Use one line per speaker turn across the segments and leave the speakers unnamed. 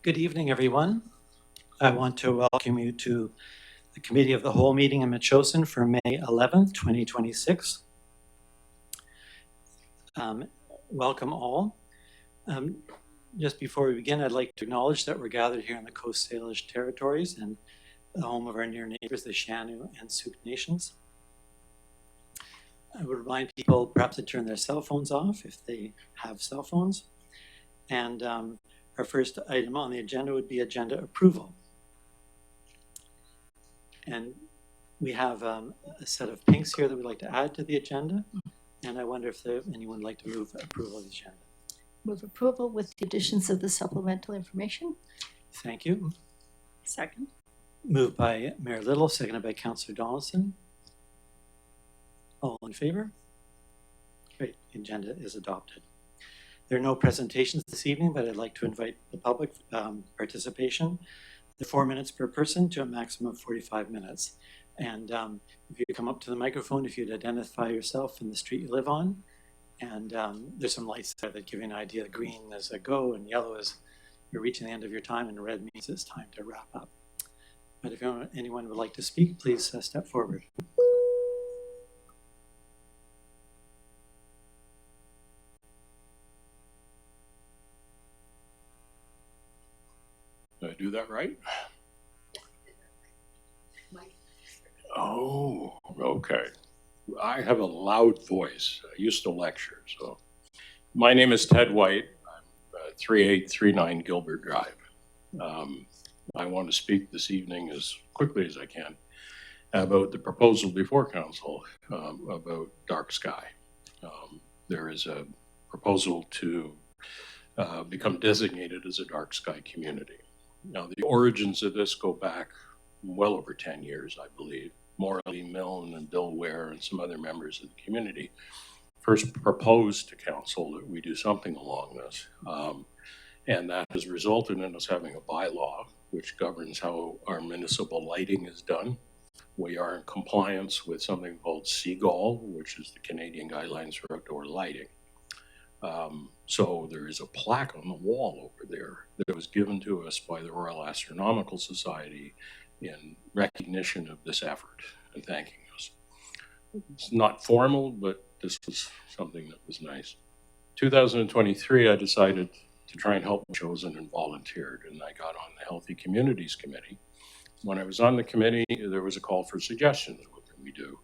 Good evening, everyone. I want to welcome you to the Committee of the Whole meeting in Metchosin for May 11th, 2026. Welcome all. Just before we begin, I'd like to acknowledge that we're gathered here in the Coast Salish territories and the home of our near neighbors, the Shanu and Suk nations. I would remind people perhaps to turn their cell phones off if they have cell phones. And our first item on the agenda would be agenda approval. And we have a set of pinks here that we'd like to add to the agenda. And I wonder if anyone would like to move approval of the agenda.
Move approval with the additions of the supplemental information.
Thank you.
Second.
Moved by Mayor Little, seconded by Councillor Donaldson. All in favor? Great, the agenda is adopted. There are no presentations this evening, but I'd like to invite the public participation. They're 4 minutes per person to a maximum of 45 minutes. And if you come up to the microphone, if you'd identify yourself and the street you live on. And there's some lights there that give you an idea. Green is a go and yellow is you're reaching the end of your time, and red means it's time to wrap up. But if anyone would like to speak, please step forward.
Did I do that right? Oh, okay. I have a loud voice. I used to lecture, so. My name is Ted White. I'm 3839 Gilbert Drive. I want to speak this evening as quickly as I can about the proposal before council about dark sky. There is a proposal to become designated as a dark sky community. Now, the origins of this go back well over 10 years, I believe. Morley, Milne, and Bill Ware, and some other members of the community first proposed to council that we do something along this. And that has resulted in us having a bylaw which governs how our municipal lighting is done. We are in compliance with something called CGAL, which is the Canadian Guidelines for Outdoor Lighting. So there is a plaque on the wall over there that was given to us by the Royal Astronomical Society in recognition of this effort and thanking us. It's not formal, but this was something that was nice. 2023, I decided to try and help Metchosin and volunteered, and I got on the Healthy Communities Committee. When I was on the committee, there was a call for suggestions. What can we do?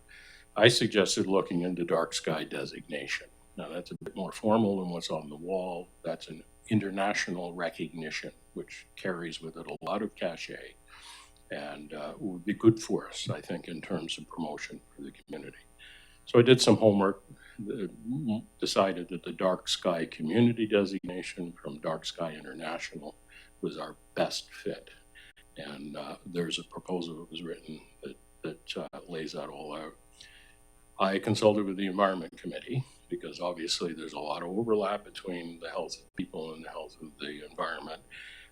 I suggested looking into dark sky designation. Now, that's a bit more formal than what's on the wall. That's an international recognition, which carries with it a lot of cachet and would be good for us, I think, in terms of promotion for the community. So I did some homework, decided that the dark sky community designation from Dark Sky International was our best fit. And there's a proposal that was written that lays that all out. I consulted with the Environment Committee because obviously there's a lot of overlap between the health of people and the health of the environment,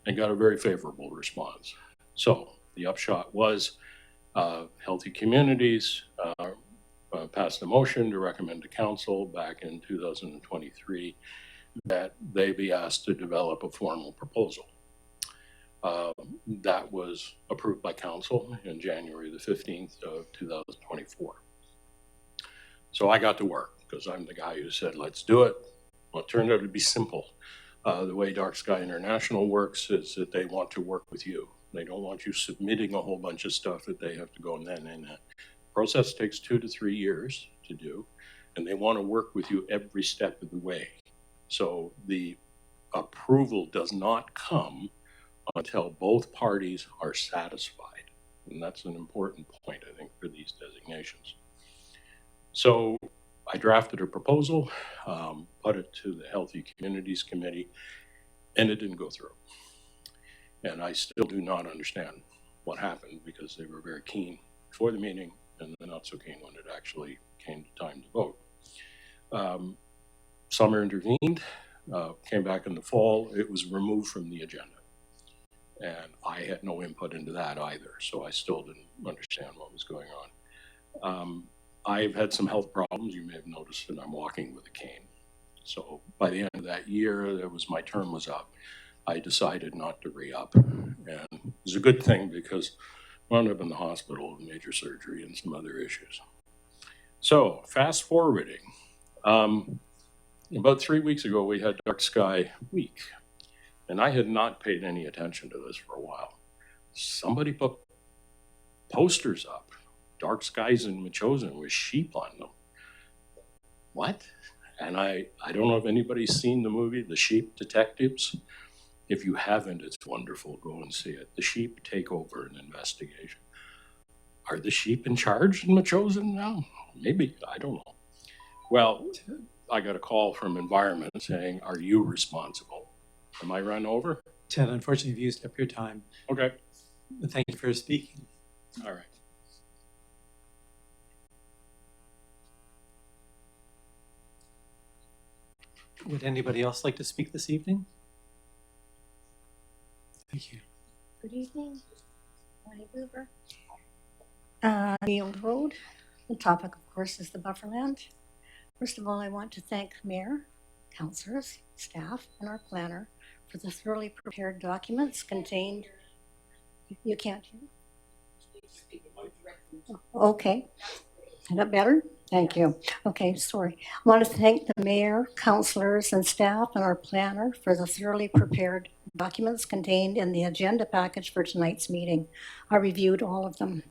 and got a very favorable response. So the upshot was Healthy Communities passed a motion to recommend to council back in 2023 that they be asked to develop a formal proposal. That was approved by council in January the 15th of 2024. So I got to work because I'm the guy who said, let's do it. Well, it turned out to be simple. The way Dark Sky International works is that they want to work with you. They don't want you submitting a whole bunch of stuff that they have to go, and then the process takes 2 to 3 years to do, and they want to work with you every step of the way. So the approval does not come until both parties are satisfied. And that's an important point, I think, for these designations. So I drafted a proposal, put it to the Healthy Communities Committee, and it didn't go through. And I still do not understand what happened because they were very keen before the meeting and then not so keen when it actually came to time to vote. Summer intervened, came back in the fall. It was removed from the agenda. And I had no input into that either, so I still didn't understand what was going on. I've had some health problems. You may have noticed that I'm walking with a cane. So by the end of that year, my term was up. I decided not to re-up. And it was a good thing because I wound up in the hospital with major surgery and some other issues. So fast forwarding, about 3 weeks ago, we had Dark Sky Week, and I had not paid any attention to this for a while. Somebody put posters up, dark skies in Metchosin with sheep on them. What? And I don't know if anybody's seen the movie, The Sheep Detectives. If you haven't, it's wonderful. Go and see it. The sheep take over an investigation. Are the sheep in charge in Metchosin now? Maybe, I don't know. Well, I got a call from Environment saying, are you responsible? Am I run over?
Ted, unfortunately, you've used up your time.
Okay,
But thank you for speaking.
all right.
Would anybody else like to speak this evening? Thank you.
Good evening. Bonnie Gruber. Field Road. The topic, of course, is the bufferland. First of all, I want to thank Mayor, councillors, staff, and our planner for the thoroughly prepared documents contained. You can't hear? Okay. Is that better? Thank you. Okay, sorry. I want to thank the mayor, councillors, and staff, and our planner for the thoroughly prepared documents contained in the agenda package for tonight's meeting. I reviewed all of them.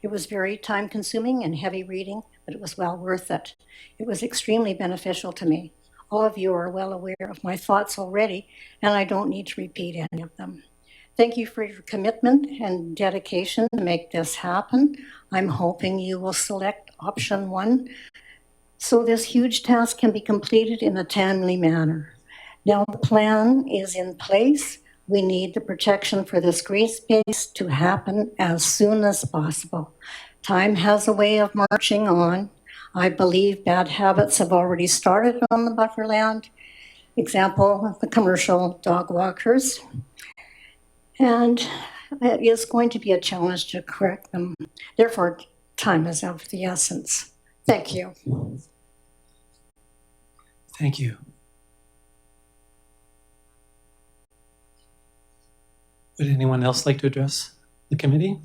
It was very time-consuming and heavy reading, but it was well worth it. It was extremely beneficial to me. All of you are well aware of my thoughts already, and I don't need to repeat any of them. Thank you for your commitment and dedication to make this happen. I'm hoping you will select option 1 so this huge task can be completed in a timely manner. Now the plan is in place. We need the protection for this green space to happen as soon as possible. Time has a way of marching on. I believe bad habits have already started on the bufferland. Example, the commercial dog walkers. And it is going to be a challenge to correct them. Therefore, time is of the essence. Thank you.
Thank you. Would anyone else like to address the committee?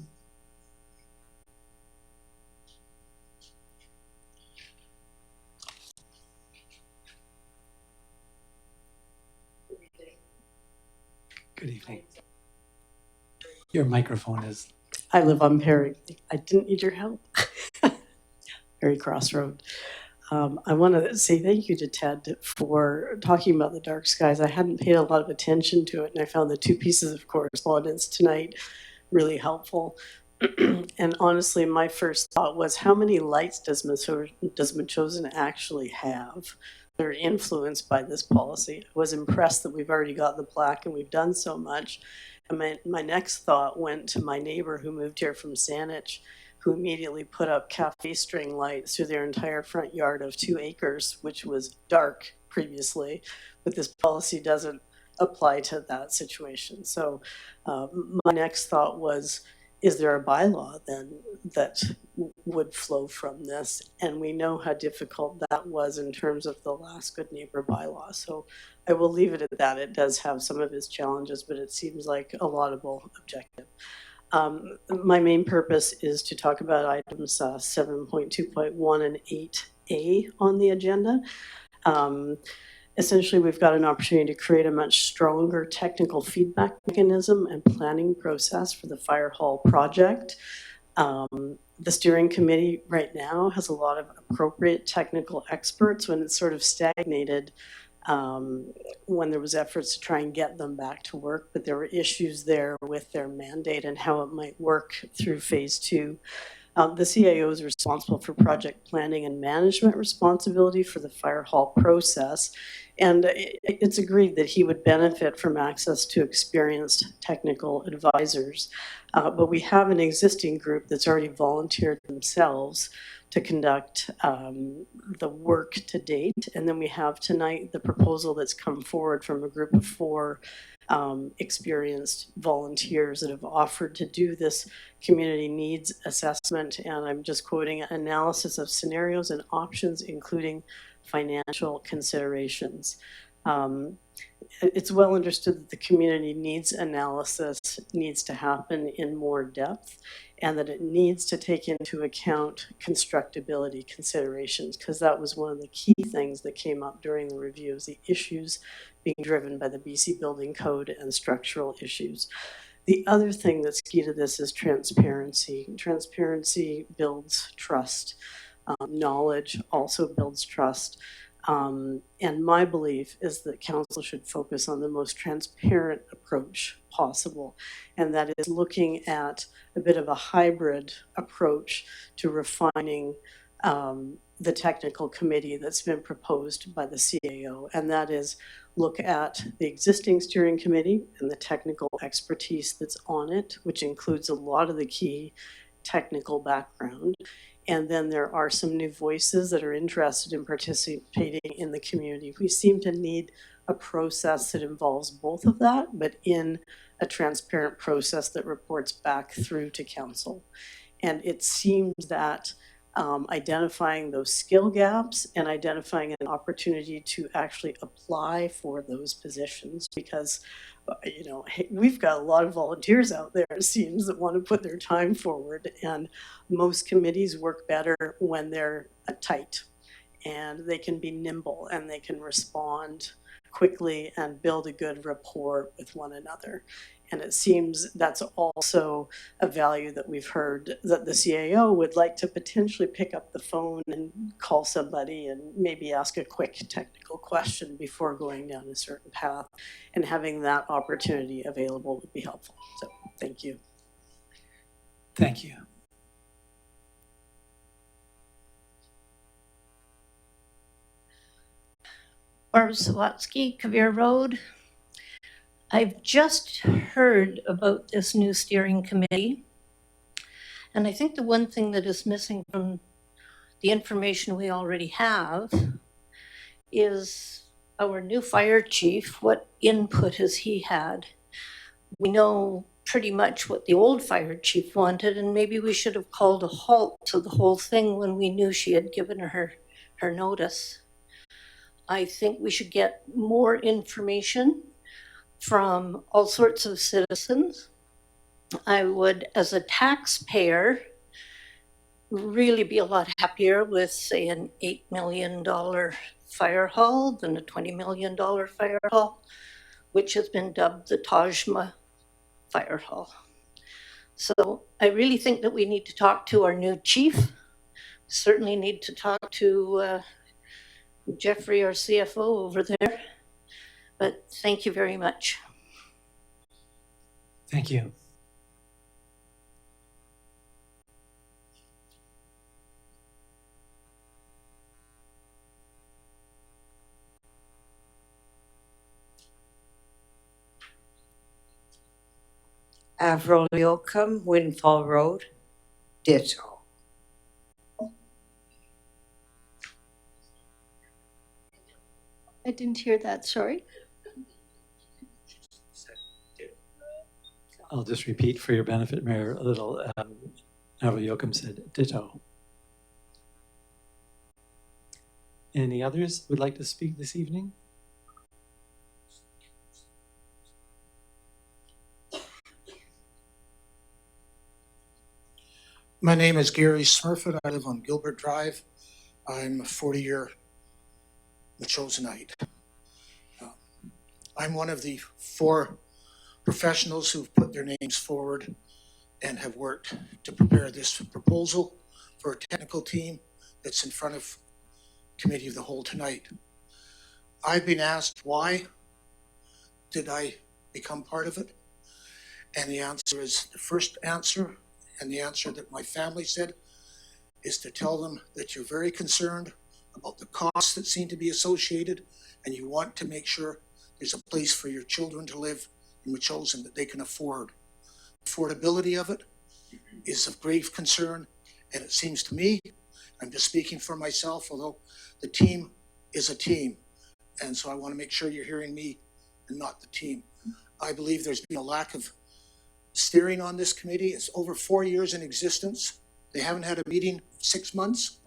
Good evening. Your microphone is.
I live on Perry. I didn't need your help. Perry Crossroad. I want to say thank you to Ted for talking about the dark skies. I hadn't paid a lot of attention to it, and I found the 2 pieces of correspondence tonight really helpful. And honestly, my first thought was, how many lights does Metchosin actually have that are influenced by this policy? I was impressed that we've already got the plaque and we've done so much. And my next thought went to my neighbor who moved here from Saanich, who immediately put up cafe string lights through their entire front yard of 2 acres, which was dark previously, but this policy doesn't apply to that situation. So my next thought was, is there a bylaw then that would flow from this? And we know how difficult that was in terms of the last good neighbor bylaw. So I will leave it at that. It does have some of its challenges, but it seems like a laudable objective. My main purpose is to talk about items 7.2.1 and 8A on the agenda. Essentially, we've got an opportunity to create a much stronger technical feedback mechanism and planning process for the Firehall project. The steering committee right now has a lot of appropriate technical experts when it's sort of stagnated when there was efforts to try and get them back to work, but there were issues there with their mandate and how it might work through phase 2. The CIO is responsible for project planning and management responsibility for the Firehall process, and it's agreed that he would benefit from access to experienced technical advisors. But we have an existing group that's already volunteered themselves to conduct the work to date. And then we have tonight the proposal that's come forward from a group of 4 experienced volunteers that have offered to do this community needs assessment. And I'm just quoting analysis of scenarios and options, including financial considerations. it's well understood that the community needs analysis needs to happen in more depth, and that it needs to take into account constructability considerations, because that was one of the key things that came up during the review, is the issues being driven by the BC Building Code and structural issues. The other thing that's key to this is transparency. Transparency builds trust. Knowledge also builds trust. And my belief is that council should focus on the most transparent approach possible. And that is looking at a bit of a hybrid approach to refining the technical committee that's been proposed by the CAO. And that is look at the existing steering committee and the technical expertise that's on it, which includes a lot of the key technical background. And then there are some new voices that are interested in participating in the community. We seem to need a process that involves both of that, but in a transparent process that reports back through to council. And it seems that identifying those skill gaps and identifying an opportunity to actually apply for those positions, because you know, we've got a lot of volunteers out there, it seems, that want to put their time forward, and most committees work better when they're tight and they can be nimble and they can respond quickly and build a good rapport with one another. And it seems that's also a value that we've heard, that the CAO would like to potentially pick up the phone and call somebody and maybe ask a quick technical question before going down a certain path. And having that opportunity available would be helpful. So thank you.
Thank you.
Barb Sawatsky, Kavir Road. I've just heard about this new steering committee, and I think the one thing that is missing from the information we already have is our new fire chief. What input has he had? We know pretty much what the old fire chief wanted, and maybe we should have called a halt to the whole thing when we knew she had given her notice. I think we should get more information from all sorts of citizens. I would, as a taxpayer, really be a lot happier with, say, an $8 million fire hall than a $20 million fire hall, which has been dubbed the Tajma Fire Hall. So I really think that we need to talk to our new chief. We certainly need to talk to Jeffrey, our CFO, over there. But thank you very much.
Thank you.
Avril Yoakum, Windfall Road, ditto.
I didn't hear that, sorry.
I'll just repeat for your benefit, Mayor, a little. Avril Yoakum said ditto. Any others would like to speak this evening?
My name is Gary Smurfett. I live on Gilbert Drive. I'm a 40-year Metchosinite. I'm one of the 4 professionals who've put their names forward and have worked to prepare this proposal for a technical team that's in front of Committee of the Whole tonight. I've been asked, why did I become part of it? And the answer is, the first answer, and the answer that my family said, is to tell them that you're very concerned about the costs that seem to be associated, and you want to make sure there's a place for your children to live in Metchosin that they can afford. Affordability of it is of grave concern, and it seems to me, I'm just speaking for myself, although the team is a team, and so I want to make sure you're hearing me and not the team. I believe there's been a lack of steering on this committee. It's over 4 years in existence. They haven't had a meeting 6 months.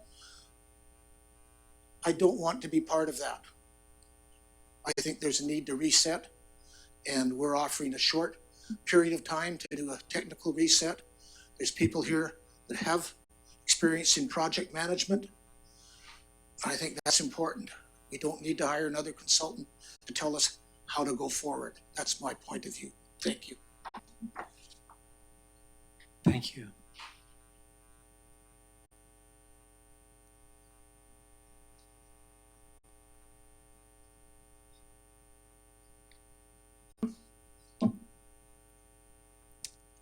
I don't want to be part of that. I think there's a need to reset, and we're offering a short period of time to do a technical reset. There's people here that have experience in project management. I think that's important. We don't need to hire another consultant to tell us how to go forward. That's my point of view. Thank you.
Thank you.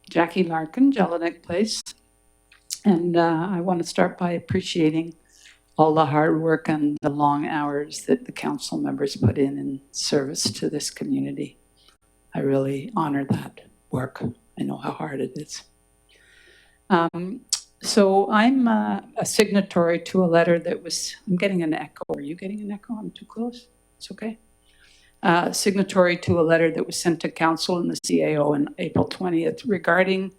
Jackie Larkin, Jelinek Place. And I want to start by appreciating all the hard work and the long hours that the council members put in service to this community. I really honor that work. I know how hard it is. So I'm a signatory to a letter that was, I'm getting an echo. Are you getting an echo? I'm too close? It's okay. Signatory to a letter that was sent to council and the CAO on April 20th regarding,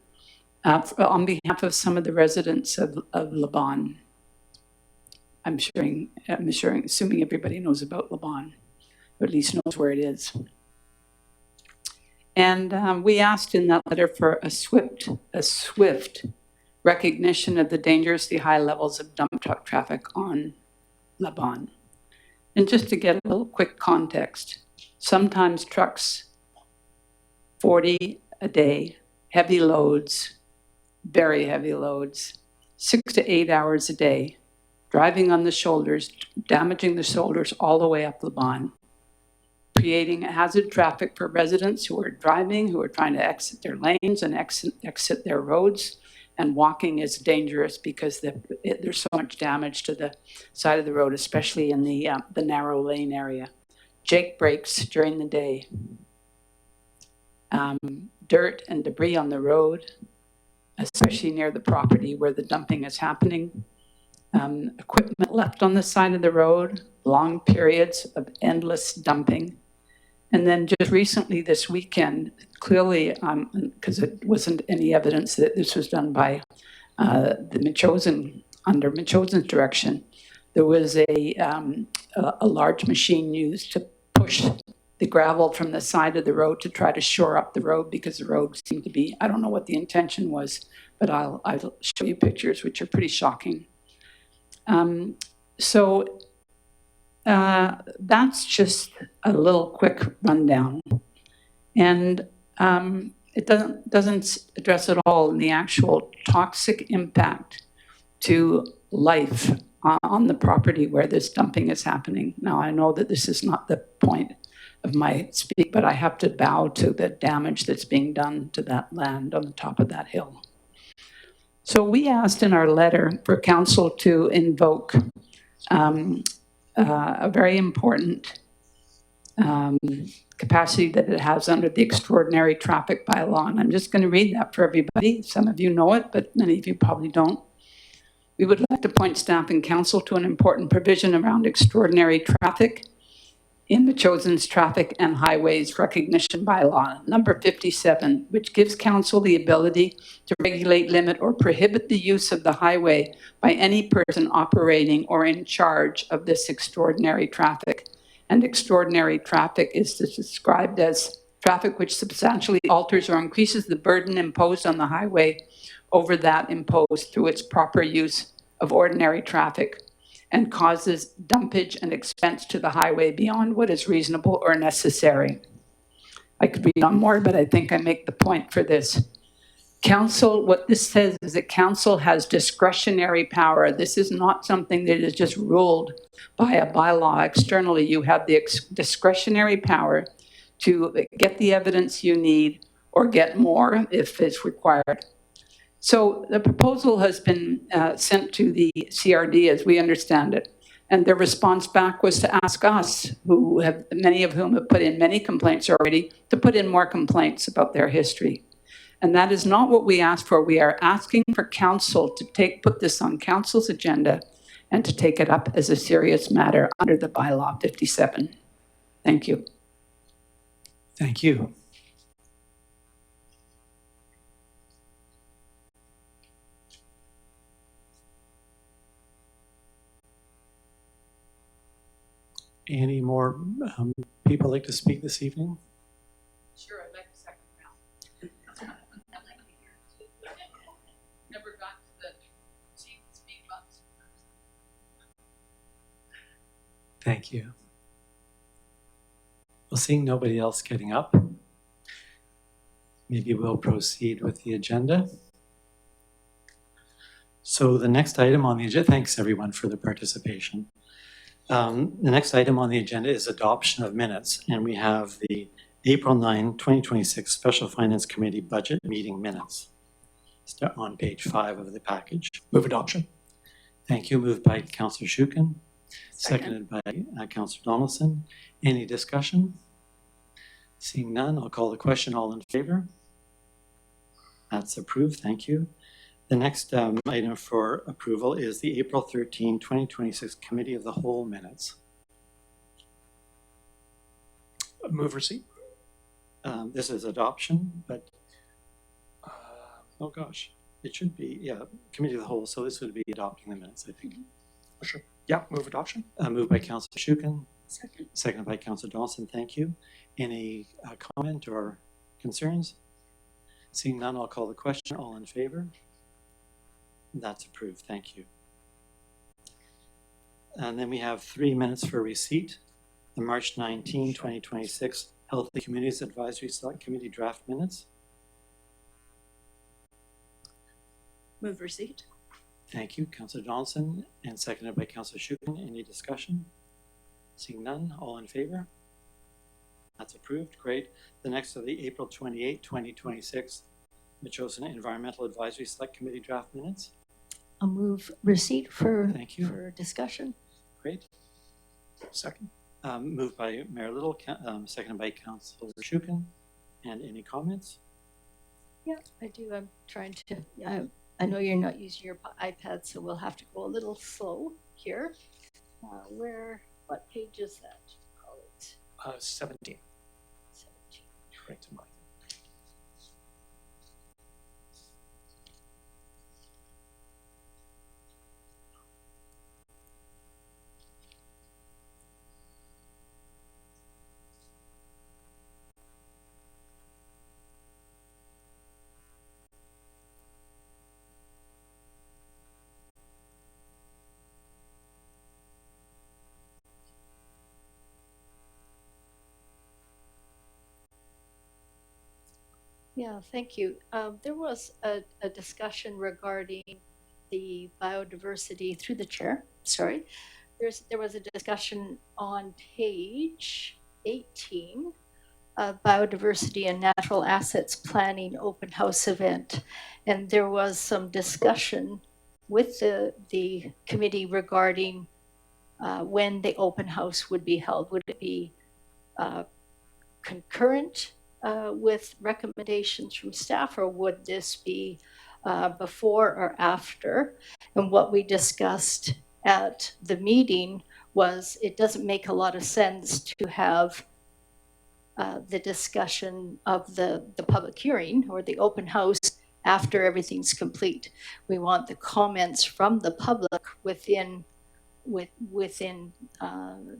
on behalf of some of the residents of Bonne. I'm assuming everybody knows about Bonne, or at least knows where it is. And we asked in that letter for a swift recognition of the dangerously high levels of dump truck traffic on Bonne. And just to get a little quick context, sometimes trucks, 40 a day, heavy loads, very heavy loads, 6 to 8 hours a day, driving on the shoulders, damaging the shoulders all the way up Bonne, creating hazard traffic for residents who are driving, who are trying to exit their lanes and exit their roads. And walking is dangerous because there's so much damage to the side of the road, especially in the narrow lane area. Jake breaks during the day. Dirt and debris on the road, especially near the property where the dumping is happening. Equipment left on the side of the road, long periods of endless dumping. And then just recently this weekend, clearly, because it wasn't any evidence that this was done by the Metchosin, under Metchosin's direction, there was a large machine used to push the gravel from the side of the road to try to shore up the road because the road seemed to be, I don't know what the intention was, but I'll show you pictures which are pretty shocking. That's just a little quick rundown. And it doesn't address at all the actual toxic impact to life on the property where this dumping is happening. Now, I know that this is not the point of my speak, but I have to bow to the damage that's being done to that land on the top of that hill. So we asked in our letter for council to invoke a very important capacity that it has under the extraordinary traffic bylaw. And I'm just going to read that for everybody. Some of you know it, but many of you probably don't. We would like to point staff and council to an important provision around extraordinary traffic in Metchosin's Traffic and Highways Recognition Bylaw, number 57, which gives council the ability to regulate, limit, or prohibit the use of the highway by any person operating or in charge of this extraordinary traffic. And extraordinary traffic is described as traffic which substantially alters or increases the burden imposed on the highway over that imposed through its proper use of ordinary traffic, and causes dumpage and expense to the highway beyond what is reasonable or necessary. I could read on more, but I think I make the point for this. Council, what this says is that council has discretionary power. This is not something that is just ruled by a bylaw externally. You have the discretionary power to get the evidence you need or get more if it's required. So the proposal has been sent to the CRD as we understand it. And their response back was to ask us, who have, many of whom have put in many complaints already, to put in more complaints about their history. And that is not what we asked for. We are asking for council to put this on council's agenda and to take it up as a serious matter under the bylaw 57. Thank you.
Thank you. Any more people like to speak this evening?
Sure, I'd like a second round. Never got to the speed bumps.
Thank you. Well, seeing nobody else getting up, maybe we'll proceed with the agenda. So the next item on the agenda, thanks everyone for the participation. The next item on the agenda is adoption of minutes, and we have the April 9, 2026 Special Finance Committee Budget Meeting Minutes. Start on page 5 of the package.
Move adoption.
Thank you. Moved by Councillor Shukin, seconded by Councillor Donaldson. Any discussion? Seeing none, I'll call the question. All in favor? That's approved. Thank you. The next item for approval is the April 13, 2026 Committee of the Whole minutes.
Move receipt.
This is adoption, but, oh gosh, it should be, yeah, Committee of the Whole, so this would be adopting the minutes, I think.
Sure. Yeah, move adoption.
Moved by Councillor Shukin,
Second.
seconded by Councillor Donaldson. Thank you. Any comment or concerns? Seeing none, I'll call the question. All in favor? That's approved. Thank you. And then we have 3 minutes for receipt. The March 19, 2026 Healthy Communities Advisory Select Committee draft minutes.
Move receipt.
Thank you, Councillor Donaldson, and seconded by Councillor Shukin. Any discussion? Seeing none, all in favor? That's approved. Great. The next are the April 28, 2026 Metchosin Environmental Advisory Select Committee draft minutes.
I'll move receipt for,
Thank you.
for discussion.
Great.
Second.
Moved by Mayor Little, seconded by Councillor Shukin. And any comments?
Yeah, I do. I'm trying to, I know you're not using your iPad, so we'll have to go a little slow here. What page is that? Call it
17.
17.
Right to mine.
Yeah, thank you. There was a discussion regarding the biodiversity through the chair. Sorry. There was a discussion on page 18 of biodiversity and natural assets planning open house event. And there was some discussion with the committee regarding when the open house would be held. Would it be concurrent with recommendations from staff, or would this be before or after? And what we discussed at the meeting was it doesn't make a lot of sense to have the discussion of the public hearing or the open house after everything's complete. We want the comments from the public within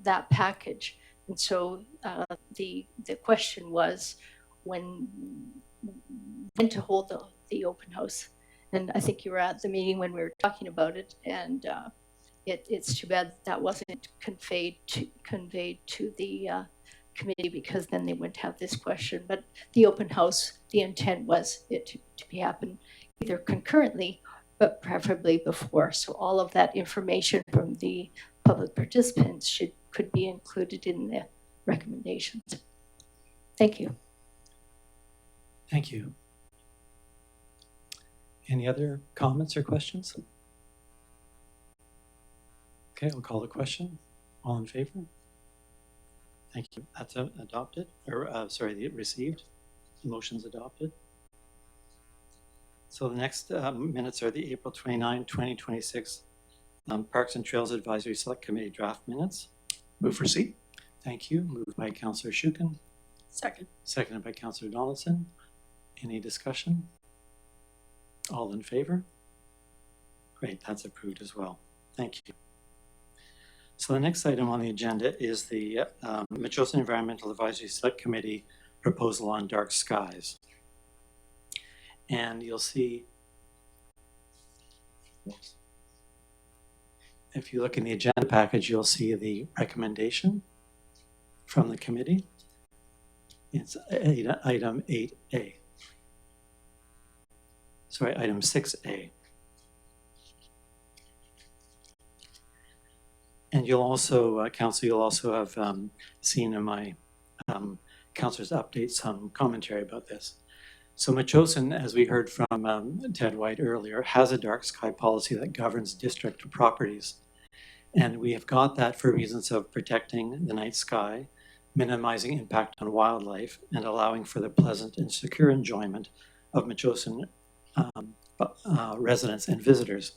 that package. And so the question was when to hold the open house. And I think you were at the meeting when we were talking about it, and it's too bad that wasn't conveyed to the committee, because then they wouldn't have this question. But the open house, the intent was it to be happen either concurrently, but preferably before. So all of that information from the public participants could be included in the recommendations. Thank you.
Thank you. Any other comments or questions? Okay, I'll call the question. All in favor? Thank you. That's adopted, or received. The motion's adopted. So the next minutes are the April 29, 2026 Parks and Trails Advisory Select Committee draft minutes.
Move receipt.
Thank you. Moved by Councillor Shukin,
Second.
seconded by Councillor Donaldson. Any discussion? All in favor? Great, that's approved as well. Thank you. So the next item on the agenda is the Metchosin Environmental Advisory Select Committee proposal on dark skies. And you'll see, if you look in the agenda package, you'll see the recommendation from the committee. It's item 8A. Sorry, item 6A. And you'll also, Council, you'll also have seen in my Councillor's update some commentary about this. So Metchosin, as we heard from Ted White earlier, has a dark sky policy that governs district properties. And we have got that for reasons of protecting the night sky, minimizing impact on wildlife, and allowing for the pleasant and secure enjoyment of Metchosin residents and visitors.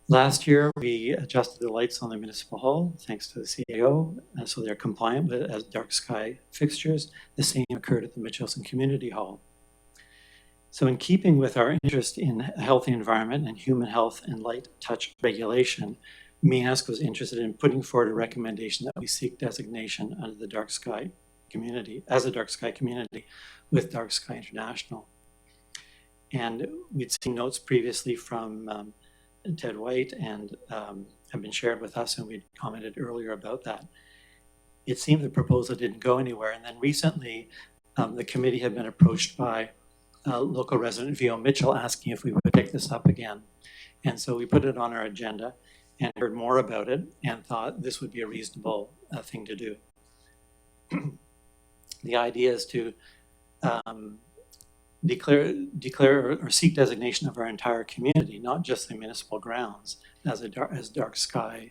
Last year, we adjusted the lights on the municipal hall, thanks to the CAO, so they're compliant with as dark sky fixtures. The same occurred at the Metchosin Community Hall. So in keeping with our interest in a healthy environment and human health and light touch regulation, MEASC was interested in putting forward a recommendation that we seek designation under the dark sky community, as a dark sky community with Dark Sky International. And we'd seen notes previously from Ted White and have been shared with us, and we commented earlier about that. It seemed the proposal didn't go anywhere, and then recently the committee had been approached by local resident V.O. Mitchell asking if we would pick this up again. And so we put it on our agenda and heard more about it and thought this would be a reasonable thing to do. The idea is to declare or seek designation of our entire community, not just the municipal grounds, as dark sky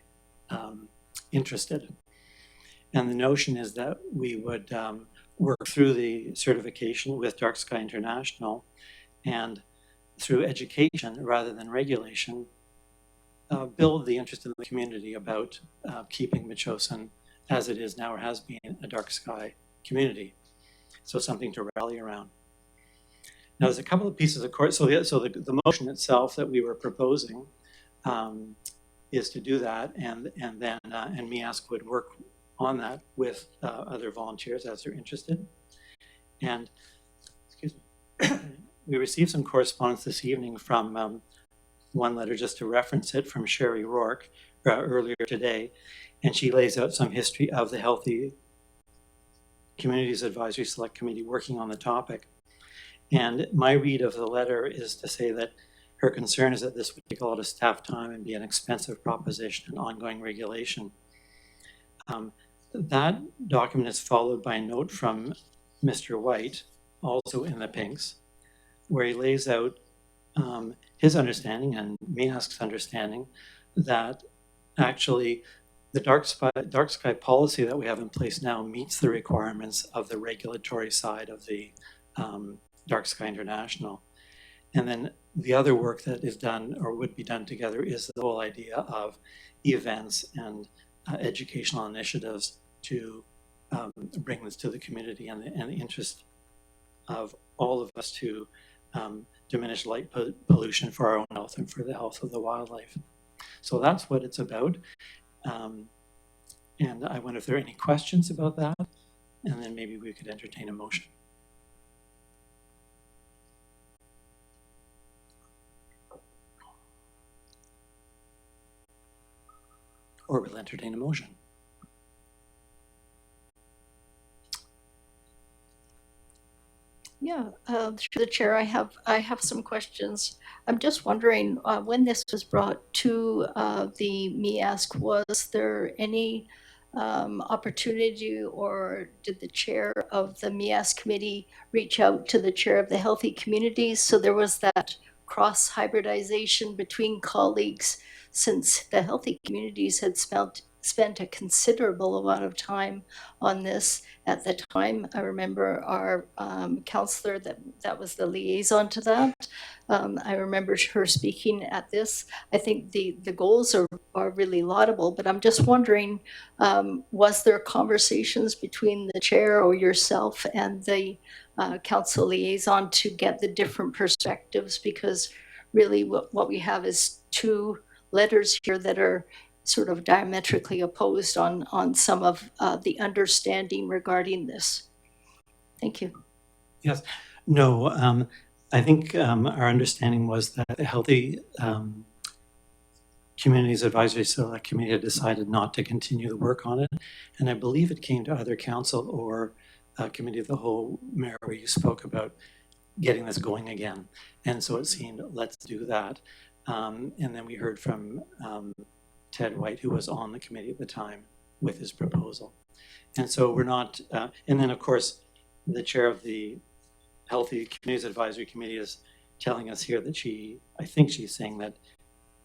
interested. And the notion is that we would work through the certification with Dark Sky International and through education rather than regulation, build the interest in the community about keeping Metchosin as it is now or has been a dark sky community. So something to rally around. Now, there's a couple of pieces of course. So the motion itself that we were proposing is to do that, and then MEASC would work on that with other volunteers as they're interested. And excuse me, we received some correspondence this evening from one letter, just to reference it, from Sherry Rourke earlier today, and she lays out some history of the Healthy Communities Advisory Select Committee working on the topic. And my read of the letter is to say that her concern is that this would take a lot of staff time and be an expensive proposition and ongoing regulation. That document is followed by a note from Mr. White, also in the pinks, where he lays out his understanding and MEASC's understanding that actually the dark sky policy that we have in place now meets the requirements of the regulatory side of the Dark Sky International. And then the other work that is done or would be done together is the whole idea of events and educational initiatives to bring this to the community and the interest of all of us to diminish light pollution for our own health and for the health of the wildlife. So that's what it's about. And I wonder if there are any questions about that, and then maybe we could entertain a motion. Or we'll entertain a motion.
Yeah, through the chair, I have some questions. I'm just wondering, when this was brought to the MEASC, was there any opportunity, or did the chair of the MEASC committee reach out to the chair of the Healthy Communities? So there was that cross hybridization between colleagues, since the Healthy Communities had spent a considerable amount of time on this at the time. I remember our councillor that was the liaison to that. I remember her speaking at this. I think the goals are really laudable, but I'm just wondering, was there conversations between the chair or yourself and the council liaison to get the different perspectives? Because really what we have is two letters here that are sort of diametrically opposed on some of the understanding regarding this. Thank you.
Yes, no, I think our understanding was that the Healthy Communities Advisory Select Committee had decided not to continue the work on it. And I believe it came to either council or committee of the whole, Mayor, where you spoke about getting this going again. And so it seemed, let's do that. And then we heard from Ted White, who was on the committee at the time, with his proposal. And so we're not, and then of course, the chair of the Healthy Communities Advisory Committee is telling us here that I think she's saying that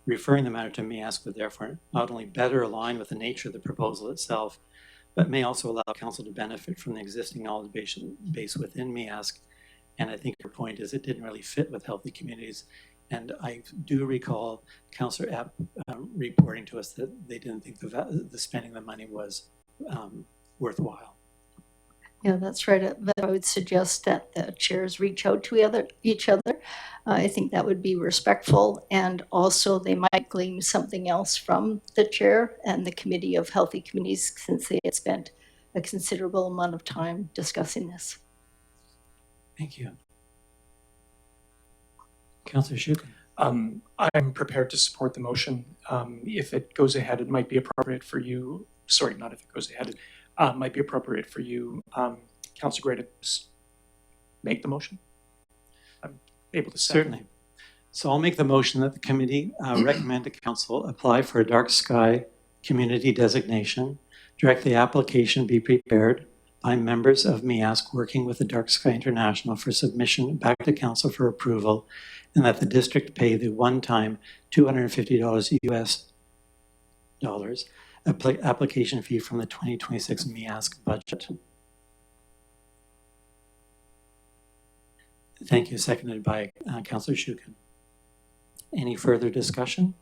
referring the matter to MEASC would therefore not only better align with the nature of the proposal itself, but may also allow council to benefit from the existing knowledge base within MEASC. And I think your point is it didn't really fit with healthy communities. And I do recall Councillor Epp reporting to us that they didn't think the spending the money was worthwhile.
Yeah, that's right. But I would suggest that the chairs reach out to each other. I think that would be respectful, and also they might glean something else from the chair and the Committee of Healthy Communities, since they had spent a considerable amount of time discussing this.
Thank you. Councillor Shukin.
I'm prepared to support the motion. If it goes ahead, it might be appropriate for you, sorry, not if it goes ahead, it might be appropriate for you, Councillor Kreye, to make the motion. I'm able to second.
Certainly. So I'll make the motion that the committee recommend to council apply for a dark sky community designation, direct the application be prepared by members of MEASC working with the Dark Sky International for submission back to council for approval, and that the district pay the one-time $250 US application fee from the 2026 MEASC budget. Thank you. Seconded by Councillor Shukin. Any further discussion?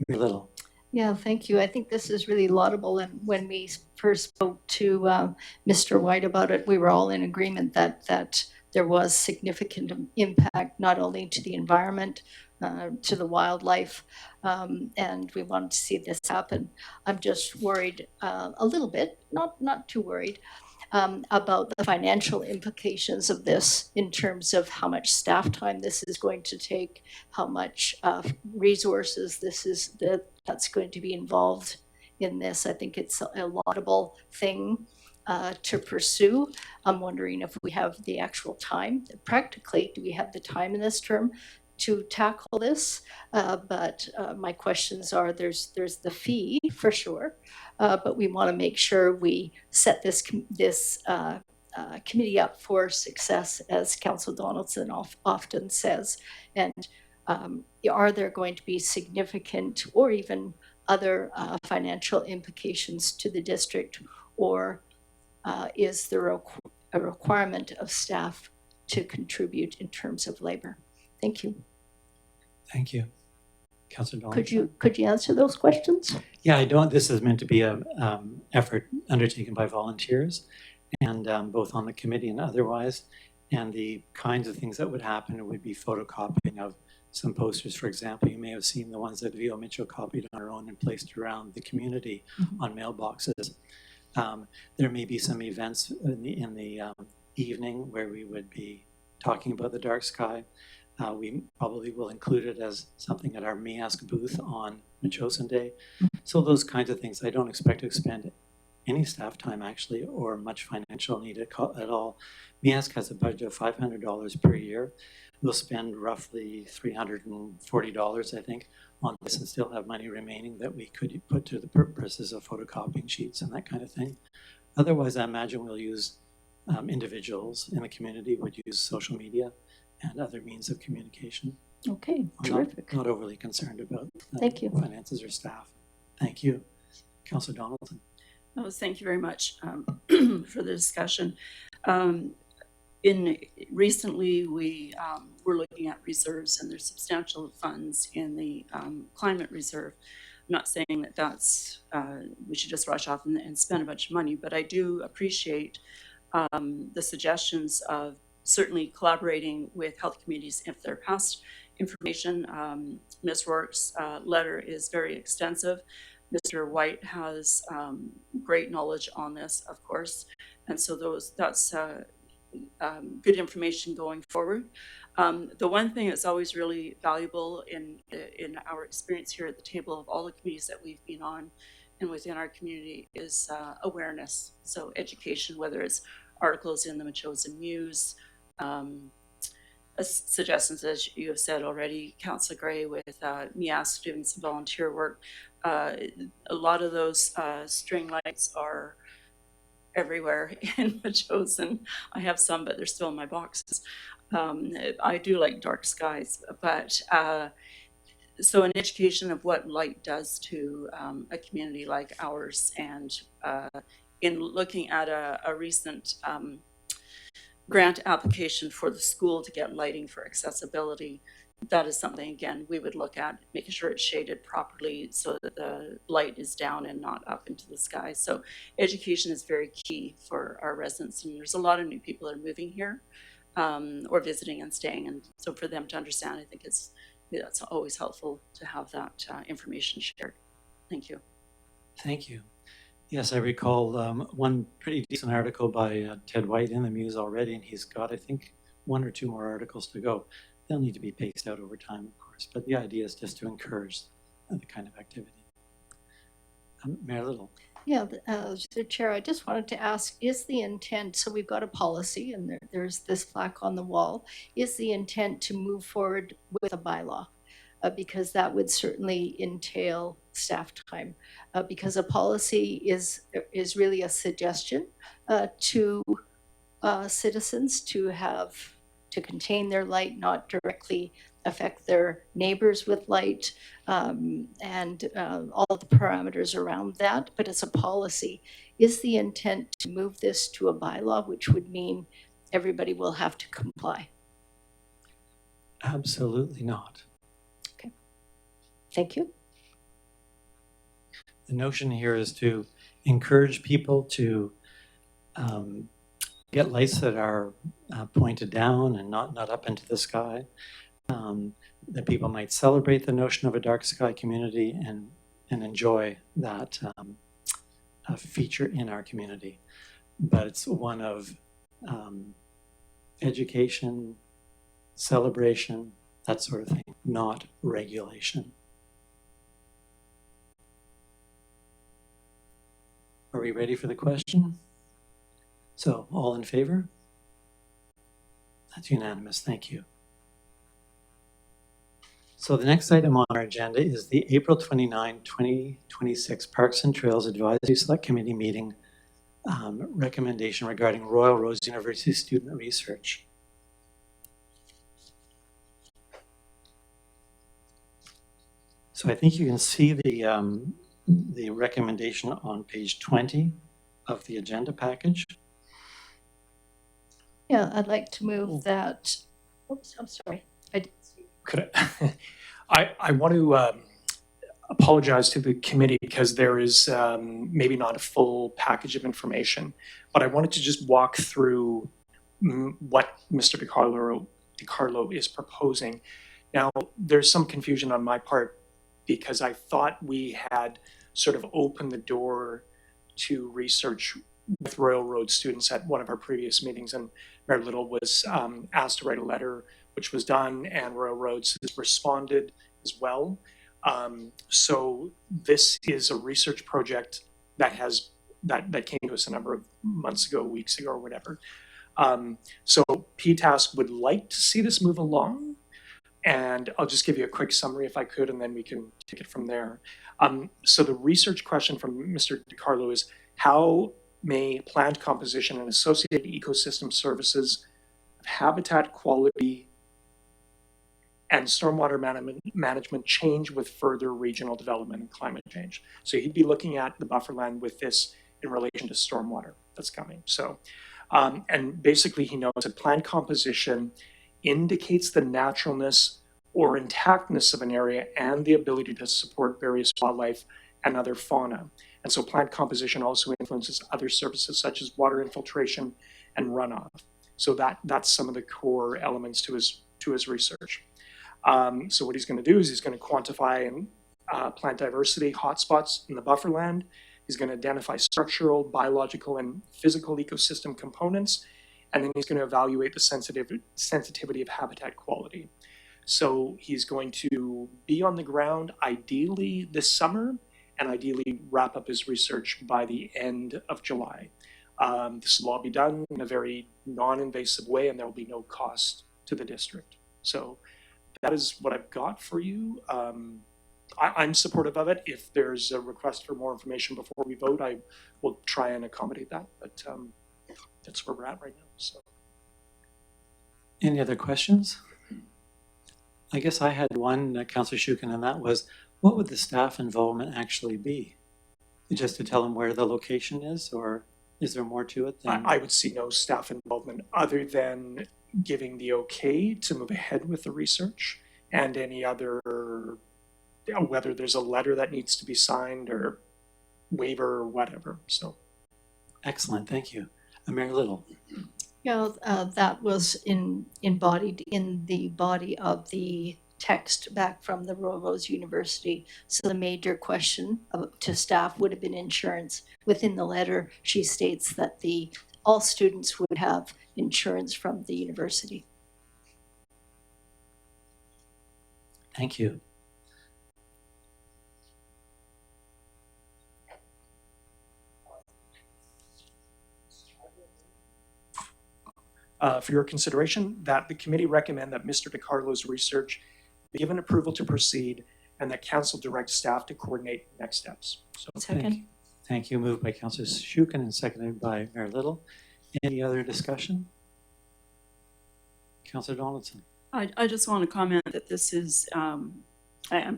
Very little.
Yeah, thank you. I think this is really laudable. And when we first spoke to Mr. White about it, we were all in agreement that there was significant impact, not only to the environment, to the wildlife, and we wanted to see this happen. I'm just worried a little bit, not too worried, about the financial implications of this in terms of how much staff time this is going to take, how much resources that's going to be involved in this. I think it's a laudable thing to pursue. I'm wondering if we have the actual time. Practically, do we have the time in this term to tackle this? But my questions are, there's the fee for sure, but we want to make sure we set this committee up for success, as Councillor Donaldson often says. And are there going to be significant or even other financial implications to the district, or is there a requirement of staff to contribute in terms of labor? Thank you.
Thank you. Councillor Donaldson.
Could you answer those questions?
Yeah, this is meant to be a effort undertaken by volunteers, and both on the committee and otherwise. And the kinds of things that would happen would be photocopying of some posters. For example, you may have seen the ones that Vio Mitchell copied on her own and placed around the community on mailboxes. There may be some events in the evening where we would be talking about the dark sky. We probably will include it as something at our MEASC booth on Metchosin Day. So those kinds of things. I don't expect to expend any staff time actually, or much financial need at all. MEASC has a budget of $500 per year. We'll spend roughly $340, I think, on this, and still have money remaining that we could put to the purposes of photocopying sheets and that kind of thing. Otherwise, I imagine we'll use individuals in the community would use social media and other means of communication.
Okay,
I'm
terrific.
not overly concerned about
Thank you.
finances or staff. Thank you. Councillor Donaldson.
Oh, thank you very much for the discussion. Recently, we were looking at reserves, and there's substantial funds in the climate reserve. I'm not saying that we should just rush off and spend a bunch of money, but I do appreciate the suggestions of certainly collaborating with health communities if they're past information. Ms. Rourke's letter is very extensive. Mr. White has great knowledge on this, of course, and so that's good information going forward. The one thing that's always really valuable in our experience here at the table of all the committees that we've been on and within our community is awareness. So education, whether it's articles in the Metchosin News, suggestions, as you have said already, Councillor Kreye, with MIAS doing some volunteer work. A lot of those string lights are everywhere in Metchosin. I have some, but they're still in my boxes. I do like dark skies, but so an education of what light does to a community like ours, and in looking at a recent grant application for the school to get lighting for accessibility, that is something, again, we would look at, making sure it's shaded properly so that the light is down and not up into the sky. So education is very key for our residents, and there's a lot of new people that are moving here or visiting and staying, and so for them to understand, I think that's always helpful to have that information shared. Thank you.
Thank you. Yes, I recall one pretty decent article by Ted White in the Muse already, and he's got, I think, 1 or 2 more articles to go. They'll need to be paced out over time, of course, but the idea is just to encourage the kind of activity. Mayor Little.
Yeah, the Chair, I just wanted to ask, is the intent, so we've got a policy and there's this plaque on the wall, is the intent to move forward with a bylaw? Because that would certainly entail staff time, because a policy is really a suggestion to citizens to contain their light, not directly affect their neighbors with light, and all the parameters around that, but it's a policy. Is the intent to move this to a bylaw, which would mean everybody will have to comply?
Absolutely not.
Okay, thank you.
The notion here is to encourage people to get lights that are pointed down and not up into the sky. That people might celebrate the notion of a dark sky community and enjoy that feature in our community. But it's one of education, celebration, that sort of thing, not regulation. Are we ready for the question? So, all in favor? That's unanimous, thank you. So the next item on our agenda is the April 29, 2026 Parks and Trails Advisory Select Committee meeting recommendation regarding Royal Roads University student research. So I think you can see the recommendation on page 20 of the agenda package.
Yeah, I'd like to move that. Oops, I'm sorry.
Could I want to apologize to the committee because there is maybe not a full package of information, but I wanted to just walk through what Mr. DiCarlo is proposing. Now, there's some confusion on my part because I thought we had sort of opened the door to research with Royal Road students at one of our previous meetings, and Mayor Little was asked to write a letter, which was done, and Royal Roads has responded as well. So this is a research project that came to us a number of months ago, weeks ago, or whatever. So PTASK would like to see this move along, and I'll just give you a quick summary if I could, and then we can take it from there. So the research question from Mr. DiCarlo is, how may plant composition and associated ecosystem services, habitat quality, and stormwater management change with further regional development and climate change? So he'd be looking at the bufferland with this in relation to stormwater that's coming. So, and basically he notes that plant composition indicates the naturalness or intactness of an area and the ability to support various wildlife and other fauna. And so plant composition also influences other services such as water infiltration and runoff. So that's some of the core elements to his research. So what he's going to do is he's going to quantify and plant diversity hotspots in the bufferland. He's going to identify structural, biological, and physical ecosystem components, and then he's going to evaluate the sensitivity of habitat quality. So he's going to be on the ground ideally this summer, and ideally wrap up his research by the end of July. This will all be done in a very non-invasive way, and there will be no cost to the district. So that is what I've got for you. I'm supportive of it. If there's a request for more information before we vote, I will try and accommodate that. But that's where we're at right now. So,
Any other questions? I guess I had one, Councillor Shukin, and that was, what would the staff involvement actually be? Just to tell them where the location is, or is there more to it than?
I would see no staff involvement other than giving the okay to move ahead with the research, and any other, whether there's a letter that needs to be signed or waiver or whatever. So,
Excellent, thank you. Mayor Little.
Yeah, that was embodied in the body of the text back from the Royal Roads University. So the major question to staff would have been insurance. Within the letter, she states that all students would have insurance from the university.
Thank you.
For your consideration, that the committee recommend that Mr. DiCarlo's research be given approval to proceed, and that council direct staff to coordinate next steps. So,
Second.
Thank you. Moved by Councillor Shukin and seconded by Mayor Little. Any other discussion? Councillor Donaldson.
I just want to comment that this is, I'm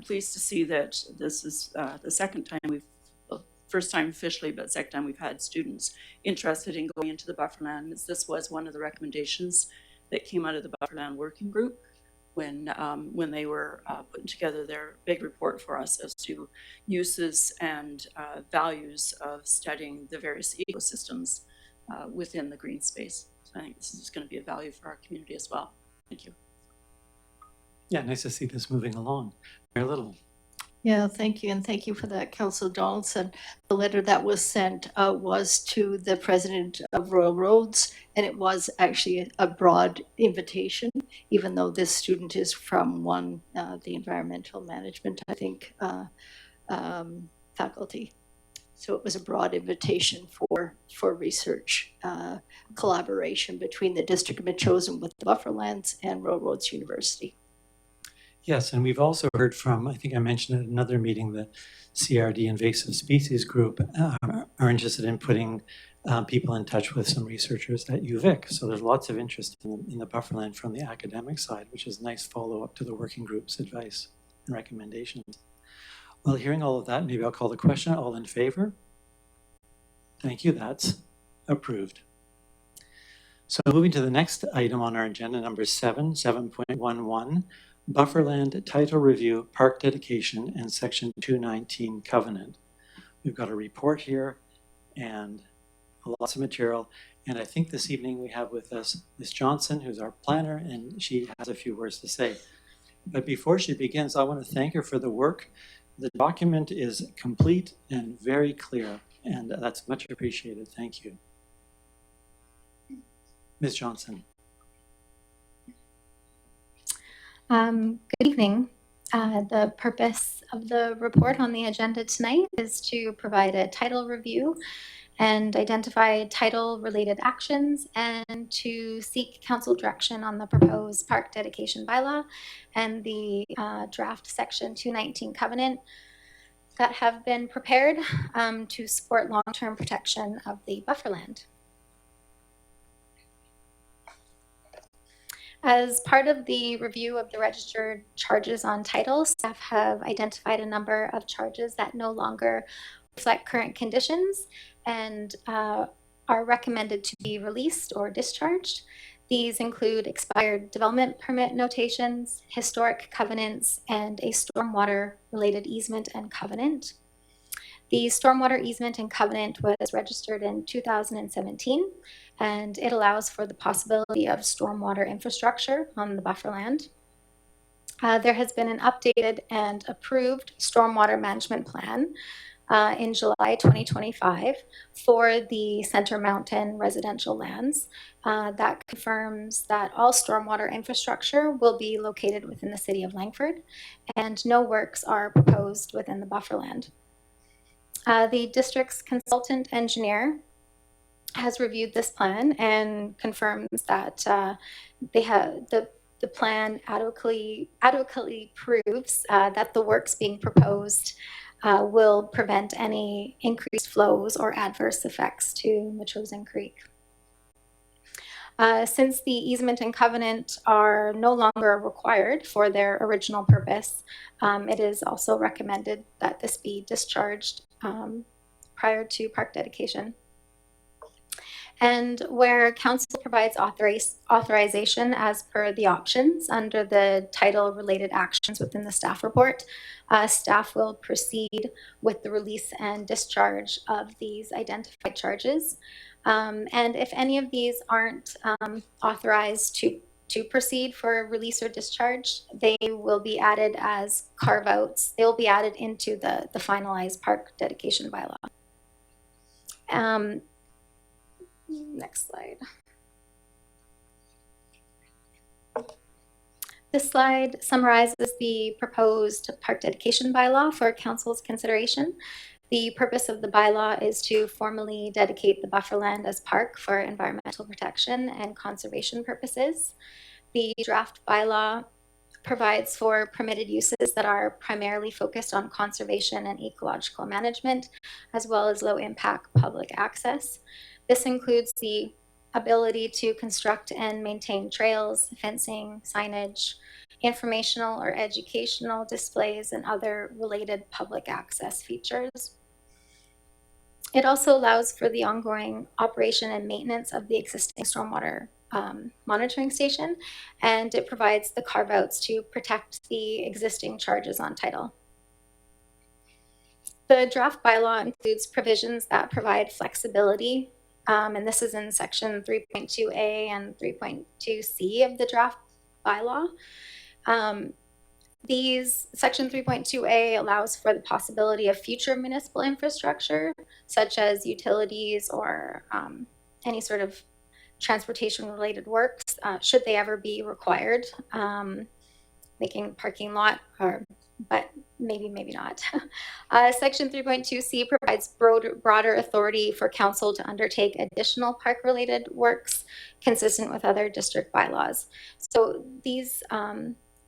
pleased to see that this is the second time first time officially, but second time we've had students interested in going into the bufferland. This was one of the recommendations that came out of the bufferland working group when they were putting together their big report for us as to uses and values of studying the various ecosystems within the green space. So I think this is going to be a value for our community as well. Thank you.
Yeah, nice to see this moving along. Mayor Little.
Yeah, thank you. And thank you for that, Councillor Donaldson. The letter that was sent was to the president of Royal Roads, and it was actually a broad invitation, even though this student is from the environmental management, I think, faculty. So it was a broad invitation for research collaboration between the District of Metchosin with the Bufferlands and Royal Roads University.
Yes, and we've also heard from, I think I mentioned at another meeting, the CRD Invasive Species Group are interested in putting people in touch with some researchers at UVic. So there's lots of interest in the bufferland from the academic side, which is a nice follow-up to the working group's advice and recommendations. Well, hearing all of that, maybe I'll call the question. All in favor? Thank you, that's approved. So moving to the next item on our agenda, number 7.11. Bufferland Title Review, Park Dedication, and Section 219 Covenant. We've got a report here and lots of material. And I think this evening we have with us Ms. Johnson, who's our planner, and she has a few words to say. But before she begins, I want to thank her for the work. The document is complete and very clear, and that's much appreciated. Thank you. Ms. Johnson.
Good evening. The purpose of the report on the agenda tonight is to provide a title review and identify title-related actions, and to seek council direction on the proposed park dedication bylaw and the draft Section 219 covenant that have been prepared to support long-term protection of the bufferland. As part of the review of the registered charges on titles, staff have identified a number of charges that no longer reflect current conditions and are recommended to be released or discharged. These include expired development permit notations, historic covenants, and a stormwater-related easement and covenant. The stormwater easement and covenant was registered in 2017, and it allows for the possibility of stormwater infrastructure on the bufferland. There has been an updated and approved stormwater management plan in July 2025 for the Center Mountain residential lands. That confirms that all stormwater infrastructure will be located within the city of Langford, and no works are proposed within the bufferland. The district's consultant engineer has reviewed this plan and confirms that they have the plan adequately proves that the works being proposed will prevent any increased flows or adverse effects to Metchosin Creek. Since the easement and covenant are no longer required for their original purpose, it is also recommended that this be discharged prior to park dedication. And where council provides authorization as per the options under the title related actions within the staff report, staff will proceed with the release and discharge of these identified charges. And if any of these aren't authorized to proceed for release or discharge, they will be added as carve-outs. They will be added into the finalized park dedication bylaw. Next slide. This slide summarizes the proposed park dedication bylaw for council's consideration. The purpose of the bylaw is to formally dedicate the bufferland as park for environmental protection and conservation purposes. The draft bylaw provides for permitted uses that are primarily focused on conservation and ecological management, as well as low impact public access. This includes the ability to construct and maintain trails, fencing, signage, informational or educational displays, and other related public access features. It also allows for the ongoing operation and maintenance of the existing stormwater monitoring station, and it provides the carve-outs to protect the existing charges on title. The draft bylaw includes provisions that provide flexibility, and this is in section 3.2A and 3.2C of the draft bylaw. Section 3.2A allows for the possibility of future municipal infrastructure, such as utilities or any sort of transportation related works, should they ever be required, making parking lot, but maybe not. Section 3.2C provides broader authority for council to undertake additional park related works consistent with other district bylaws. So these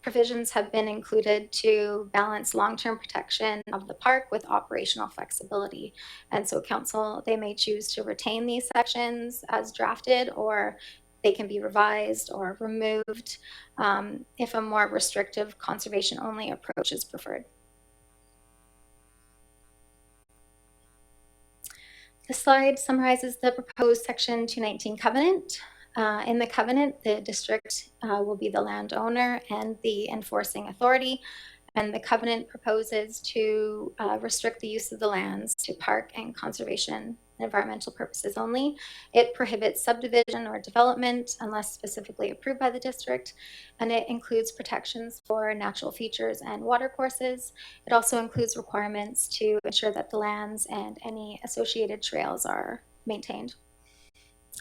provisions have been included to balance long-term protection of the park with operational flexibility. And so council, they may choose to retain these sections as drafted, or they can be revised or removed if a more restrictive conservation-only approach is preferred. The slide summarizes the proposed Section 219 covenant. In the covenant, the district will be the landowner and the enforcing authority, and the covenant proposes to restrict the use of the lands to park and conservation and environmental purposes only. It prohibits subdivision or development unless specifically approved by the district, and it includes protections for natural features and water courses. It also includes requirements to ensure that the lands and any associated trails are maintained.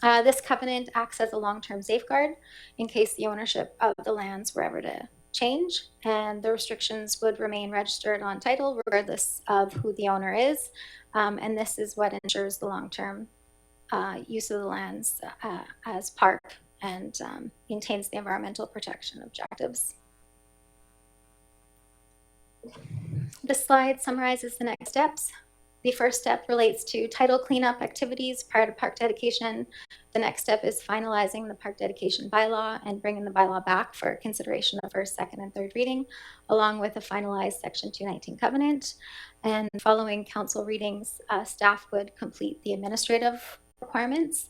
This covenant acts as a long-term safeguard in case the ownership of the lands were ever to change, and the restrictions would remain registered on title regardless of who the owner is, and this is what ensures the long-term use of the lands as park and maintains the environmental protection objectives. This slide summarizes the next steps. The first step relates to title cleanup activities prior to park dedication. The next step is finalizing the park dedication bylaw and bringing the bylaw back for consideration of first, second, and third reading, along with a finalized Section 219 covenant. And following council readings, staff would complete the administrative requirements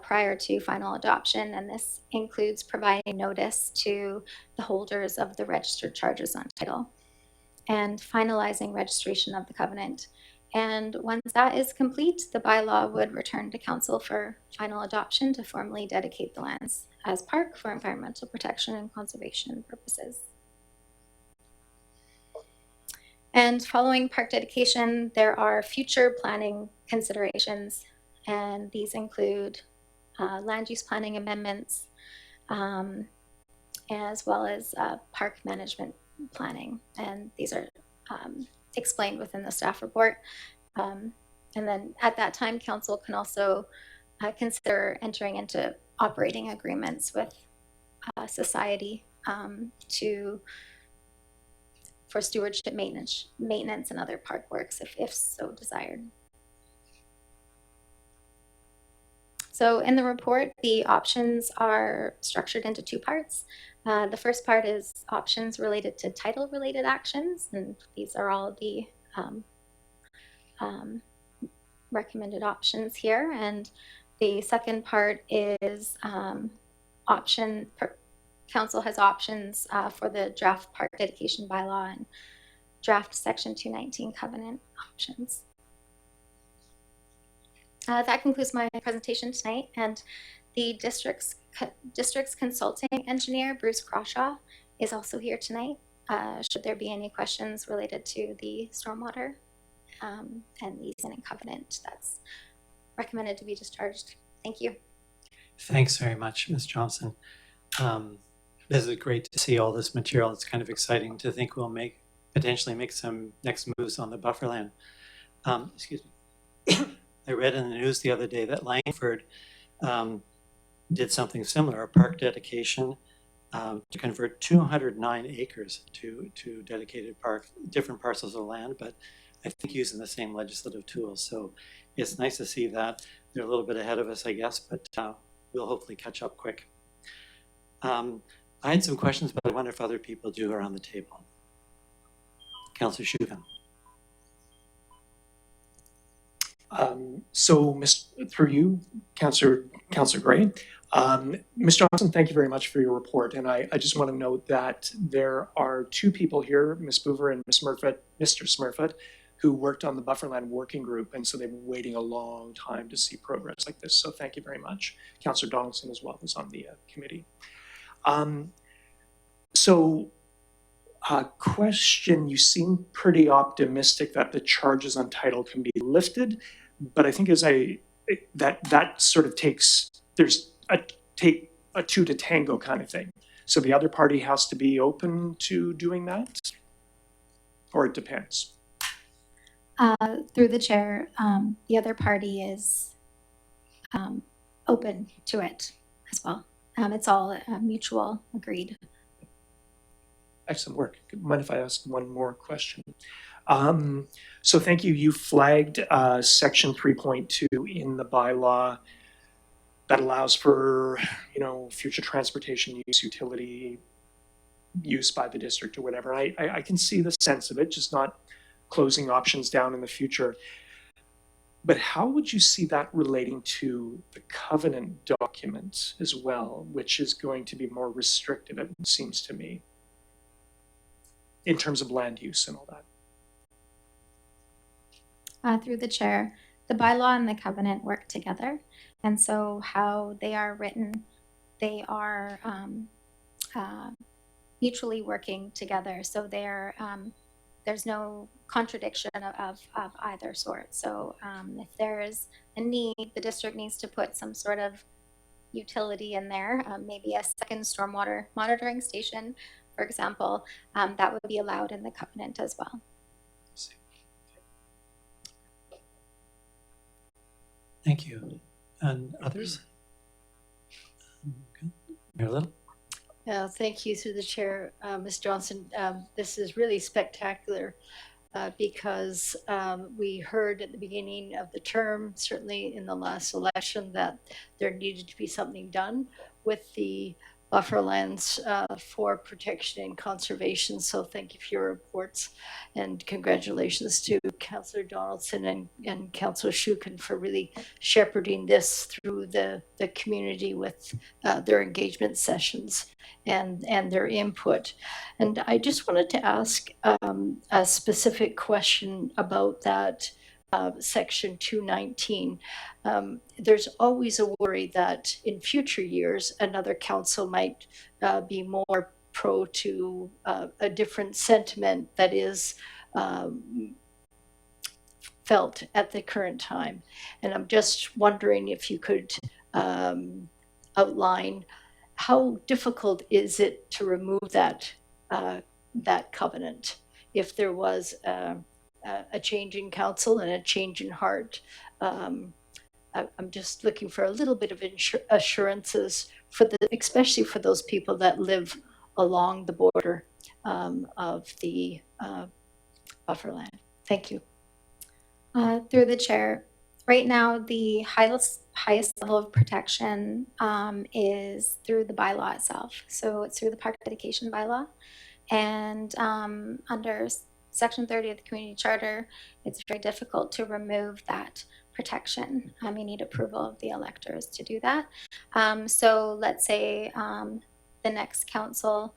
prior to final adoption, and this includes providing notice to the holders of the registered charges on title and finalizing registration of the covenant. And once that is complete, the bylaw would return to council for final adoption to formally dedicate the lands as park for environmental protection and conservation purposes. And following park dedication, there are future planning considerations, and these include land use planning amendments, as well as park management planning. And these are explained within the staff report. And then at that time, council can also consider entering into operating agreements with society for stewardship, maintenance and other park works if so desired. So in the report, the options are structured into two parts. The first part is options related to title-related actions, and these are all the recommended options here. And the second part is council has options for the draft park dedication bylaw and draft section 219 covenant options. That concludes my presentation tonight, and the district's consulting engineer, Bruce Crawshaw, is also here tonight. Should there be any questions related to the stormwater and the easement covenant that's recommended to be discharged. Thank you.
Thanks very much, Ms. Johnson. This is great to see all this material. It's kind of exciting to think we'll potentially make some next moves on the bufferland. Excuse me. I read in the news the other day that Langford did something similar, a park dedication to convert 209 acres to dedicated park, different parcels of land, but I think using the same legislative tools. So it's nice to see that. They're a little bit ahead of us, I guess, but we'll hopefully catch up quick. I had some questions, but I wonder if other people do around the table. Councillor Shukin.
So, through you, Councillor Kreye, Ms. Johnson, thank you very much for your report. And I just want to note that there are two people here, Ms. Boover and Mr. Smurfett, who worked on the Bufferland Working Group, and so they've been waiting a long time to see progress like this. So thank you very much. Councillor Donaldson as well was on the committee. Question, you seem pretty optimistic that the charges on title can be lifted, but I think that sort of there's a two to tango kind of thing. So the other party has to be open to doing that, or it depends?
Through the chair, the other party is open to it as well. It's all mutual agreed.
Excellent work. Mind if I ask one more question? So thank you. You flagged section 3.2 in the bylaw that allows for, future transportation use, utility use by the district or whatever. I can see the sense of it, just not closing options down in the future. But how would you see that relating to the covenant document as well, which is going to be more restrictive, it seems to me, in terms of land use and all that?
Through the chair, the bylaw and the covenant work together. And so how they are written, they are mutually working together. So there's no contradiction of either sort. So if there is a need, the district needs to put some sort of utility in there, maybe a second stormwater monitoring station, for example, that would be allowed in the covenant as well.
Thank you. And others? Okay. Mayor Little?
Thank you through the chair, Ms. Johnson. This is really spectacular because we heard at the beginning of the term, certainly in the last election, that there needed to be something done with the buffer lands for protection and conservation. So thank you for your reports, and congratulations to Councillor Donaldson and Councillor Shukin for really shepherding this through the community with their engagement sessions and their input. And I just wanted to ask a specific question about that section 219. There's always a worry that in future years, another council might be more pro to a different sentiment that is felt at the current time. And I'm just wondering if you could outline how difficult is it to remove that that covenant if there was a change in council and a change in heart. I'm just looking for a little bit of assurances for especially for those people that live along the border of the buffer land. Thank you.
Through the chair, right now the highest level of protection is through the bylaw itself. So it's through the park dedication bylaw, and under Section 30 of the Community Charter, it's very difficult to remove that protection. You need approval of the electors to do that. So let's say the next council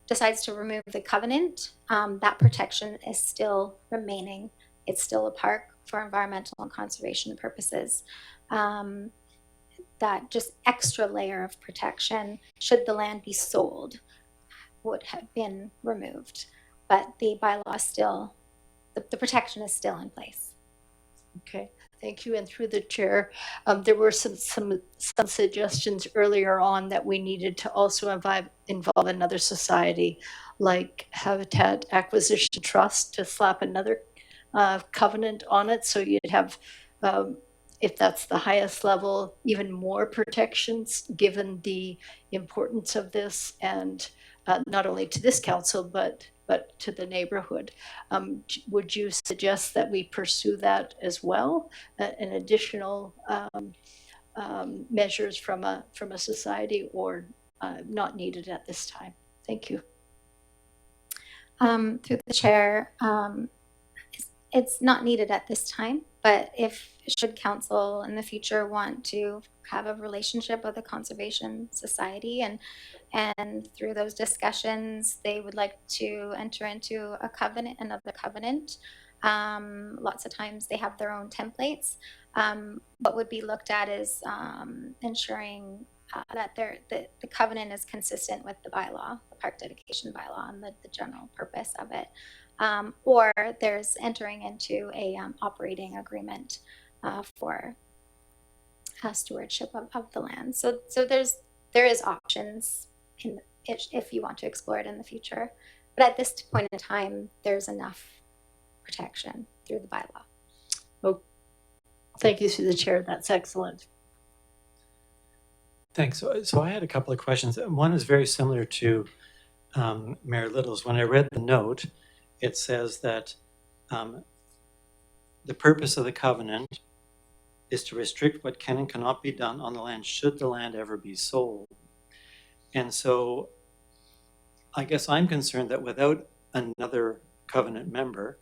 decides to remove the covenant, that protection is still remaining. It's still a park for environmental and conservation purposes. That just extra layer of protection, should the land be sold, would have been removed. But the bylaw still, the protection is still in place.
Okay, thank you. And through the chair, there were some suggestions earlier on that we needed to also involve another society, like Habitat Acquisition Trust, to slap another covenant on it, so you'd have, if that's the highest level, even more protections given the importance of this, and not only to this council but to the neighborhood. Would you suggest that we pursue that as well, an additional measures from a society, or not needed at this time? Thank you.
Through the chair, it's not needed at this time, but should council in the future want to have a relationship with a conservation society, and through those discussions they would like to enter into another covenant, lots of times they have their own templates. What would be looked at is ensuring that the covenant is consistent with the bylaw, the park dedication bylaw, and the general purpose of it. Or there's entering into a operating agreement for stewardship of the land. So there is options if you want to explore it in the future. But at this point in time, there's enough protection through the bylaw.
Oh, thank you through the chair. That's excellent.
Thanks. So I had a couple of questions. One is very similar to Mayor Little's. When I read the note, it says that the purpose of the covenant is to restrict what can and cannot be done on the land should the land ever be sold. And so I guess I'm concerned that without another covenant member,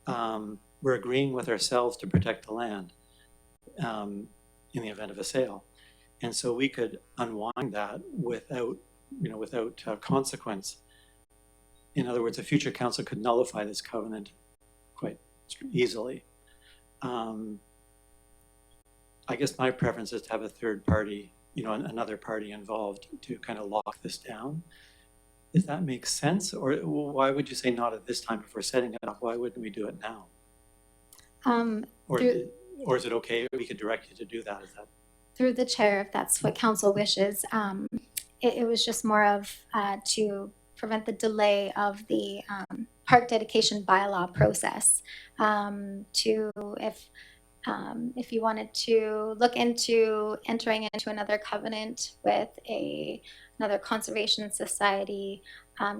we're agreeing with ourselves to protect the land in the event of a sale. And so we could unwind that without consequence. In other words, a future council could nullify this covenant quite easily. I guess my preference is to have a third party, another party involved to kind of lock this down. Does that make sense? Or why would you say not at this time if we're setting it up? Why wouldn't we do it now? Or is it okay if we could direct you to do that?
Through the chair, if that's what council wishes, it was just more of to prevent the delay of the park dedication bylaw process. If you wanted to look into entering into another covenant with another conservation society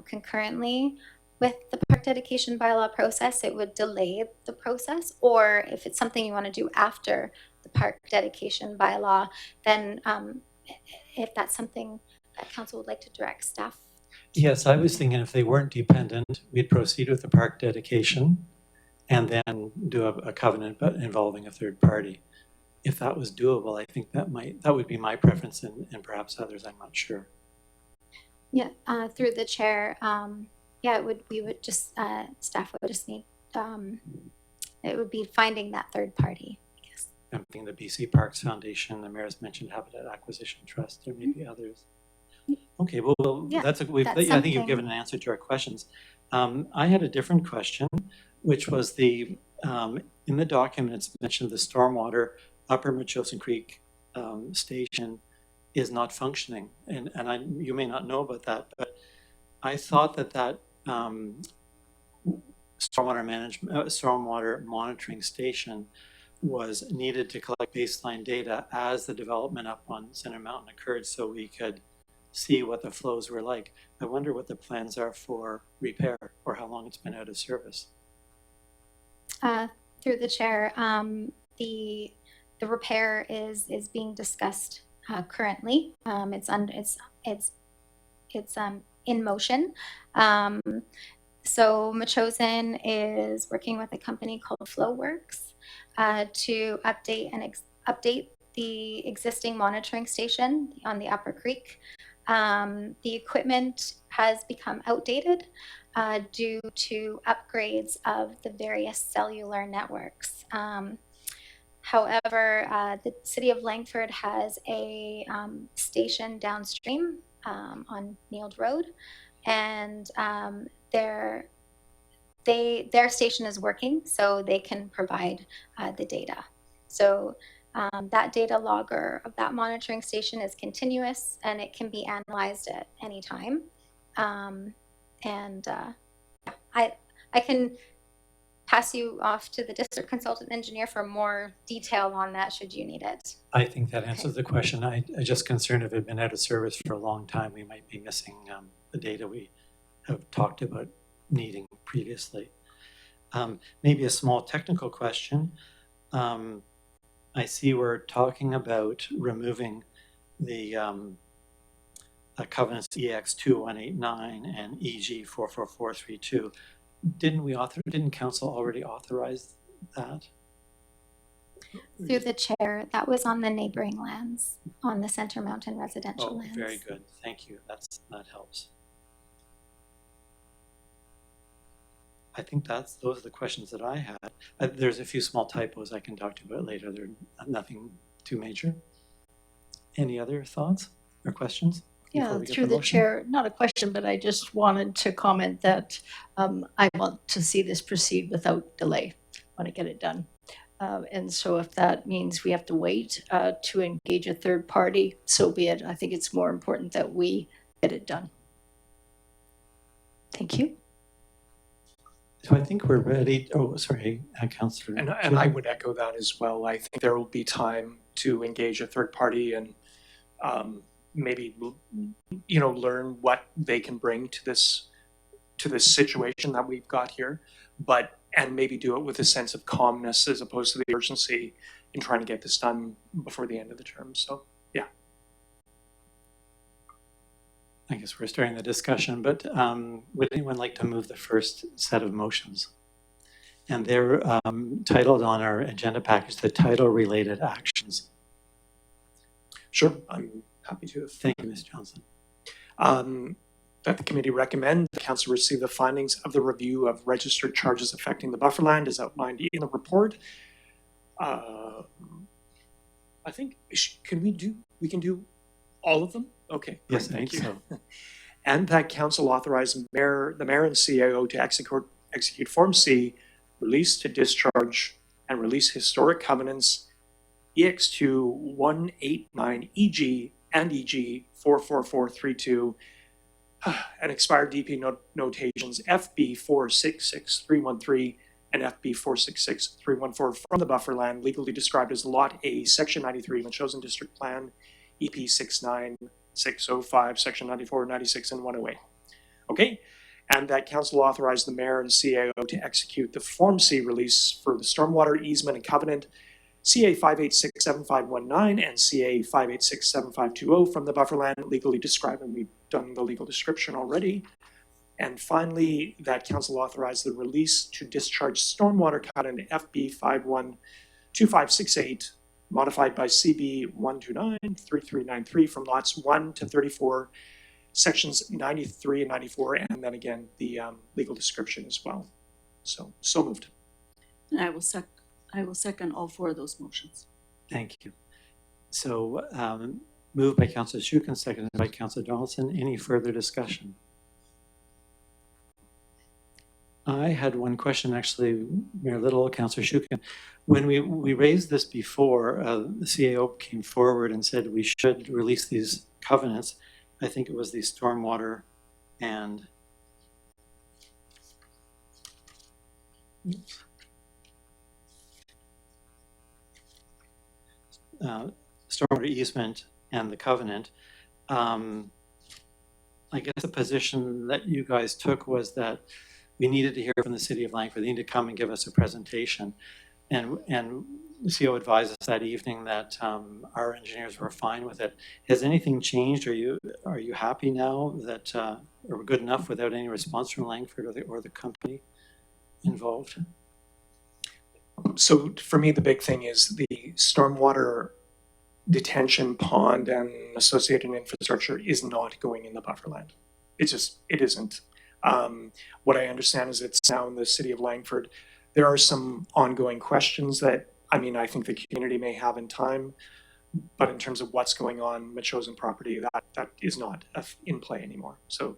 concurrently with the park dedication bylaw process, it would delay the process. Or if it's something you want to do after the park dedication bylaw, then if that's something that council would like to direct staff.
Yes, I was thinking if they weren't dependent, we'd proceed with the park dedication and then do a covenant but involving a third party. If that was doable, I think that would be my preference, and perhaps others, I'm not sure.
Yeah, through the chair, staff would just need, it would be finding that third party, I guess.
I'm thinking the BC Parks Foundation, the mayor's mentioned Habitat Acquisition Trust, there may be others. Okay, well,
Yeah,
I think you've given an answer to our questions. I had a different question, which was in the document, it's mentioned the stormwater Upper Metchosin Creek station is not functioning. And you may not know about that, but I thought that stormwater monitoring station was needed to collect baseline data as the development up on Center Mountain occurred, so we could see what the flows were like. I wonder what the plans are for repair or how long it's been out of service.
Through the chair, the repair is being discussed currently. It's in motion. So Metchosin is working with a company called Flowworks to update the existing monitoring station on the Upper Creek. The equipment has become outdated due to upgrades of the various cellular networks. However, the city of Langford has a station downstream on Neild Road, and their station is working, so they can provide the data. So that data logger of that monitoring station is continuous, and it can be analyzed at any time. I can pass you off to the district consultant engineer for more detail on that should you need it.
I think that answers the question. I just concerned if it had been out of service for a long time, we might be missing the data we have talked about needing previously. Maybe a small technical question. I see we're talking about removing the covenants EX2189 and EG44432. Didn't council already authorize that?
Through the chair, that was on the neighboring lands, on the Center Mountain residential lands.
Very good. Thank you. That helps. I think those are the questions that I had. There's a few small typos I can talk to you about later. They're nothing too major. Any other thoughts or questions?
Yeah, through the chair, not a question, but I just wanted to comment that I want to see this proceed without delay. I want to get it done. And so if that means we have to wait to engage a third party, so be it. I think it's more important that we get it done. Thank you.
So I think we're ready. Oh, sorry, Councillor.
And I would echo that as well. I think there will be time to engage a third party and maybe, learn what they can bring to this situation that we've got here, and maybe do it with a sense of calmness as opposed to the urgency in trying to get this done before the end of the term. So, yeah.
I guess we're starting the discussion, but would anyone like to move the first set of motions? And they're titled on our agenda package, the title-related actions.
Sure, I'm happy to.
Thank you, Ms. Johnson.
That the committee recommend the council receive the findings of the review of registered charges affecting the bufferland as outlined in the report. I think, we can do all of them? Okay.
Yes,
thank
I think so.
And that council authorize the mayor and CAO to execute Form C, release to discharge and release historic covenants EX2189EG and EG44432 and expired DP notations FB466313 and FB466314 from the bufferland legally described as Lot A, Section 93, Metchosin District Plan, EP 69605, Section 94, 96, and 108. Okay, and that council authorized the mayor and CAO to execute the Form C release for the stormwater easement and covenant CA 5867519 and CA 5867520 from the bufferland legally described, and we've done the legal description already. And finally, that council authorized the release to discharge stormwater covenant FB 512568 modified by CB 1293393 from lots 1 to 34, sections 93 and 94, and then again the legal description as well. So moved.
And I will second all four of those motions.
Thank you. So moved by Councillor Schuch and seconded by Councillor Donaldson. Any further discussion? I had one question, actually, Mayor Little, Councillor Shukin. When we raised this before, the CAO came forward and said we should release these covenants. I think it was the stormwater and stormwater easement and the covenant. I guess the position that you guys took was that we needed to hear from the city of Langford. They needed to come and give us a presentation. And the CEO advised us that evening that our engineers were fine with it. Has anything changed? Are you happy now that we're good enough without any response from Langford or the company involved?
So for me, the big thing is the stormwater detention pond and associated infrastructure is not going in the bufferland. It isn't. What I understand is it's now in the city of Langford. There are some ongoing questions that, I think the community may have in time, but in terms of what's going on Metchosin property, that is not in play anymore. So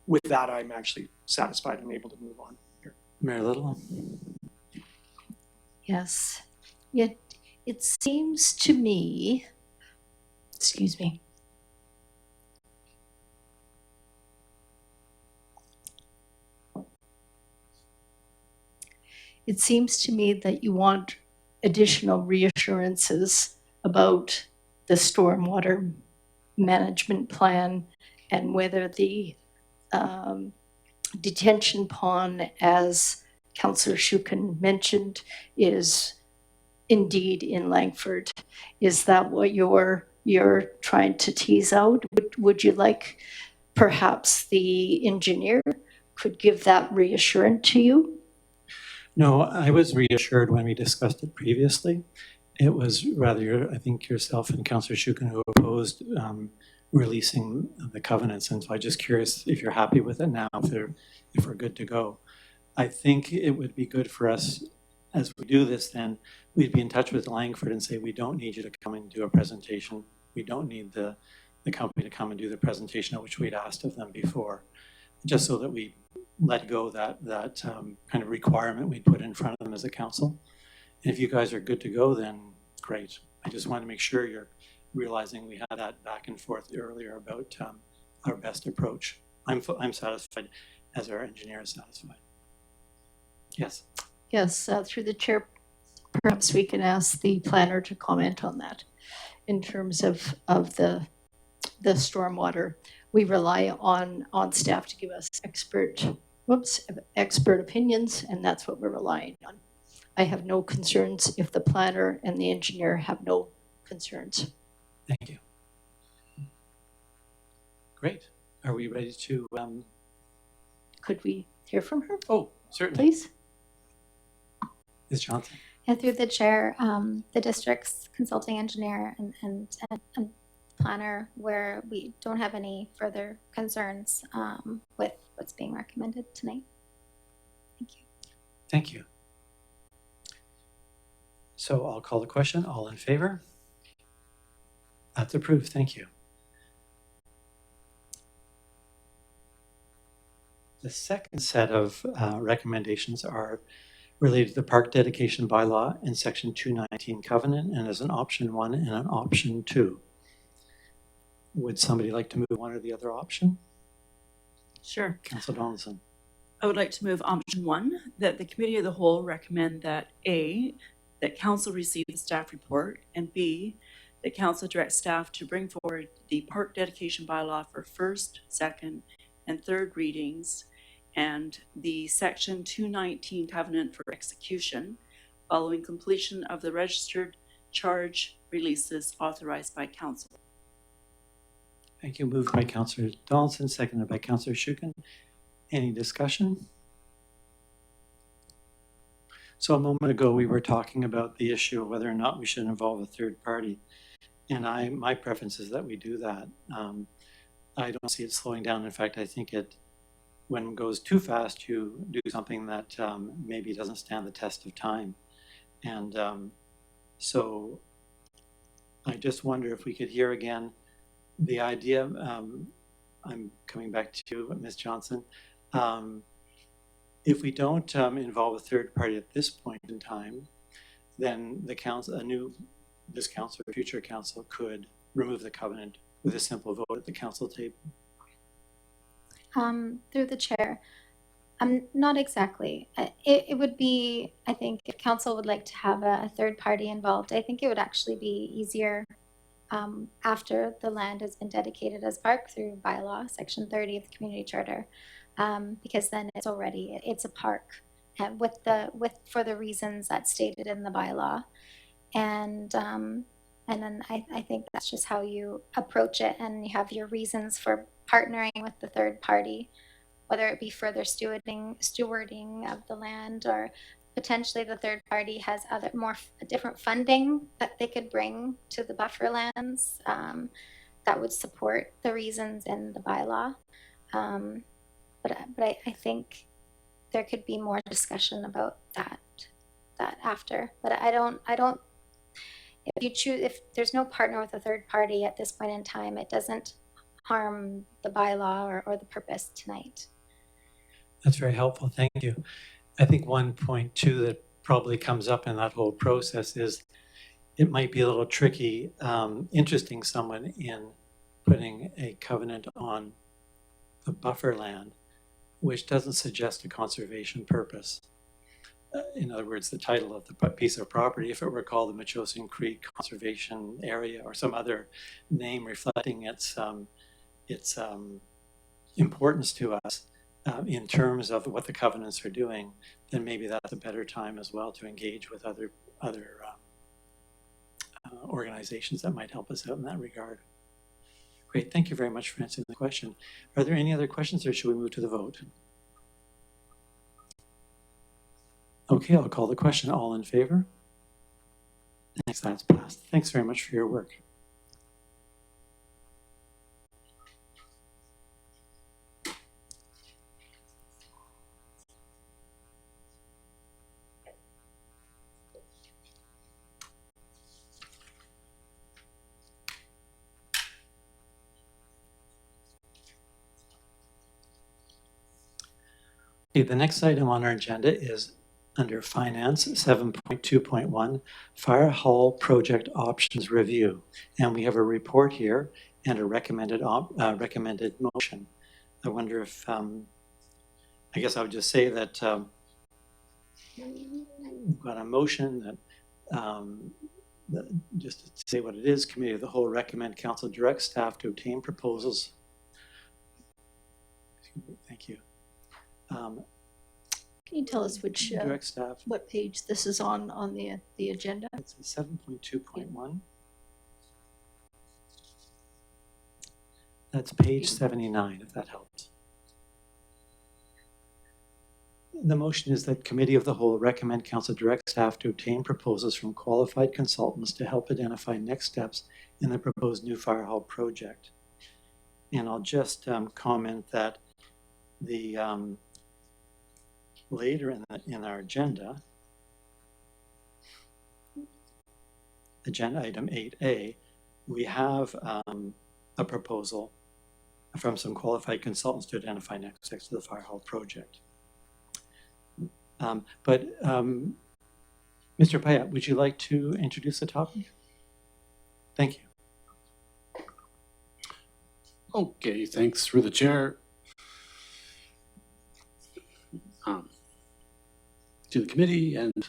with that, I'm actually satisfied and able to move on here.
Mayor Little?
Yes. It seems to me, excuse me. It seems to me that you want additional reassurances about the stormwater management plan and whether the detention pond, as Councillor Shukin mentioned, is indeed in Langford. Is that what you're trying to tease out? Would you like perhaps the engineer could give that reassurance to you?
No, I was reassured when we discussed it previously. It was rather, I think, yourself and Councillor Shukin who opposed releasing the covenants. And so I'm just curious if you're happy with it now, if we're good to go. I think it would be good for us, as we do this, then we'd be in touch with Langford and say, we don't need you to come and do a presentation. We don't need the company to come and do the presentation, which we'd asked of them before, just so that we let go that kind of requirement we put in front of them as a council. And if you guys are good to go, then great. I just want to make sure you're realizing we had that back and forth earlier about our best approach. I'm satisfied as our engineer is satisfied. Yes.
Yes, through the chair, perhaps we can ask the planner to comment on that in terms of the stormwater. We rely on staff to give us expert opinions, and that's what we're relying on. I have no concerns if the planner and the engineer have no concerns.
Thank you. Great. Are we ready to?
Could we hear from her?
Oh, certainly.
Please.
Ms. Johnson.
And through the chair, the district's consulting engineer and planner, where we don't have any further concerns with what's being recommended tonight. Thank you.
Thank you. So I'll call the question. All in favor? That's approved. Thank you. The second set of recommendations are related to the park dedication bylaw in section 219 covenant, and as an option 1 and an option 2. Would somebody like to move one or the other option?
Sure.
Councillor Donaldson.
I would like to move option 1, that the committee of the whole recommend that A, that council receive the staff report, and B, that council direct staff to bring forward the park dedication bylaw for first, second, and third readings, and the section 219 covenant for execution following completion of the registered charge releases authorized by council.
Thank you. Moved by Councillor Donaldson, seconded by Councillor Shukin. Any discussion? So a moment ago, we were talking about the issue of whether or not we should involve a third party. And my preference is that we do that. I don't see it slowing down. In fact, I think when it goes too fast, you do something that maybe doesn't stand the test of time. And so I just wonder if we could hear again the idea. I'm coming back to you, Ms. Johnson. If we don't involve a third party at this point in time, then the council, this council or future council could remove the covenant with a simple vote at the council table.
Through the chair, not exactly. It would be, I think, if council would like to have a third party involved, I think it would actually be easier after the land has been dedicated as park through bylaw, section 30 of the community charter, because then it's a park for the reasons that's stated in the bylaw. And then I think that's just how you approach it, and you have your reasons for partnering with the third party, whether it be further stewarding of the land, or potentially the third party has different funding that they could bring to the buffer lands that would support the reasons in the bylaw. But I think there could be more discussion about that after. But I don't. If there's no partner with a third party at this point in time, it doesn't harm the bylaw or the purpose tonight.
That's very helpful. Thank you. I think one point too that probably comes up in that whole process is it might be a little tricky interesting someone in putting a covenant on the buffer land, which doesn't suggest a conservation purpose. In other words, the title of the piece of property, if it were called the Metchosin Creek Conservation Area or some other name reflecting its importance to us in terms of what the covenants are doing, then maybe that's a better time as well to engage with other organizations that might help us out in that regard. Great, thank you very much for answering the question. Are there any other questions, or should we move to the vote? Okay, I'll call the question. All in favor? Thanks, that's passed. Thanks very much for your work. Okay, the next item on our agenda is under Finance 7.2.1, Firehall Project Options Review. And we have a report here and a recommended motion. I wonder if, I guess I would just say that we've got a motion that just to say what it is, Committee of the Whole recommend Council direct staff to obtain proposals. Thank you.
Can you tell us which
Direct staff.
what page this is on the agenda?
It's 7.2.1. That's page 79, if that helps. The motion is that Committee of the Whole recommend Council direct staff to obtain proposals from qualified consultants to help identify next steps in the proposed new Firehall project. And I'll just comment that the later in our agenda item 8A, we have a proposal from some qualified consultants to identify next steps to the Firehall project. But Mr. Payat, would you like to introduce the topic? Thank you.
Okay, thanks through the chair. To the committee and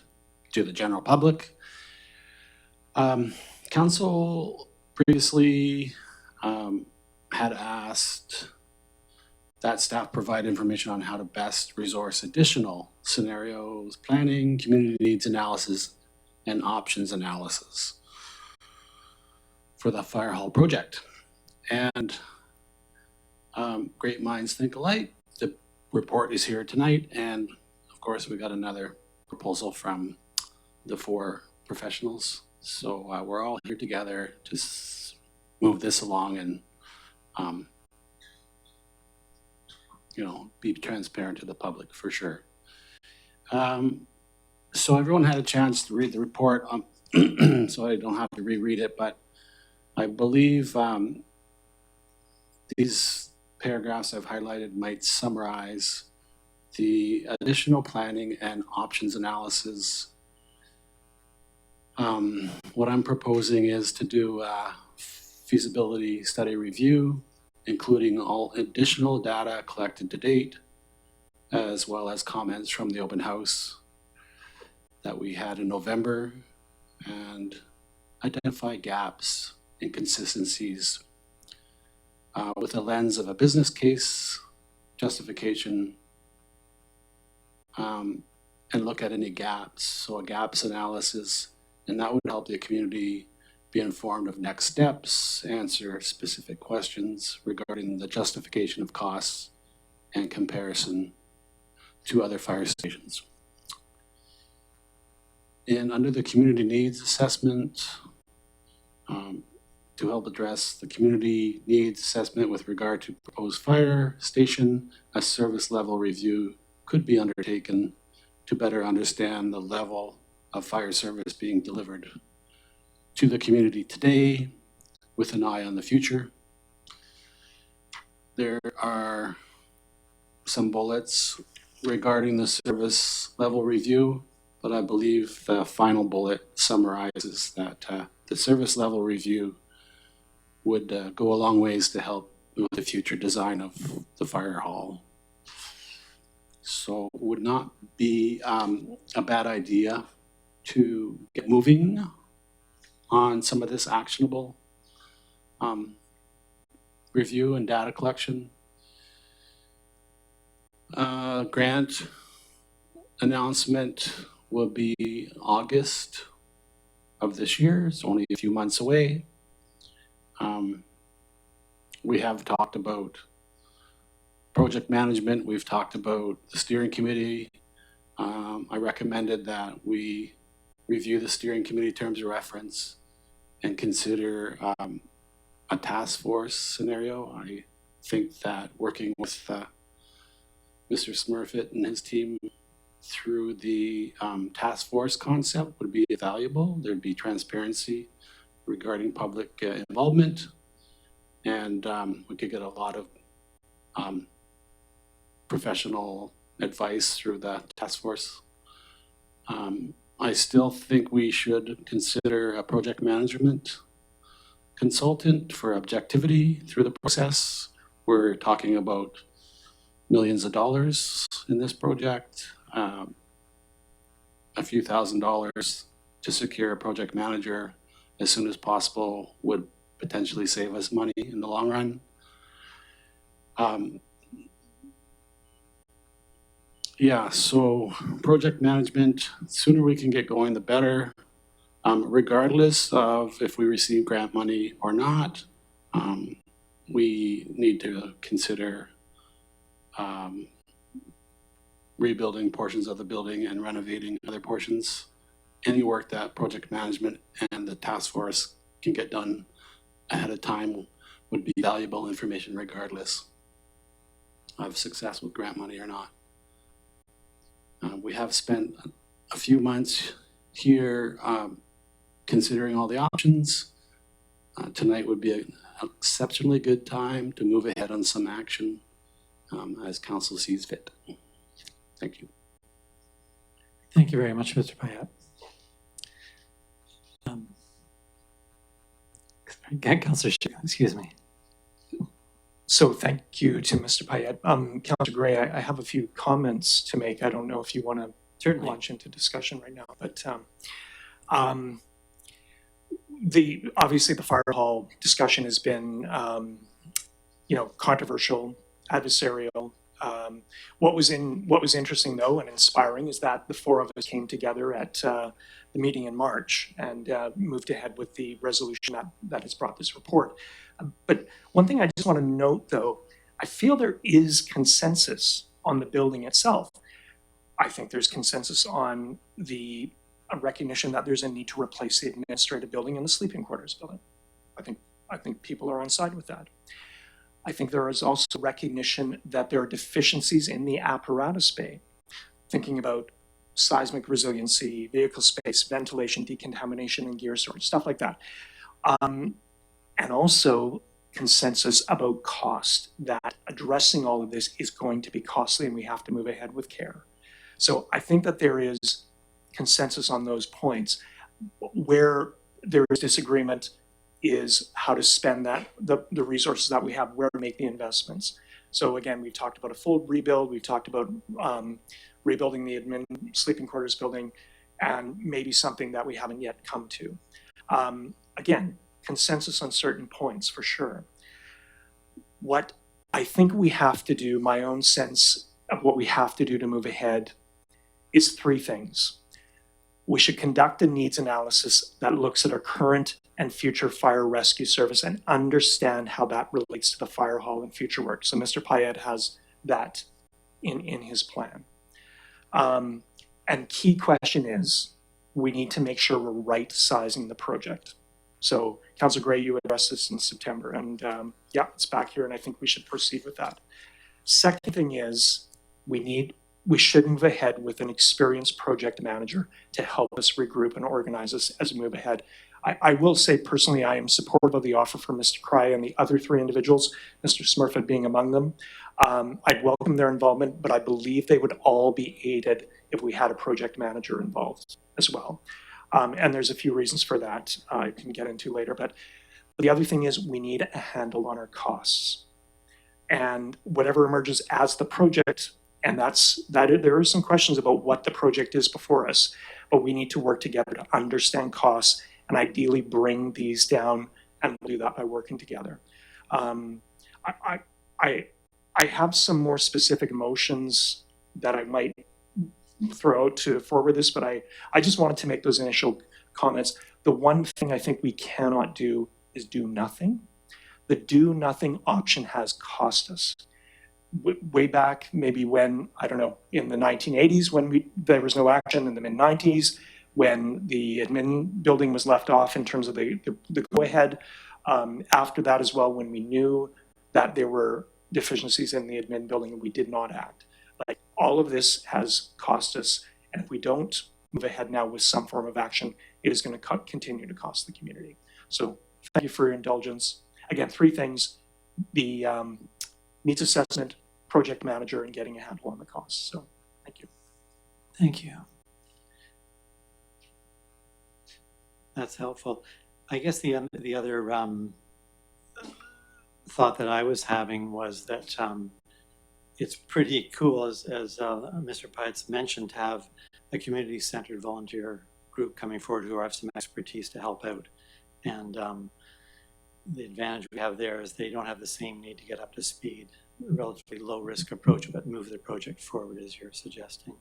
to the general public. Council previously had asked that staff provide information on how to best resource additional scenarios, planning, community needs analysis, and options analysis for the Firehall project. And great minds think alike. The report is here tonight, and of course we got another proposal from the 4 professionals. So we're all here together to move this along and be transparent to the public for sure. So everyone had a chance to read the report, so I don't have to reread it, but I believe these paragraphs I've highlighted might summarize the additional planning and options analysis, what I'm proposing is to do a feasibility study review, including all additional data collected to date, as well as comments from the open house that we had in November, and identify gaps, inconsistencies with a lens of a business case, justification, and look at any gaps. So a gaps analysis, and that would help the community be informed of next steps, answer specific questions regarding the justification of costs and comparison to other fire stations. And under the community needs assessment, to help address the community needs assessment with regard to proposed fire station, a service level review could be undertaken to better understand the level of fire service being delivered to the community today with an eye on the future. There are some bullets regarding the service level review, but I believe the final bullet summarizes that the service level review would go a long ways to help with the future design of the fire hall. So it would not be a bad idea to get moving on some of this actionable review and data collection. Grant announcement will be August of this year. It's only a few months away. We have talked about project management. We've talked about the steering committee. I recommended that we review the steering committee terms of reference and consider a task force scenario. I think that working with Mr. Smurfit and his team through the task force concept would be valuable. There'd be transparency regarding public involvement, and we could get a lot of professional advice through the task force. I still think we should consider a project management consultant for objectivity through the process. We're talking about millions of dollars in this project. A few $1,000s to secure a project manager as soon as possible would potentially save us money in the long run. Yeah, so project management, sooner we can get going, the better. Regardless of if we receive grant money or not, we need to consider rebuilding portions of the building and renovating other portions. Any work that project management and the task force can get done ahead of time would be valuable information regardless of success with grant money or not. We have spent a few months here considering all the options. Tonight would be an exceptionally good time to move ahead on some action as council sees fit. Thank you.
Thank you very much, Mr. Payette. Councillor, excuse me.
So thank you to Mr. Payette. Councillor Kreye, I have a few comments to make. I don't know if you want to
Certainly
launch into discussion right now, but obviously the fire hall discussion has been controversial, adversarial. What was interesting though and inspiring is that the four of us came together at the meeting in March and moved ahead with the resolution that has brought this report. But one thing I just want to note though, I feel there is consensus on the building itself. I think there's consensus on the recognition that there's a need to replace the administrative building and the sleeping quarters building. I think people are on side with that. I think there is also recognition that there are deficiencies in the apparatus bay, thinking about seismic resiliency, vehicle space, ventilation, decontamination, and gear storage, stuff like that. And also consensus about cost, that addressing all of this is going to be costly and we have to move ahead with care. So I think that there is consensus on those points. Where there is disagreement is how to spend the resources that we have, where to make the investments. So again, we've talked about a full rebuild, we've talked about rebuilding the admin sleeping quarters building, and maybe something that we haven't yet come to. Again, consensus on certain points for sure. What I think we have to do, my own sense of what we have to do to move ahead, is three things. We should conduct a needs analysis that looks at our current and future fire rescue service and understand how that relates to the fire hall and future work. So Mr. Payette has that in his plan. And key question is, we need to make sure we're right sizing the project. So Councillor Kreye, you addressed this in September, and yeah, it's back here, and I think we should proceed with that. Second thing is, we should move ahead with an experienced project manager to help us regroup and organize us as we move ahead. I will say personally, I am supportive of the offer from Mr. Kreye and the other three individuals, Mr. Smurfett being among them. I'd welcome their involvement, but I believe they would all be aided if we had a project manager involved as well. And there's a few reasons for that I can get into later. But the other thing is, we need a handle on our costs. And whatever emerges as the project, and there are some questions about what the project is before us, but we need to work together to understand costs and ideally bring these down, and we'll do that by working together. I have some more specific motions that I might throw out to forward this, but I just wanted to make those initial comments. The one thing I think we cannot do is do nothing. The do nothing option has cost us. Way back, maybe when, I don't know, in the 1980s, when there was no action, in the mid-90s, when the admin building was left off in terms of the go-ahead. After that as well, when we knew that there were deficiencies in the admin building and we did not act. Like, all of this has cost us, and if we don't move ahead now with some form of action, it is going to continue to cost the community. So thank you for your indulgence. Again, three things: the needs assessment, project manager, and getting a handle on the costs. So thank you.
Thank you. That's helpful. I guess the other thought that I was having was that it's pretty cool, as Mr. Payette's mentioned, to have a community-centered volunteer group coming forward who have some expertise to help out. And the advantage we have there is they don't have the same need to get up to speed. Relatively low-risk approach, but move the project forward, as you're suggesting.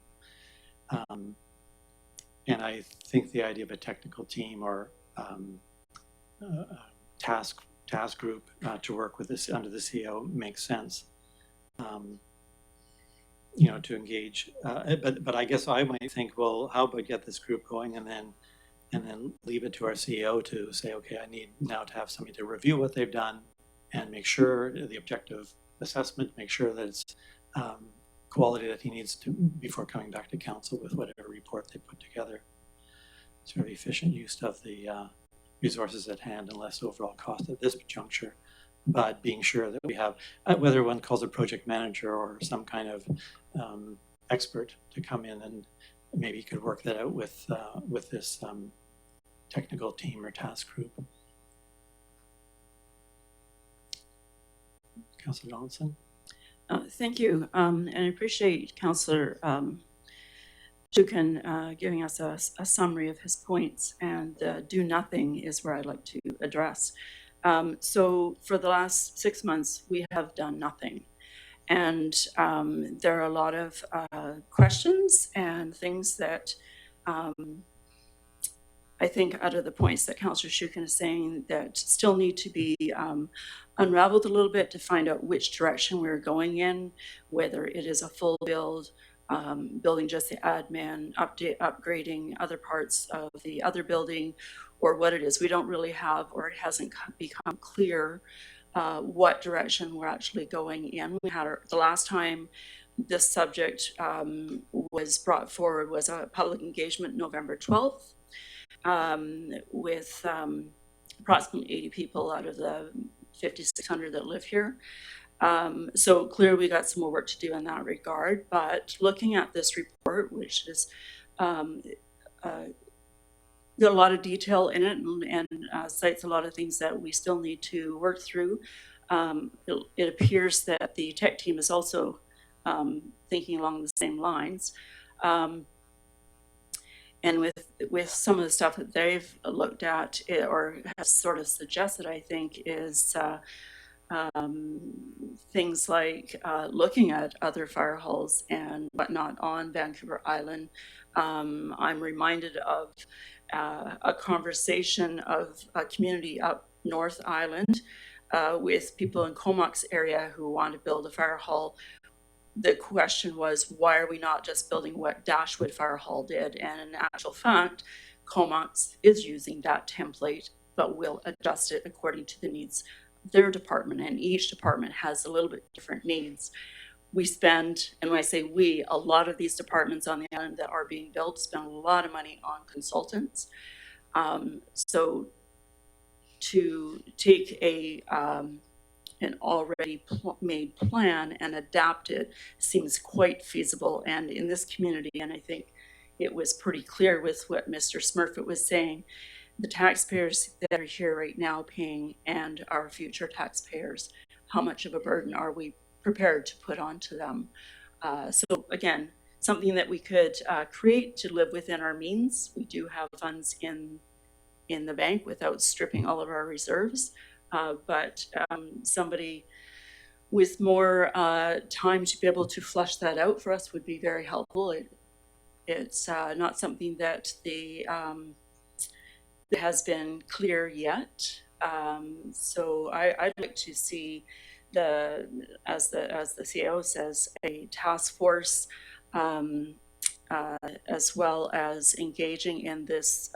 And I think the idea of a technical team or task group to work with this under the CEO makes sense. To engage. But I guess I might think, well, how about get this group going and then leave it to our CEO to say, okay, I need now to have somebody to review what they've done and make sure the objective assessment, make sure that it's quality that he needs to before coming back to council with whatever report they put together. It's very efficient use of the resources at hand and less overall cost at this juncture, but being sure that we have, whether one calls a project manager or some kind of expert to come in and maybe could work that out with this technical team or task group. Councillor Donaldson.
Thank you, and I appreciate Councillor Shukin giving us a summary of his points, and do nothing is where I'd like to address. So for the last 6 months, we have done nothing. And there are a lot of questions and things that I think out of the points that Councillor Shukin is saying that still need to be unraveled a little bit to find out which direction we're going in, whether it is a full build, building just the admin, upgrading other parts of the other building, or what it is. We don't really have, or it hasn't become clear what direction we're actually going in. We had the last time this subject was brought forward was a public engagement November 12th with approximately 80 people out of the 5,600 that live here. So clearly we got some more work to do in that regard, but looking at this report, which is got a lot of detail in it and cites a lot of things that we still need to work through. It appears that the tech team is also thinking along the same lines. And with some of the stuff that they've looked at or has sort of suggested, I think, is things like looking at other fire halls and whatnot on Vancouver Island. I'm reminded of a conversation of a community up North Island with people in Comox area who want to build a fire hall. The question was, why are we not just building what Dashwood Fire Hall did? And in actual fact, Comox is using that template, but will adjust it according to the needs of their department. And each department has a little bit different needs. We spend, and when I say we, a lot of these departments on the island that are being built spend a lot of money on consultants. So to take an already made plan and adapt it seems quite feasible. And in this community, and I think it was pretty clear with what Mr. Smurfett was saying, the taxpayers that are here right now paying and our future taxpayers, how much of a burden are we prepared to put onto them? So again, something that we could create to live within our means. We do have funds in the bank without stripping all of our reserves. But somebody with more time to be able to flush that out for us would be very helpful. It's not something that has been clear yet. So I'd like to see as the CAO says, a task force, as well as engaging in this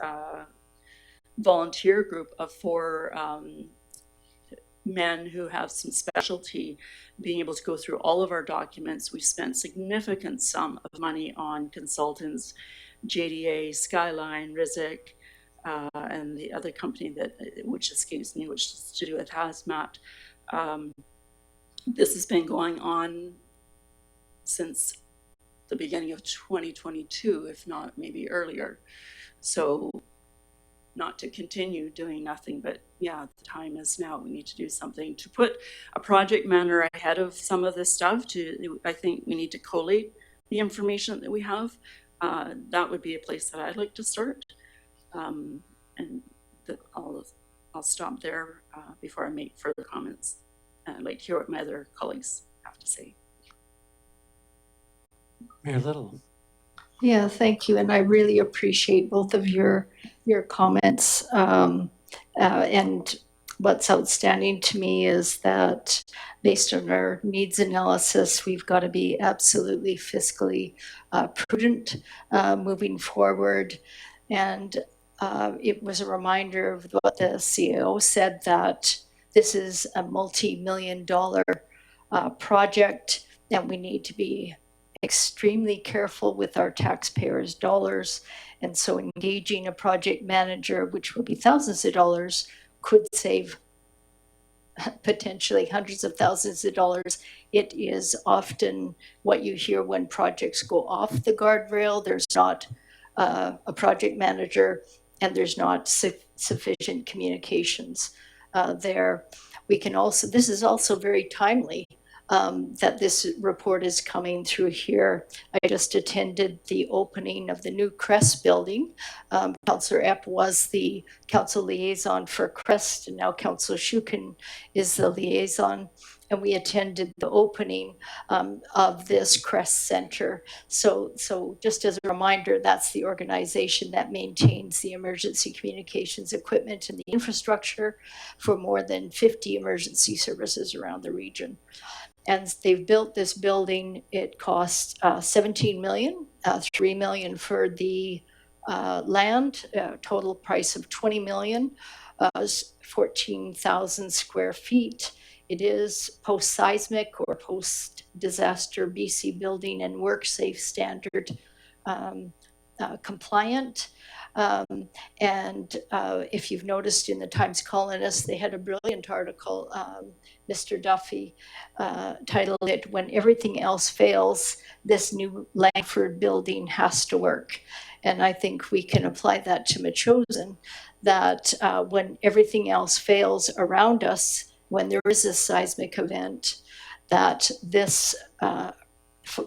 volunteer group of 4 men who have some specialty, being able to go through all of our documents. We've spent significant sum of money on consultants, JDA, Skyline, Rizik, and the other company which escapes me, which is to do with hazmat. This has been going on since the beginning of 2022, if not maybe earlier. So not to continue doing nothing, but yeah, the time is now. We need to do something to put a project manager ahead of some of this stuff. I think we need to collate the information that we have. That would be a place that I'd like to start. And I'll stop there before I make further comments. I'd like to hear what my other colleagues have to say.
Mayor Little.
Yeah, thank you. And I really appreciate both of your comments. And what's outstanding to me is that based on our needs analysis, we've got to be absolutely fiscally prudent moving forward. And it was a reminder of what the CEO said, that this is a multi-million-dollar project, and we need to be extremely careful with our taxpayers' dollars. And so engaging a project manager, which will be thousands of dollars, could save potentially hundreds of thousands of dollars. It is often what you hear when projects go off the guardrail. There's not a project manager, and there's not sufficient communications there. We can also, this is also very timely that this report is coming through here. I just attended the opening of the new Crest building. Councillor Epp was the council liaison for Crest, and now Councillor Shukin is the liaison. And we attended the opening of this Crest Center. So just as a reminder, that's the organization that maintains the emergency communications equipment and the infrastructure for more than 50 emergency services around the region. And they've built this building. It cost $17 million, $3 million for the land, total price of $20 million, 14,000 square feet. It is post-seismic or post-disaster BC building and work safe standard compliant. And if you've noticed in the Times Colonist, they had a brilliant article, Mr. Duffy titled it, "When Everything Else Fails, This New Langford Building Has to Work." And I think we can apply that to Metchosin, that when everything else fails around us, when there is a seismic event, that this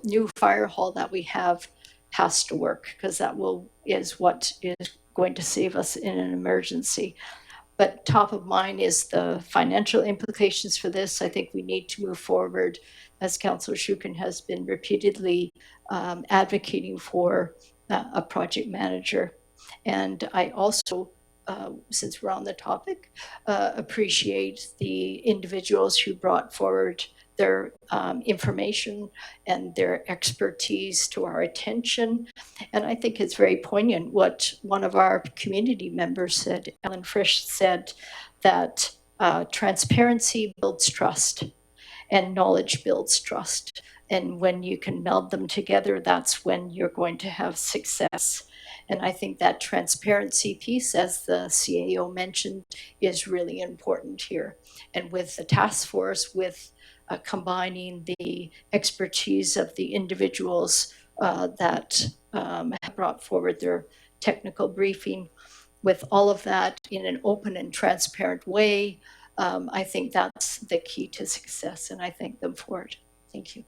new fire hall that we have has to work, because that is what is going to save us in an emergency. But top of mind is the financial implications for this. I think we need to move forward, as Councillor Shukin has been repeatedly advocating for a project manager. And I also, since we're on the topic, appreciate the individuals who brought forward their information and their expertise to our attention. And I think it's very poignant what one of our community members said, Ellen Frisch said, that transparency builds trust and knowledge builds trust. And when you can meld them together, that's when you're going to have success. And I think that transparency piece, as the CAO mentioned, is really important here. And with the task force, with combining the expertise of the individuals that have brought forward their technical briefing, with all of that in an open and transparent way, I think that's the key to success, and I thank them for it. Thank you.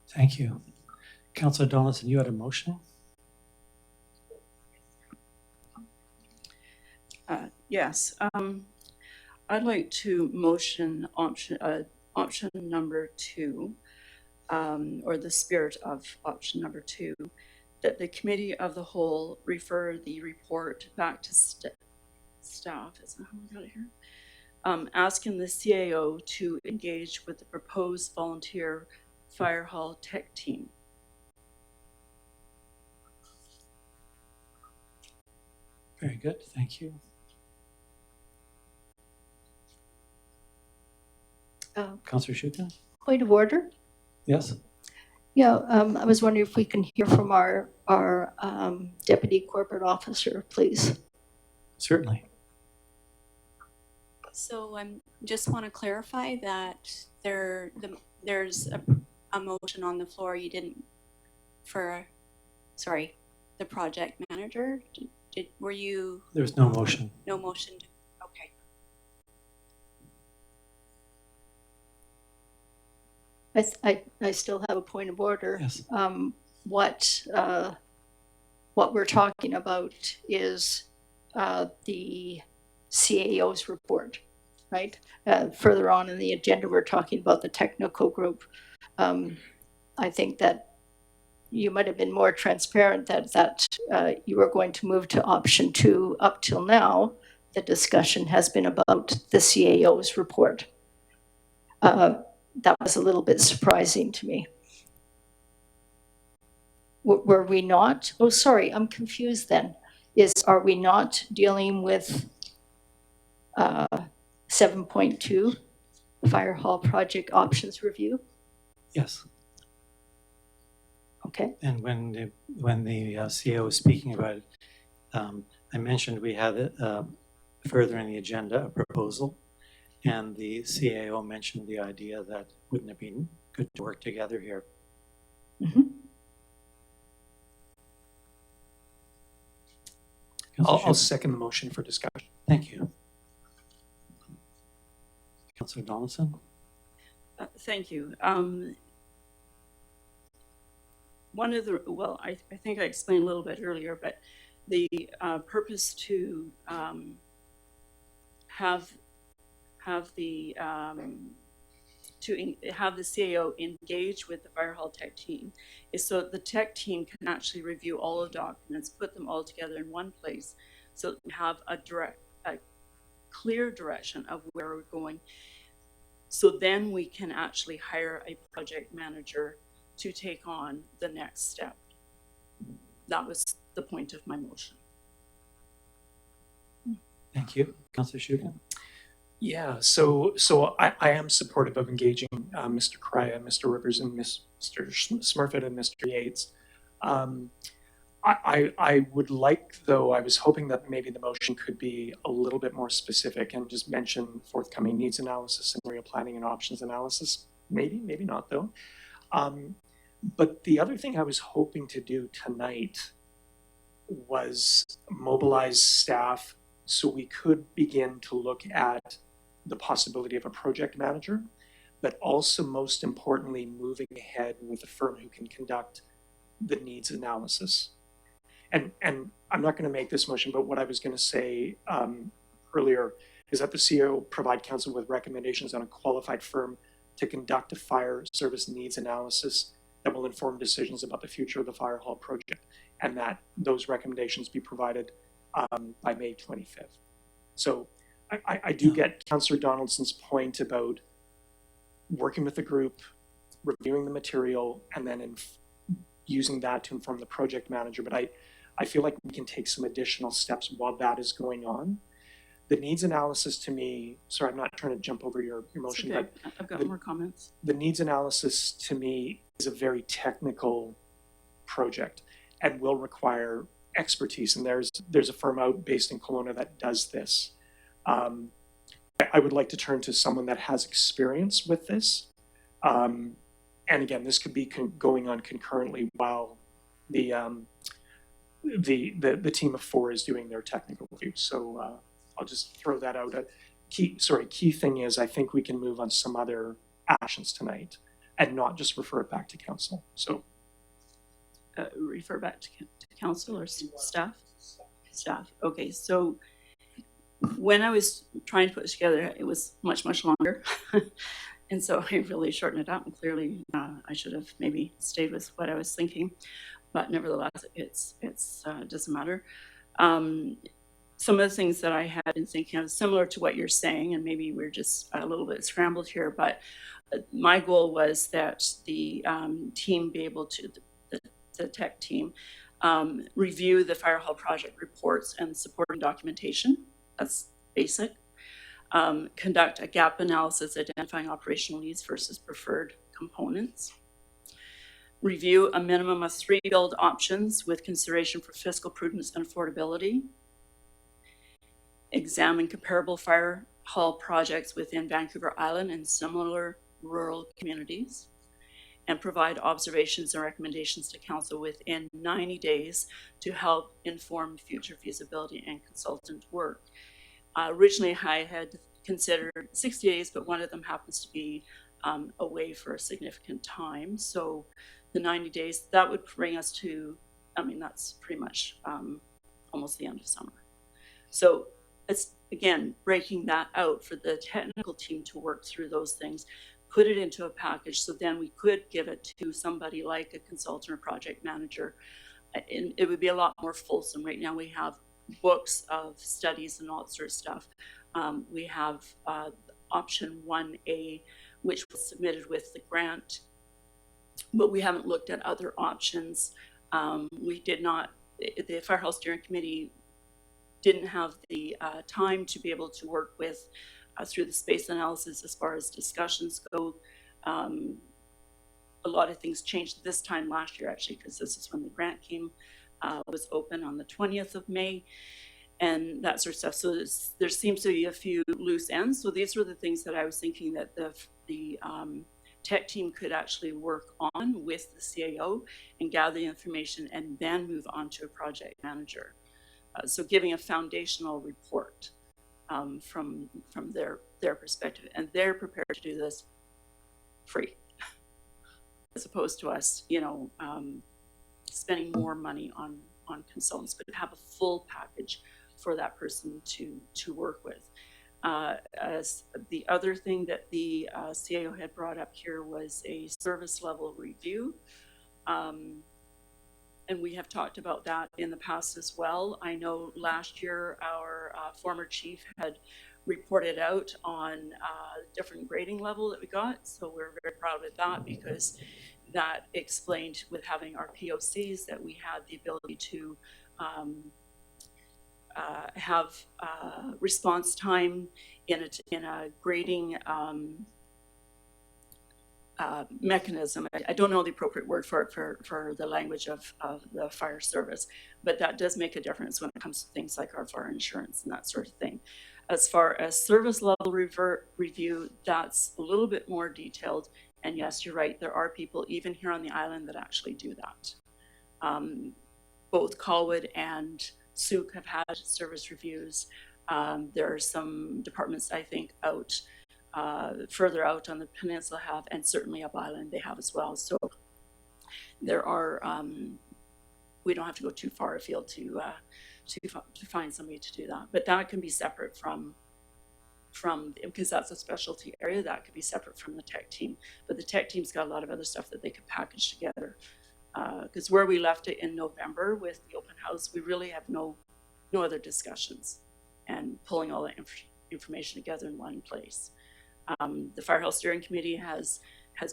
Thank you. Councillor Donaldson, you had a motion?
Yes. I'd like to motion option number 2, or the spirit of option number 2, that the committee of the whole refer the report back to staff. Is that how we got it here? Asking the CAO to engage with the proposed volunteer Firehall tech team.
Very good, thank you. Councillor Shukin?
Point of order.
Yes?
Yeah, I was wondering if we can hear from our deputy corporate officer, please.
Certainly.
So I just want to clarify that there's a motion on the floor. You didn't sorry, the project manager. Were you?
There's no motion.
No motion. Okay.
I still have a point of order.
Yes.
What we're talking about is the CAO's report, right? Further on in the agenda, we're talking about the technical group. I think that you might have been more transparent that you were going to move to option 2. Up till now, the discussion has been about the CAO's report. That was a little bit surprising to me. Were we not? Oh, sorry, I'm confused then. Are we not dealing with 7.2, Firehall project options review?
Yes.
Okay.
And when the CEO was speaking about it, I mentioned we had further in the agenda a proposal, and the CAO mentioned the idea that wouldn't it be good to work together here.
Mm-hmm.
I'll second the motion for discussion.
Thank you. Councillor Donaldson?
Thank you. One of the, well, I think I explained a little bit earlier, but the purpose to have the CAO engage with the Firehall tech team is so that the tech team can actually review all the documents, put them all together in one place, so that we have a clear direction of where we're going. So then we can actually hire a project manager to take on the next step. That was the point of my motion.
Thank you. Councillor Shukin?
Yeah, so I am supportive of engaging Mr. Kreye, Mr. Rivers, and Mr. Smurfett and Mr. Yates. I would like, though, I was hoping that maybe the motion could be a little bit more specific and just mention forthcoming needs analysis and area planning and options analysis. Maybe not, though. But the other thing I was hoping to do tonight was mobilize staff so we could begin to look at the possibility of a project manager, but also most importantly, moving ahead with a firm who can conduct the needs analysis. And I'm not going to make this motion, but what I was going to say earlier is that the CEO provide council with recommendations on a qualified firm to conduct a fire service needs analysis that will inform decisions about the future of the Firehall project, and that those recommendations be provided by May 25th. So I do get Councillor Donaldson's point about working with the group, reviewing the material, and then using that to inform the project manager. But I feel like we can take some additional steps while that is going on. The needs analysis to me, sorry, I'm not trying to jump over your motion,
Okay.
but
I've got more comments.
the needs analysis to me is a very technical project and will require expertise. And there's a firm out based in Kelowna that does this. I would like to turn to someone that has experience with this. And again, this could be going on concurrently while the team of 4 is doing their technical review. So I'll just throw that out. Key thing is I think we can move on some other actions tonight and not just refer it back to council. So
Refer back to council or staff? Staff. Okay, so when I was trying to put it together, it was much longer. And so I really shortened it up, and clearly I should have maybe stayed with what I was thinking, but nevertheless, it's doesn't matter. Some of the things that I had been thinking of, similar to what you're saying, and maybe we're just a little bit scrambled here, but my goal was that the team be able to, the tech team, review the Firehall project reports and supporting documentation. That's basic. Conduct a gap analysis identifying operational needs versus preferred components. Review a minimum of 3 build options with consideration for fiscal prudence and affordability. Examine comparable fire hall projects within Vancouver Island and similar rural communities. And provide observations and recommendations to council within 90 days to help inform future feasibility and consultant work. Originally, I had considered 60 days, but one of them happens to be away for a significant time. So the 90 days, that would bring us to, I mean, that's pretty much almost the end of summer. So it's, again, breaking that out for the technical team to work through those things, put it into a package, so then we could give it to somebody like a consultant or project manager. And it would be a lot more fulsome. Right now we have books of studies and all that sort of stuff. We have option 1A, which was submitted with the grant, but we haven't looked at other options. We did not, the Firehall Steering Committee didn't have the time to be able to work with through the space analysis as far as discussions go. A lot of things changed this time last year, actually, because this is when the grant came, was open on the 20th of May and that sort of stuff. So there seems to be a few loose ends. So these were the things that I was thinking that the tech team could actually work on with the CAO and gather the information and then move on to a project manager. So giving a foundational report from their perspective, and they're prepared to do this free, as opposed to us, spending more money on consultants, but have a full package for that person to work with. As the other thing that the CAO had brought up here was a service level review. And we have talked about that in the past as well. I know last year our former chief had reported out on different grading level that we got. So we're very proud of that, because that explained, with having our POCs, that we had the ability to have response time in a grading mechanism. I don't know the appropriate word for it for the language of the fire service, but that does make a difference when it comes to things like our fire insurance and that sort of thing. As far as service level review, that's a little bit more detailed. And yes, you're right, there are people even here on the island that actually do that. Both Colwood and Souk have had service reviews. There are some departments, I think, out further out on the peninsula have, and certainly up island they have as well. So there are, we don't have to go too far afield to find somebody to do that. But that can be separate from, because that's a specialty area, that could be separate from the tech team. But the tech team's got a lot of other stuff that they could package together. Because where we left it in November with the open house, we really have no other discussions and pulling all that information together in one place. The Firehall Steering Committee has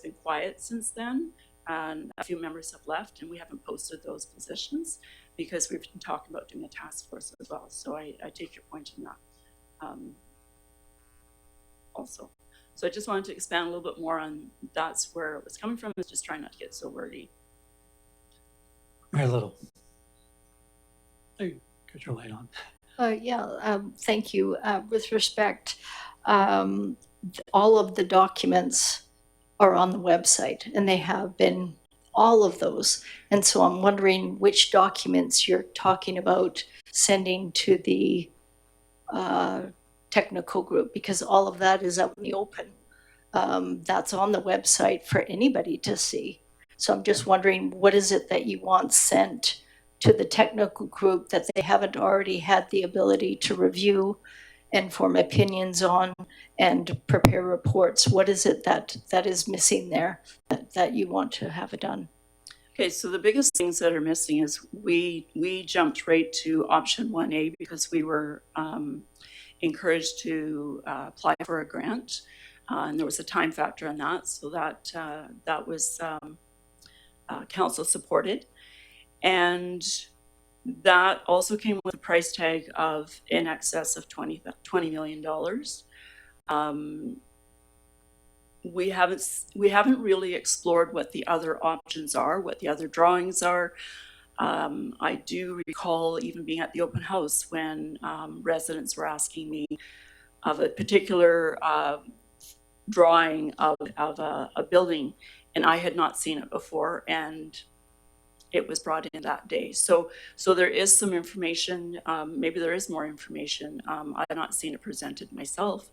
been quiet since then, and a few members have left, and we haven't posted those positions because we've been talking about doing a task force as well. So I take your point on that also. So I just wanted to expand a little bit more on that's where it was coming from, is just trying not to get so wordy.
Very little. Hey, got your light on.
Thank you. With respect, all of the documents are on the website, and they have been, all of those. And so I'm wondering which documents you're talking about sending to the technical group, because all of that is out in the open. That's on the website for anybody to see. So I'm just wondering, what is it that you want sent to the technical group that they haven't already had the ability to review and form opinions on and prepare reports? What is it that is missing there that you want to have it done?
Okay, so the biggest things that are missing is we jumped right to option 1A because we were encouraged to apply for a grant, and there was a time factor on that, so that was council supported. And that also came with a price tag of in excess of $20 million. We haven't really explored what the other options are, what the other drawings are. I do recall even being at the open house when residents were asking me of a particular drawing of a building, and I had not seen it before, and it was brought in that day. So there is some information, maybe there is more information. I've not seen it presented myself.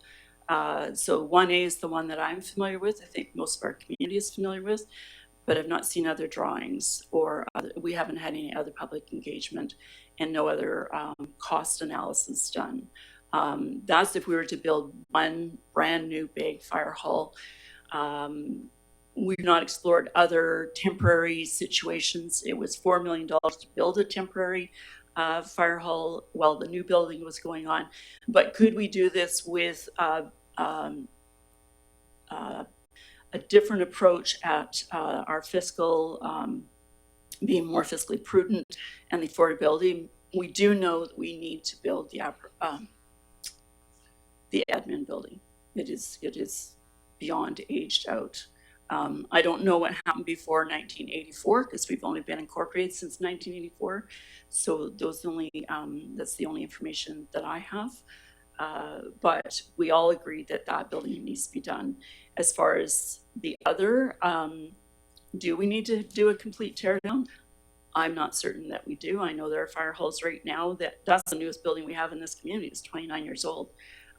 So 1A is the one that I'm familiar with. I think most of our community is familiar with, but I've not seen other drawings, or we haven't had any other public engagement, and no other cost analysis done. That's if we were to build one brand new big fire hall. We've not explored other temporary situations. It was $4 million to build a temporary fire hall while the new building was going on. But could we do this with a different approach at our fiscal, being more fiscally prudent and the affordability? We do know that we need to build the admin building. It is beyond aged out. I don't know what happened before 1984 because we've only been incorporated since 1984. So that's the only information that I have. But we all agree that that building needs to be done. As far as the other, do we need to do a complete tear down? I'm not certain that we do. I know there are fire halls right now that's the newest building we have in this community. It's 29 years old.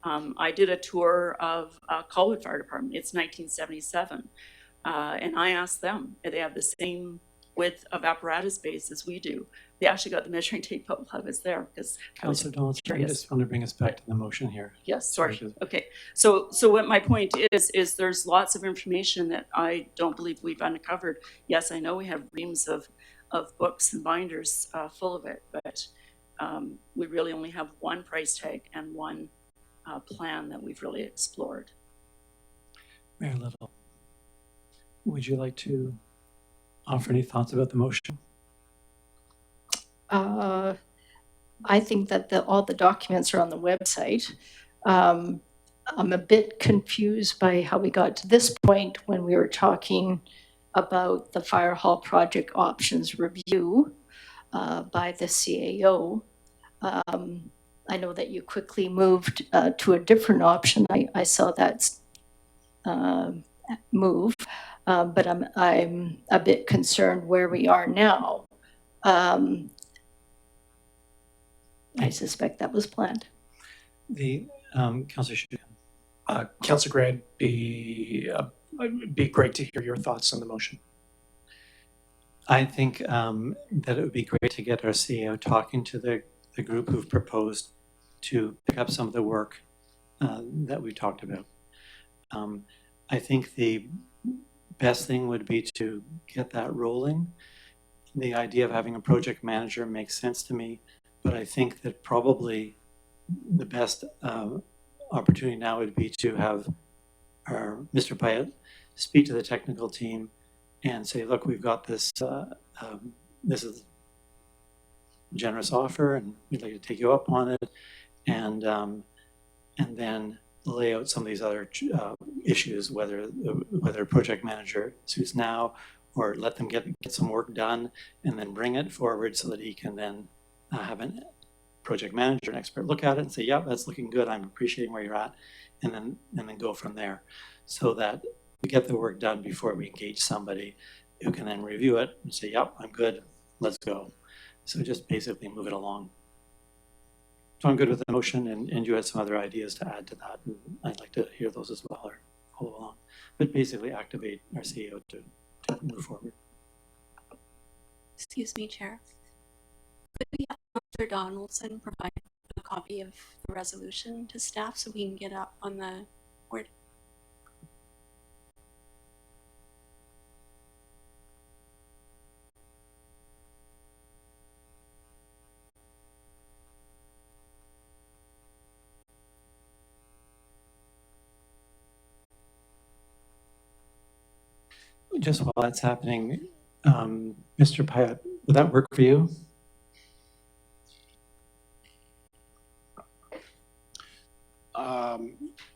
I did a tour of Colwood Fire Department. It's 1977. And I asked them if they have the same width of apparatus base as we do. They actually got the measuring tape up while I was there because
Councillor Donald, I just want to bring us back to the motion here.
Yes, sorry. Okay. So what my point is there's lots of information that I don't believe we've uncovered. Yes, I know we have reams of books and binders full of it, but we really only have one price tag and one plan that we've really explored.
Mayor Little, would you like to offer any thoughts about the motion?
I think that all the documents are on the website. I'm a bit confused by how we got to this point when we were talking about the Firehall project options review by the CAO. I know that you quickly moved to a different option. I saw that move, but I'm a bit concerned where we are now. I suspect that was planned.
The Councillor Shu.
Councillor Kreye, it'd be great to hear your thoughts on the motion.
I think that it would be great to get our CEO talking to the group who've proposed to pick up some of the work that we talked about. I think the best thing would be to get that rolling. The idea of having a project manager makes sense to me, but I think that probably the best opportunity now would be to have our Mr. Pyatt speak to the technical team and say, look, we've got this, this is a generous offer and we'd like to take you up on it. And then lay out some of these other issues, whether a project manager suits now, or let them get some work done and then bring it forward so that he can then have a project manager, an expert look at it and say, yeah, that's looking good. I'm appreciating where you're at. And then go from there so that we get the work done before we engage somebody who can then review it and say, yep, I'm good, let's go. So just basically move it along. So I'm good with the motion, and you had some other ideas to add to that, and I'd like to hear those as well or follow along. But basically activate our CEO to move forward.
Excuse me, Chair. Could we have Councillor Donaldson provide a copy of the resolution to staff so we can get up on the board?
Just while that's happening, Mr. Pyatt, would that work for you?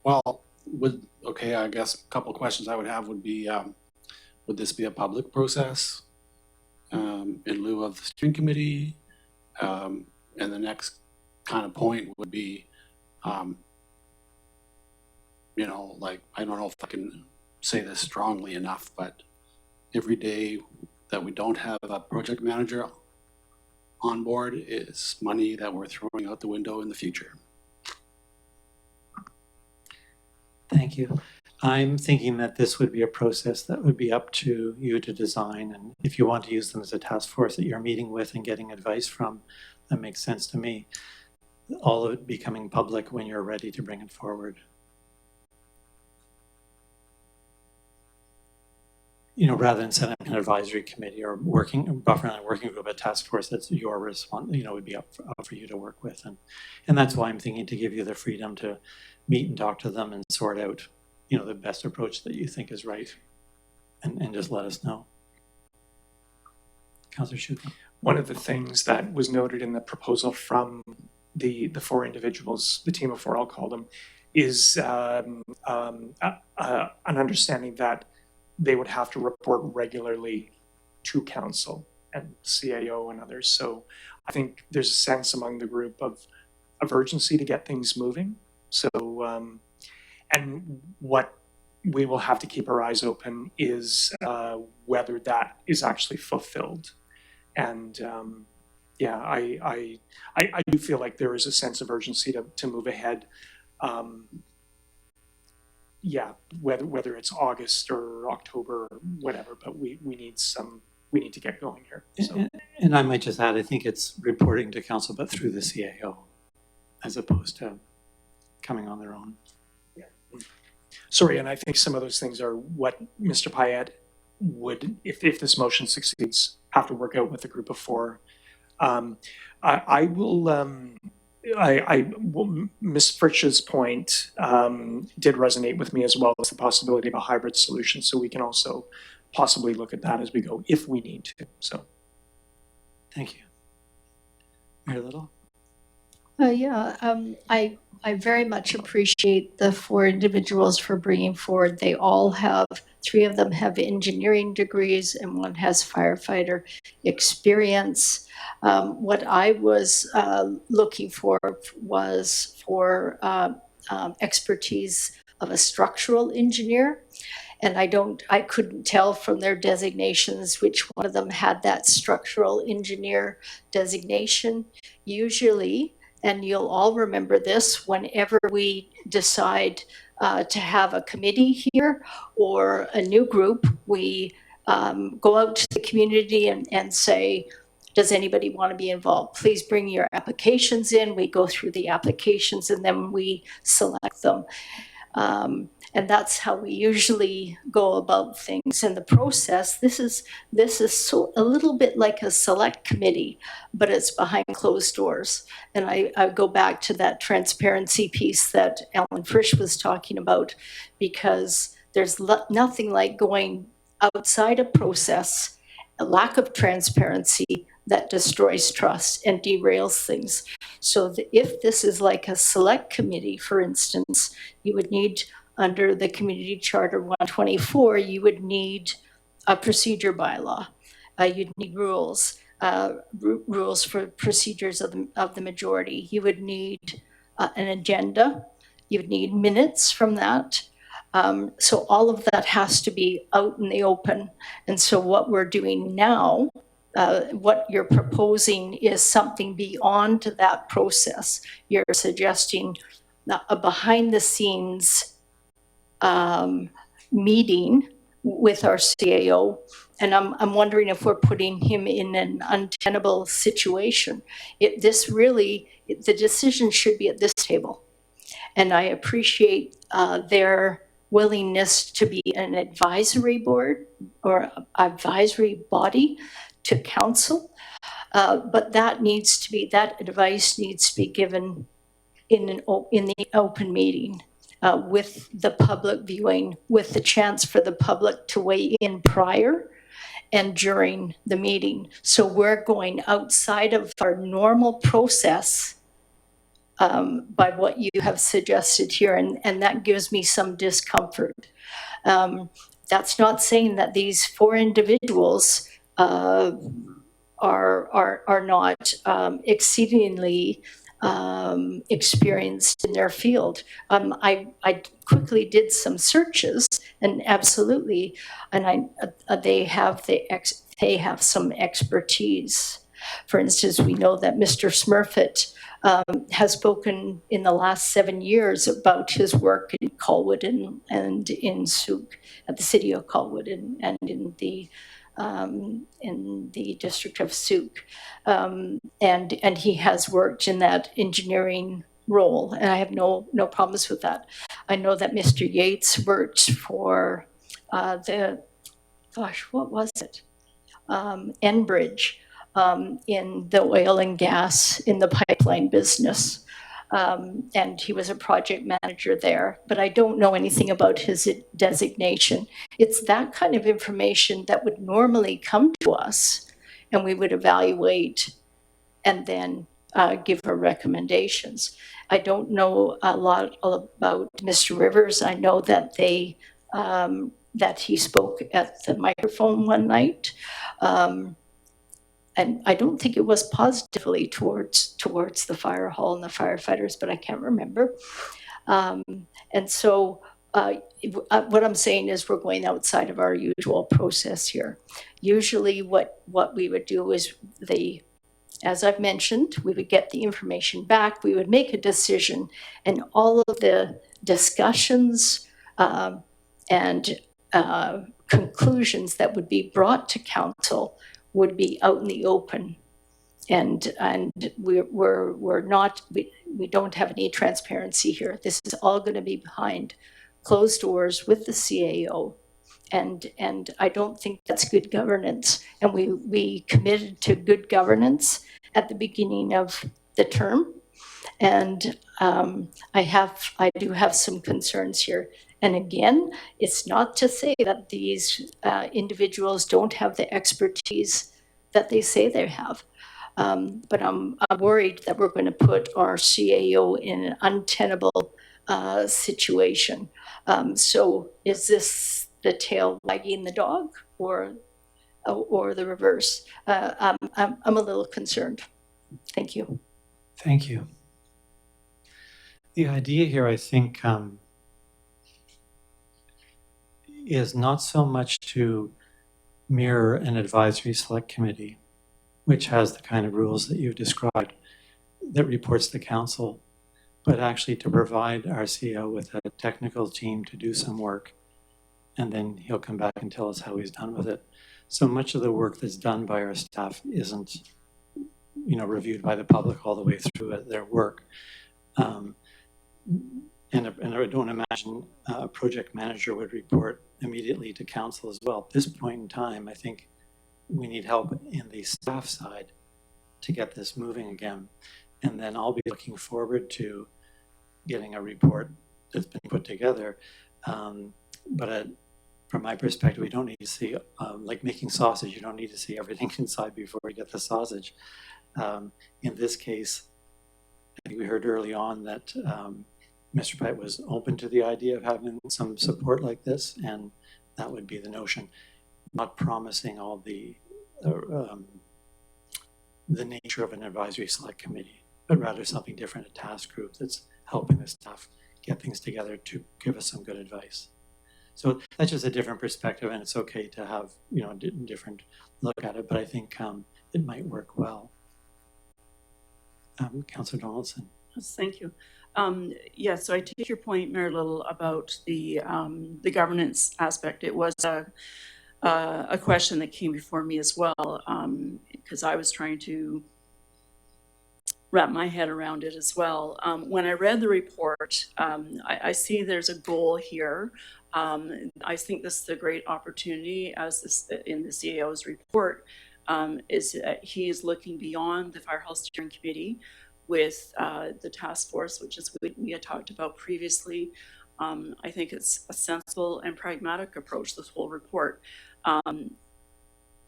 Well, okay, I guess a couple of questions I would have would be, would this be a public process in lieu of the steering committee? And the next kind of point would be, you know, like, I don't know if I can say this strongly enough, but every day that we don't have a project manager on board is money that we're throwing out the window in the future.
Thank you. I'm thinking that this would be a process that would be up to you to design, and if you want to use them as a task force that you're meeting with and getting advice from, that makes sense to me. All of it becoming public when you're ready to bring it forward. You know, rather than setting up an advisory committee or buffering a working group, a task force, that's your response, you know, would be up for you to work with. And that's why I'm thinking to give you the freedom to meet and talk to them and sort out, you know, the best approach that you think is right, and just let us know. Councillor Schutte.
One of the things that was noted in the proposal from the four individuals, the team of four, I'll call them, is an understanding that they would have to report regularly to council and CAO and others. So I think there's a sense among the group of urgency to get things moving. So, and what we will have to keep our eyes open is whether that is actually fulfilled. And yeah, I do feel like there is a sense of urgency to move ahead. Yeah, whether it's August or October or whatever, but we need to get going here. So.
And I might just add, I think it's reporting to council, but through the CAO, as opposed to coming on their own.
Yeah. Sorry, and I think some of those things are what Mr. Pyatt would, if this motion succeeds, have to work out with a group of four. I will. Ms. Fritsch's point did resonate with me, as well as the possibility of a hybrid solution. So we can also possibly look at that as we go, if we need to. So,
thank you, Mayor Little.
I very much appreciate the 4 individuals for bringing forward. They all have, 3 of them have engineering degrees and 1 has firefighter experience. What I was looking for was for expertise of a structural engineer. And I couldn't tell from their designations which one of them had that structural engineer designation. Usually, and you'll all remember this, whenever we decide to have a committee here or a new group, we go out to the community and say, does anybody want to be involved? Please bring your applications in. We go through the applications and then we select them. And that's how we usually go about things in the process. This is so a little bit like a select committee, but it's behind closed doors. And I go back to that transparency piece that Alan Frisch was talking about, because there's nothing like going outside a process, a lack of transparency that destroys trust and derails things. So if this is like a select committee, for instance, you would need, under the Community Charter 124, you would need a procedure bylaw. You'd need rules for procedures of the majority. You would need an agenda. You would need minutes from that. So all of that has to be out in the open. And so what we're doing now, what you're proposing is something beyond that process. You're suggesting a behind the scenes meeting with our CAO, and I'm wondering if we're putting him in an untenable situation. The decision should be at this table, and I appreciate their willingness to be an advisory board or advisory body to council, but that advice needs to be given in the open meeting. With the public viewing, with the chance for the public to weigh in prior and during the meeting. So we're going outside of our normal process by what you have suggested here, and that gives me some discomfort. That's not saying that these 4 individuals are not exceedingly experienced in their field. I quickly did some searches, and absolutely, and they have some expertise. For instance, we know that Mr. Smurfett has spoken in the last 7 years about his work in Colwood and in Souk, at the city of Colwood and in the district of Souk. And he has worked in that engineering role, and I have no problems with that. I know that Mr. Yates worked for Enbridge in the oil and gas, in the pipeline business. And he was a project manager there, but I don't know anything about his designation. It's that kind of information that would normally come to us, and we would evaluate and then give our recommendations. I don't know a lot about Mr. Rivers. I know that that he spoke at the microphone one night. And I don't think it was positively towards the fire hall and the firefighters, but I can't remember. And so what I'm saying is we're going outside of our usual process here. Usually what we would do is as I've mentioned, we would get the information back, we would make a decision, and all of the discussions and conclusions that would be brought to council would be out in the open, and we don't have any transparency here. This is all going to be behind closed doors with the CAO, and I don't think that's good governance. And we committed to good governance at the beginning of the term, and I do have some concerns here. And again, it's not to say that these individuals don't have the expertise that they say they have. But I'm worried that we're going to put our CAO in an untenable situation. So is this the tail wagging the dog, or the reverse? I'm a little concerned. Thank you.
Thank you. The idea here, I think, is not so much to mirror an advisory select committee, which has the kind of rules that you've described, that reports to council, but actually to provide our CEO with a technical team to do some work, and then he'll come back and tell us how he's done with it. So much of the work that's done by our staff isn't, reviewed by the public all the way through their work. And I don't imagine a project manager would report immediately to council as well. At this point in time, I think we need help in the staff side to get this moving again. And then I'll be looking forward to getting a report that's been put together. But from my perspective, we don't need to see, like making sausage, you don't need to see everything inside before you get the sausage. In this case, I think we heard early on that Mr. Pett was open to the idea of having some support like this, and that would be the notion. Not promising all the nature of an advisory select committee, but rather something different, a task group that's helping the staff get things together to give us some good advice. So that's just a different perspective, and it's okay to have a different look at it, but I think it might work well. Councillor Donaldson.
Yes, thank you. Yeah, so I take your point, Mayor Little, about the governance aspect. It was a question that came before me as well, because I was trying to wrap my head around it as well. When I read the report, I see there's a goal here. I think this is a great opportunity, as this in the CAO's report, is that he is looking beyond the Firehall Steering Committee with the task force, which is what we had talked about previously. I think it's a sensible and pragmatic approach, this whole report.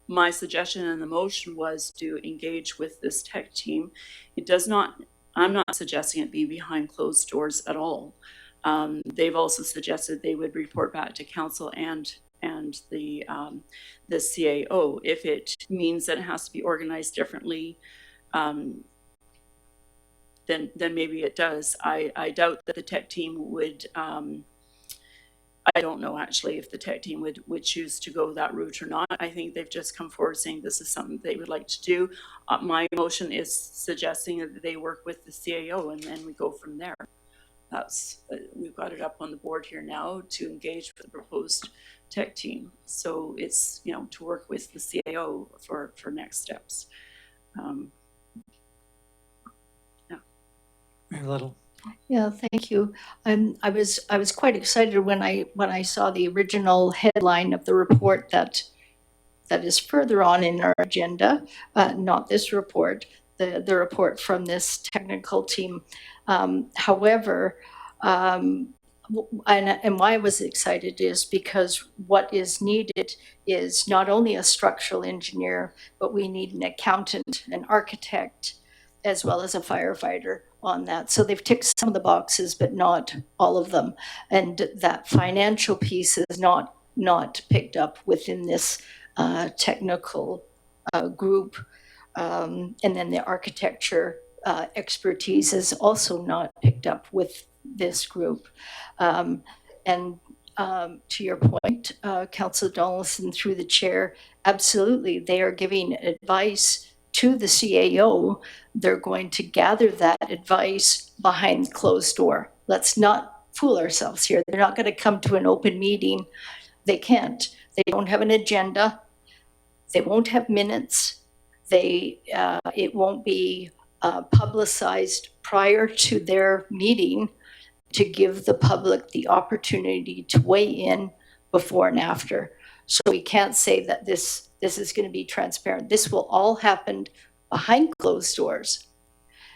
My suggestion in the motion was to engage with this tech team. I'm not suggesting it be behind closed doors at all. They've also suggested they would report back to council and the CAO. If it means that it has to be organized differently, then maybe it does. I doubt that the tech team would, I don't know actually if the tech team would choose to go that route or not. I think they've just come forward saying this is something they would like to do. My motion is suggesting that they work with the CAO, and then we go from there. That's we've got it up on the board here now to engage with the proposed tech team. So it's to work with the CAO for next steps.
Very little.
Yeah, thank you. I was quite excited when I saw the original headline of the report that is further on in our agenda, not this report, the report from this technical team. However, and why I was excited is because what is needed is not only a structural engineer, but we need an accountant, an architect, as well as a firefighter on that. So they've ticked some of the boxes, but not all of them. And that financial piece is not picked up within this technical group. And then the architecture expertise is also not picked up with this group. And to your point, Councillor Donaldson, through the chair, absolutely, they are giving advice to the CAO. They're going to gather that advice behind closed door. Let's not fool ourselves here. They're not going to come to an open meeting. They can't. They don't have an agenda. They won't have minutes. It won't be publicized prior to their meeting to give the public the opportunity to weigh in before and after. So we can't say that this is going to be transparent. This will all happen behind closed doors.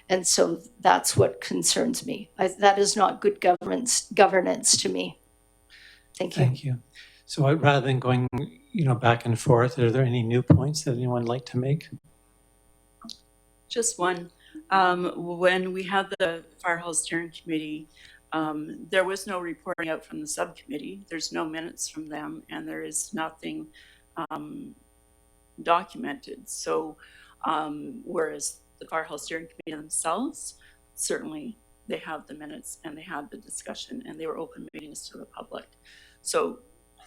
And so that's what concerns me. That is not good governance to me. Thank you.
Thank you. So rather than going, back and forth, are there any new points that anyone would like to make?
Just one. When we had the Firehall Steering Committee, there was no reporting out from the subcommittee. There's no minutes from them, and there is nothing documented. So, whereas the Firehall Steering Committee themselves, certainly they have the minutes and they had the discussion and they were open meetings to the public. So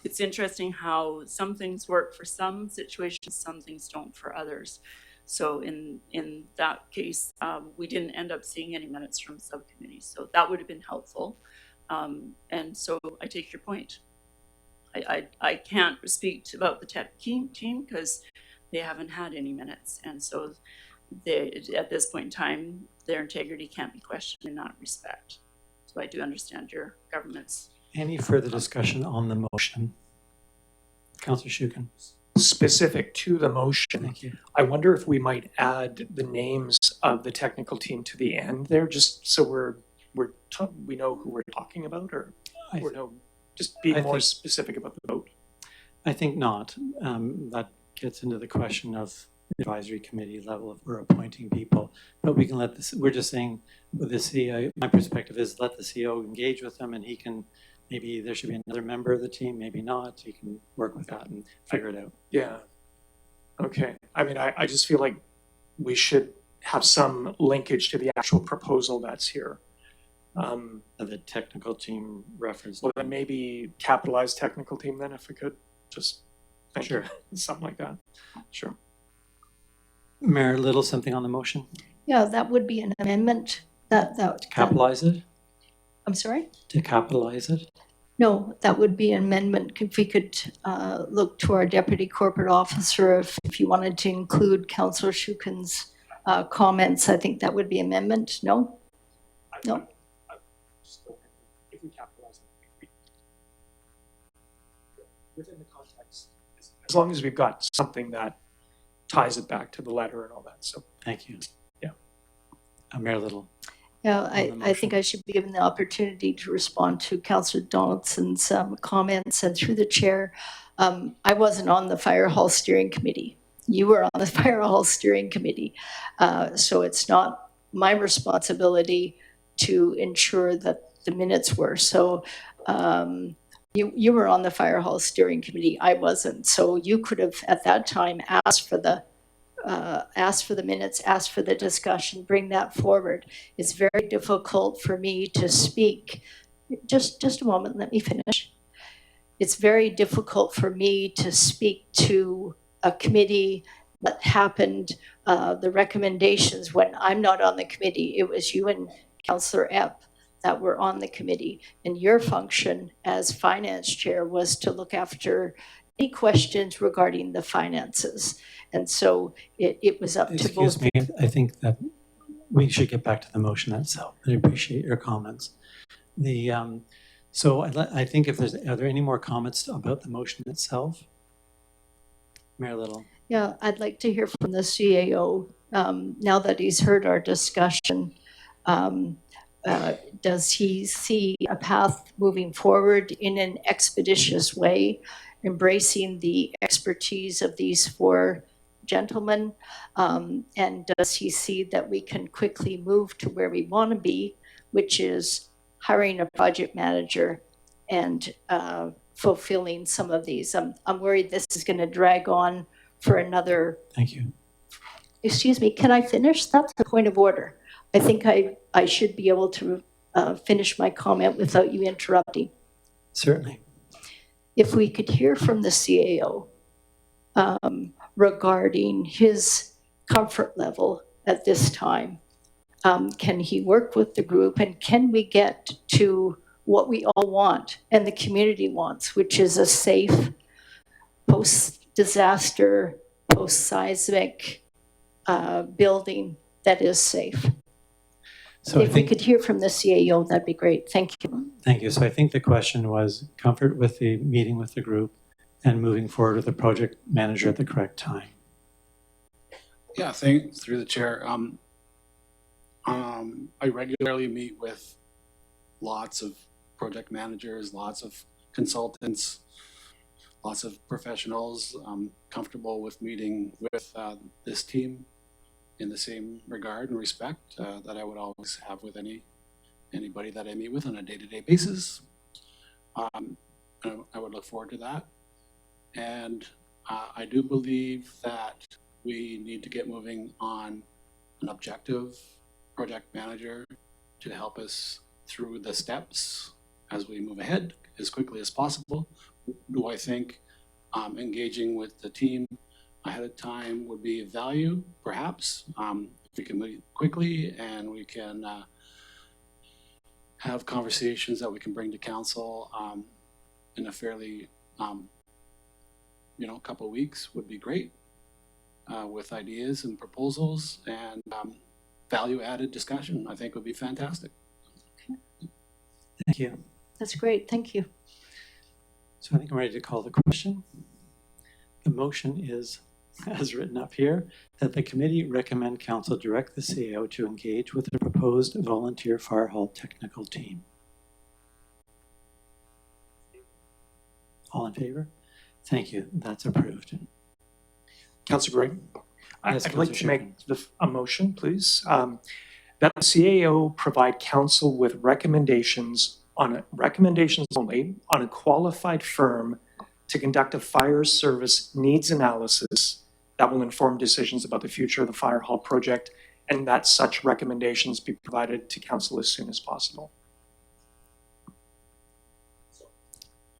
it's interesting how some things work for some situations, some things don't for others. So in that case, we didn't end up seeing any minutes from subcommittees. So that would have been helpful. And so I take your point. I can't speak about the tech team because they haven't had any minutes. And so at this point in time, their integrity can't be questioned in that respect. So I do understand your government's.
Any further discussion on the motion? Councillor Shukin.
Specific to the motion,
Thank you.
I wonder if we might add the names of the technical team to the end there, just so we know who we're talking about, or just be more specific about the vote.
I think not. That gets into the question of advisory committee level if we're appointing people, but we can let this. We're just saying with the CEO. My perspective is let the CEO engage with them, and he can. Maybe there should be another member of the team, maybe not. He can work with that and figure it out.
Yeah. Okay. I mean, I just feel like we should have some linkage to the actual proposal that's here.
The technical team reference.
Well, then maybe capitalize technical team then, if we could. Just thank
Sure.
you. Something like that. Sure.
Mayor Little, something on the motion?
Yeah, that would be an amendment. That
Capitalize it?
I'm sorry?
To capitalize it?
No, that would be an amendment. If we could look to our deputy corporate officer, if you wanted to include Councillor Shukin's comments, I think that would be amendment. No? No?
If we capitalize it, within the context, as long as we've got something that ties it back to the letter and all that. So
thank you.
Yeah.
Mayor Little.
Yeah, I think I should be given the opportunity to respond to Councillor Donaldson's comments, and through the chair, I wasn't on the Firehall Steering Committee. You were on the Firehall Steering Committee. So it's not my responsibility to ensure that the minutes were. So you were on the Firehall Steering Committee. I wasn't. So you could have at that time asked for the minutes, ask for the discussion, bring that forward. It's very difficult for me to speak. Just a moment, let me finish. It's very difficult for me to speak to a committee that happened, the recommendations when I'm not on the committee. It was you and Councillor Epp that were on the committee, and your function as finance chair was to look after any questions regarding the finances. And so it was up to both.
Excuse me, I think that we should get back to the motion itself. I appreciate your comments. So I think if are there any more comments about the motion itself? Mayor Little.
Yeah, I'd like to hear from the CAO now that he's heard our discussion. Does he see a path moving forward in an expeditious way, embracing the expertise of these four gentlemen? And does he see that we can quickly move to where we want to be, which is hiring a project manager and fulfilling some of these? I'm worried this is going to drag on for another.
Thank you.
Excuse me, can I finish? That's a point of order. I think I should be able to finish my comment without you interrupting.
Certainly.
If we could hear from the CAO regarding his comfort level at this time. Can he work with the group, and can we get to what we all want and the community wants, which is a safe post-disaster, post-seismic building that is safe?
So
if we could hear from the CAO, that'd be great. Thank you.
Thank you. So I think the question was comfort with the meeting with the group and moving forward with the project manager at the correct time.
Yeah, through the chair. I regularly meet with lots of project managers, lots of consultants, lots of professionals. I'm comfortable with meeting with this team, in the same regard and respect that I would always have with anybody that I meet with on a day-to-day basis. And I would look forward to that. And I do believe that we need to get moving on an objective project manager to help us through the steps as we move ahead as quickly as possible. Do I think engaging with the team ahead of time would be of value? Perhaps. If we can move quickly and we can have conversations that we can bring to council in a fairly, couple of weeks would be great, with ideas and proposals and value-added discussion, I think would be fantastic.
Thank you.
That's great, thank you.
So I think I'm ready to call the question. The motion is, as written up here, that the committee recommend council direct the CAO to engage with the proposed volunteer Firehall technical team. All in favor? Thank you. That's approved.
Councillor Gray,
Yes,
I'd like to
Councillor
make a motion, please, that the CAO provide council with recommendations only on a qualified firm to conduct a fire service needs analysis that will inform decisions about the future of the Firehall project, and that such recommendations be provided to council as soon as possible.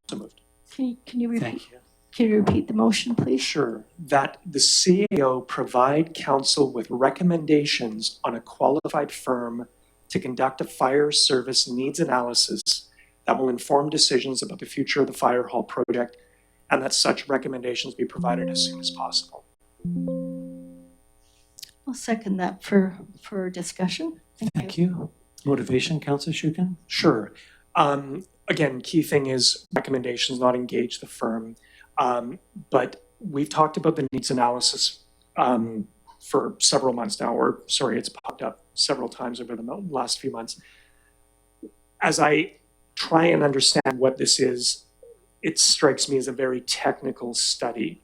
So moved.
Can you repeat?
Thank you.
Can you repeat the motion, please?
Sure, that the CAO provide council with recommendations on a qualified firm to conduct a fire service needs analysis that will inform decisions about the future of the Firehall project, and that such recommendations be provided as soon as possible.
I'll second that for discussion.
Thank you. Motivation, Councillor Shukin?
Sure. Again, key thing is recommendations, not engage the firm. But we've talked about the needs analysis for several months now, or sorry, it's popped up several times over the last few months. As I try and understand what this is, it strikes me as a very technical study.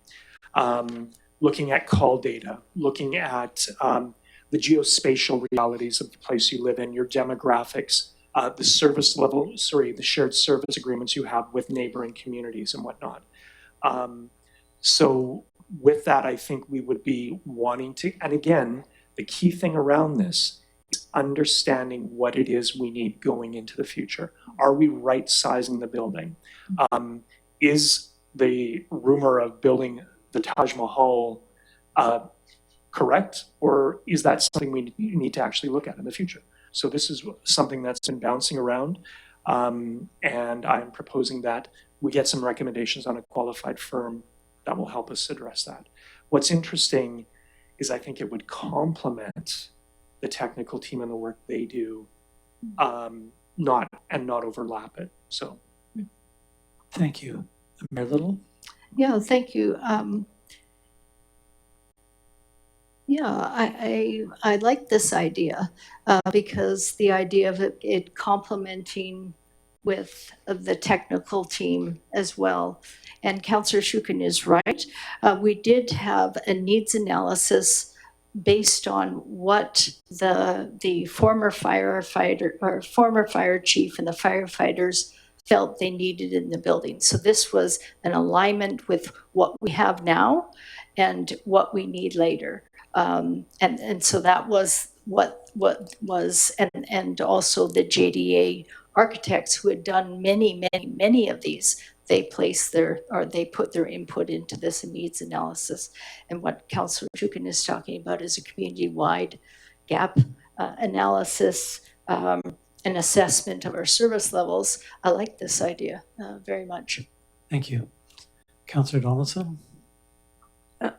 Looking at call data, looking at the geospatial realities of the place you live in, your demographics, the service level, the shared service agreements you have with neighboring communities and whatnot. So with that, I think we would be wanting to, and again, the key thing around this is understanding what it is we need going into the future. Are we right sizing the building? Is the rumor of building the Taj Mahal correct? Or is that something we need to actually look at in the future? So this is something that's been bouncing around. And I'm proposing that we get some recommendations on a qualified firm that will help us address that. What's interesting is I think it would complement the technical team and the work they do, not overlap it. So,
thank you. Mayor Little?
Yeah, thank you. I like this idea because the idea of it complementing with the technical team as well. And Councillor Shukin is right. We did have a needs analysis based on what the former firefighter or former fire chief and the firefighters felt they needed in the building. So this was an alignment with what we have now and what we need later. And so that was what was, and also the JDA architects who had done many of these, they put their input into this needs analysis. And what Councillor Shukin is talking about is a community-wide gap analysis, an assessment of our service levels. I like this idea very much.
Thank you. Councillor Donaldson?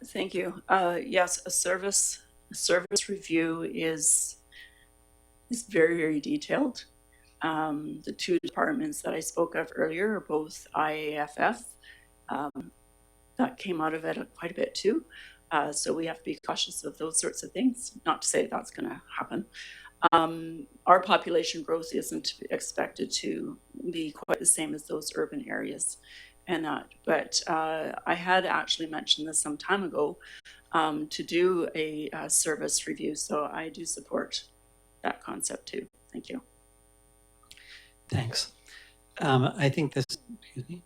Thank you. Yes, a service review is very, very detailed. The two departments that I spoke of earlier are both IAFF. That came out of it quite a bit too. So we have to be cautious of those sorts of things. Not to say that's going to happen. Our population growth isn't expected to be quite the same as those urban areas. and that. But I had actually mentioned this some time ago to do a service review. So I do support that concept too. Thank you.
Thanks. I think this, excuse me.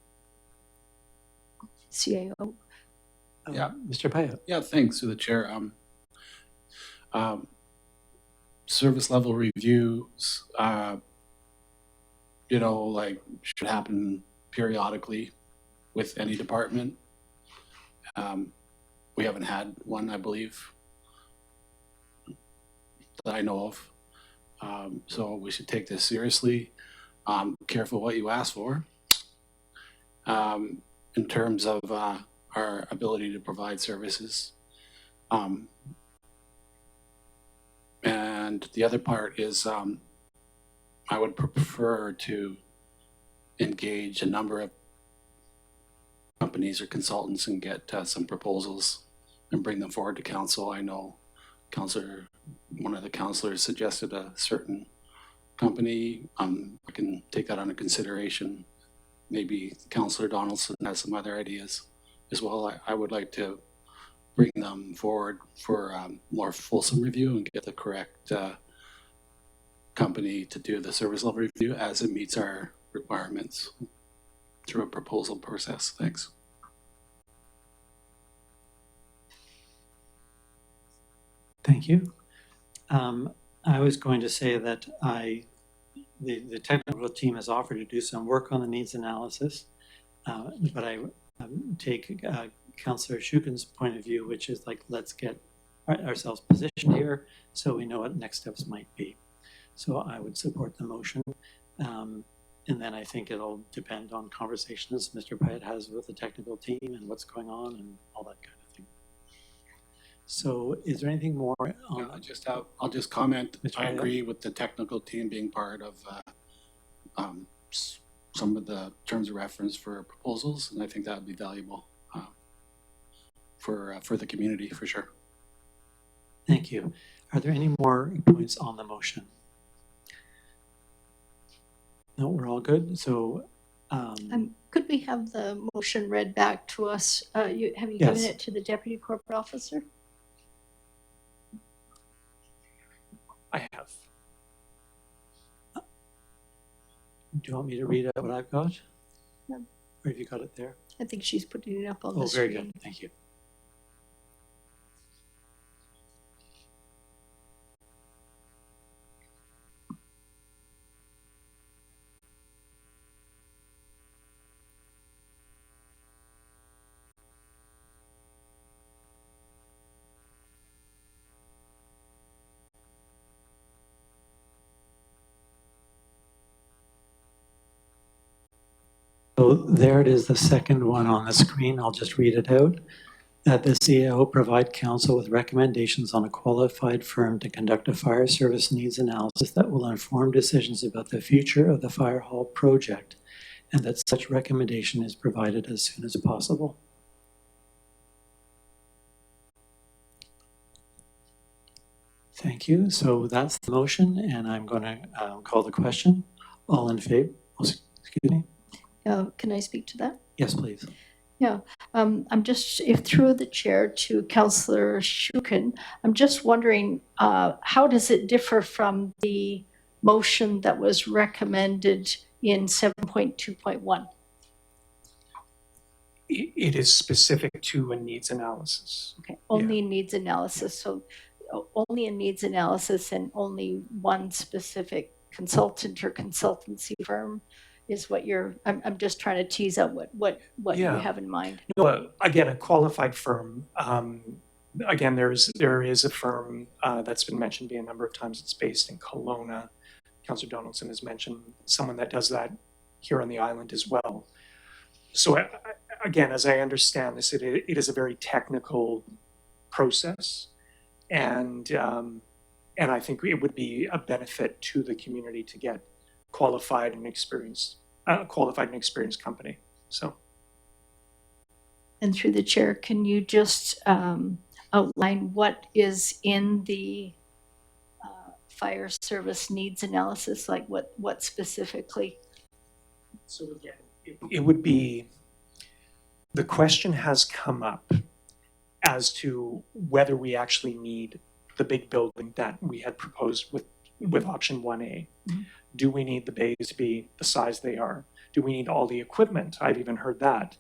CAO.
Yeah.
Mr. Pyatt.
Yeah, thanks to the chair. Service level reviews, you know, like should happen periodically with any department. We haven't had one, I believe, that I know of. So we should take this seriously. Careful what you ask for. In terms of our ability to provide services. And the other part is I would prefer to engage a number of companies or consultants and get some proposals and bring them forward to council. I know one of the councillors suggested a certain company. I can take that under consideration. Maybe Councillor Donaldson has some other ideas as well. I would like to bring them forward for more fulsome review and get the correct company to do the service level review as it meets our requirements through a proposal process. Thanks.
Thank you. I was going to say that the technical team has offered to do some work on the needs analysis, but I take Councillor Shukin's point of view, which is like, let's get ourselves positioned here so we know what next steps might be. So I would support the motion. And then I think it'll depend on conversations Mr. Pyatt has with the technical team and what's going on and all that kind of thing. So is there anything more?
I'll just comment.
Mr.
I
Pyatt?
agree with the technical team being part of some of the terms of reference for proposals, and I think that would be valuable for the community for sure.
Thank you. Are there any more points on the motion? No, we're all good. So
Could we have the motion read back to us? Have you
Yes.
given it to the Deputy Corporate Officer?
I have.
do you want me to read out what I've got?
No.
Or have you got it there?
I think she's putting it up on the
Oh,
screen.
very good. Thank you. So there it is, the second one on the screen. I'll just read it out. That the CAO provide council with recommendations on a qualified firm to conduct a fire service needs analysis that will inform decisions about the future of the Firehall project, and that such recommendation is provided as soon as possible. Thank you. So that's the motion, and I'm going to call the question. All in favor? Oh, excuse me.
Can I speak to that?
Yes, please.
Yeah, I'm just, if through the chair to Councillor Shukin, I'm just wondering, how does it differ from the motion that was recommended in 7.2.1?
It is specific to a needs analysis.
Okay, only needs analysis. So only a needs analysis and only one specific consultant or consultancy firm is what you're, I'm just trying to tease out what you have in mind.
No, again, a qualified firm. Again, there is a firm that's been mentioned a number of times. It's based in Kelowna. Councillor Donaldson has mentioned someone that does that here on the island as well. So again, as I understand this, it is a very technical process, and I think it would be a benefit to the community to get qualified and experienced company. So,
and through the chair, can you just outline what is in the fire service needs analysis? Like what specifically?
So again, it would be the question has come up as to whether we actually need the big building that we had proposed with option 1A. Do we need the bays to be the size they are? Do we need all the equipment? I've even heard that.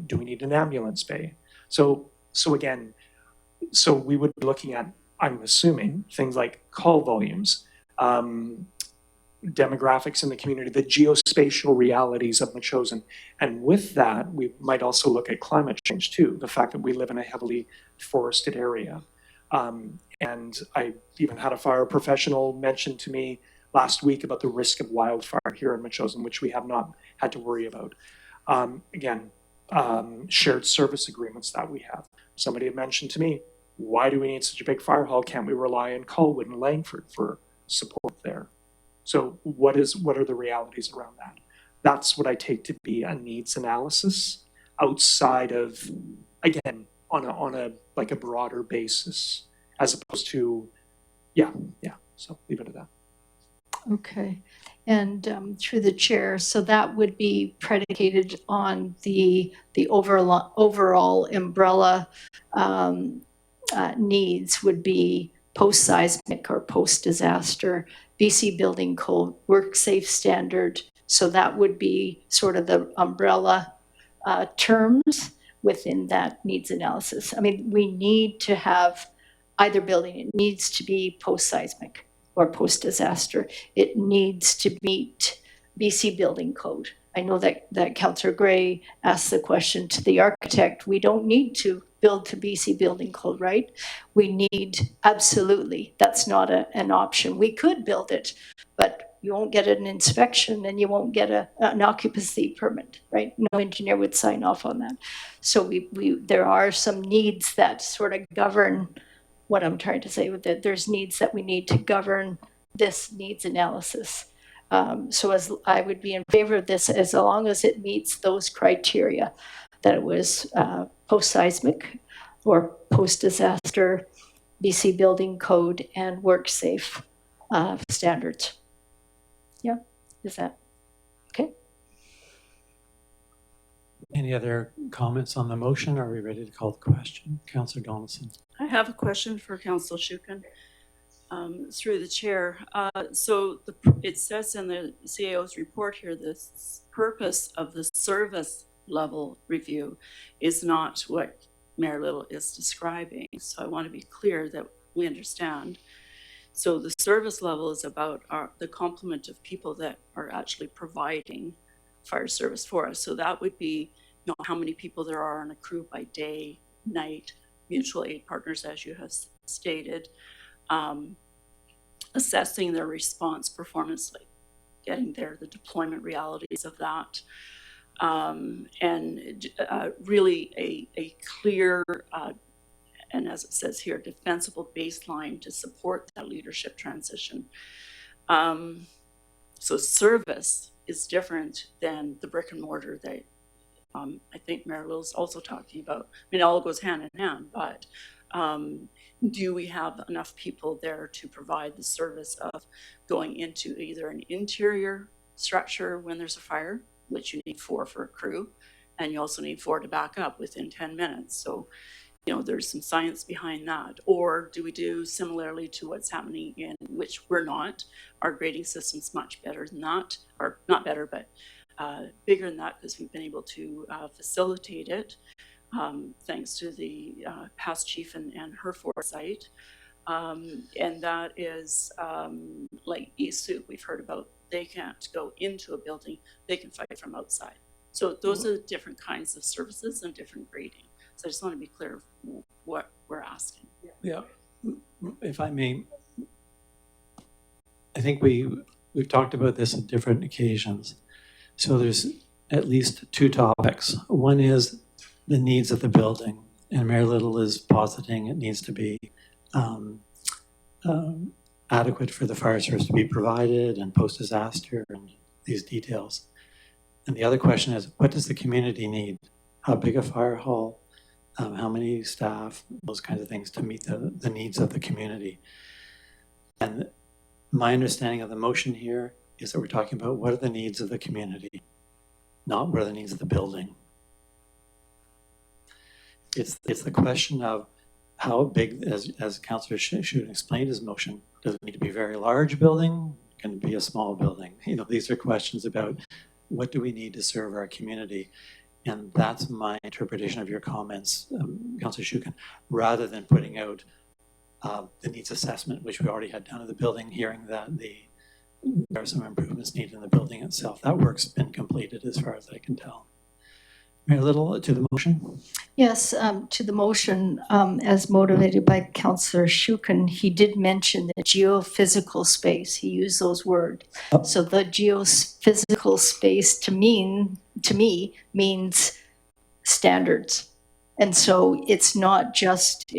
Do we need an ambulance bay? So again, so we would be looking at, I'm assuming, things like call volumes, demographics in the community, the geospatial realities of Metchosin. And with that, we might also look at climate change too, the fact that we live in a heavily forested area. And I even had a fire professional mention to me last week about the risk of wildfire here in Metchosin, which we have not had to worry about. Shared service agreements that we have. Somebody had mentioned to me, why do we need such a big fire hall? Can't we rely on Colwood and Langford for support there? So what are the realities around that? That's what I take to be a needs analysis outside of, again, on a like a broader basis, as opposed to, so leave it at that.
Okay, and through the chair, so that would be predicated on the overall umbrella needs would be post-seismic or post-disaster, BC Building Code, work safe standard. So that would be sort of the umbrella terms within that needs analysis. I mean, we need to have either building. It needs to be post-seismic or post-disaster. It needs to meet BC Building Code. I know that Councillor Kreye asked the question to the architect. We don't need to build to BC Building Code, right? We need, absolutely, that's not an option. We could build it, but you won't get an inspection and you won't get an occupancy permit, right? No engineer would sign off on that. So there are some needs that sort of govern what I'm trying to say with that. There's needs that we need to govern this needs analysis. So as I would be in favor of this as long as it meets those criteria, that it was post-seismic or post-disaster, BC Building Code, and work safe standards. Yeah, is that okay?
Any other comments on the motion? Are we ready to call the question? Councillor Donaldson.
I have a question for Councillor Shukin, through the chair. It says in the CAO's report here, the purpose of the service level review is not what Mayor Little is describing. So I want to be clear that we understand. So the service level is about the complement of people that are actually providing fire service for us. So that would be, you know, how many people there are on a crew by day, night, mutual aid partners, as you have stated, assessing their response performance, like getting there, the deployment realities of that, and really a clear, and as it says here, defensible baseline to support that leadership transition. So service is different than the brick and mortar that I think Mayor Little's also talking about. I mean, it all goes hand in hand, but do we have enough people there to provide the service of going into either an interior structure when there's a fire, which you need 4 for a crew, and you also need 4 to back up within 10 minutes. So, you know, there's some science behind that. Or do we do similarly to what's happening in, which we're not, our grading system's much better than that, or not better, but bigger than that, because we've been able to facilitate it, thanks to the past chief and her foresight. And that is like ESU, we've heard about, they can't go into a building, they can fight from outside. So those are different kinds of services and different grading. So I just want to be clear of what we're asking.
Yeah, if I may, I think we've talked about this on different occasions. So there's at least 2 topics. One is the needs of the building, and Mayor Little is positing it needs to be adequate for the fire service to be provided and post-disaster and these details. And the other question is, what does the community need? How big a fire hall? How many staff? Those kinds of things to meet the needs of the community. And my understanding of the motion here is that we're talking about what are the needs of the community, not what are the needs of the building. It's the question of how big, as Councillor Schutten explained his motion, does it need to be a very large building? Can it be a small building? You know, these are questions about what do we need to serve our community? And that's my interpretation of your comments, Councillor Schutten, rather than putting out the needs assessment, which we already had done in the building, hearing that there are some improvements needed in the building itself. That work's been completed as far as I can tell. Mayor Little, to the motion?
Yes, to the motion, as motivated by Councillor Schucken, he did mention the geophysical space. He used those words. So the geophysical space to me means standards. And so it's not just,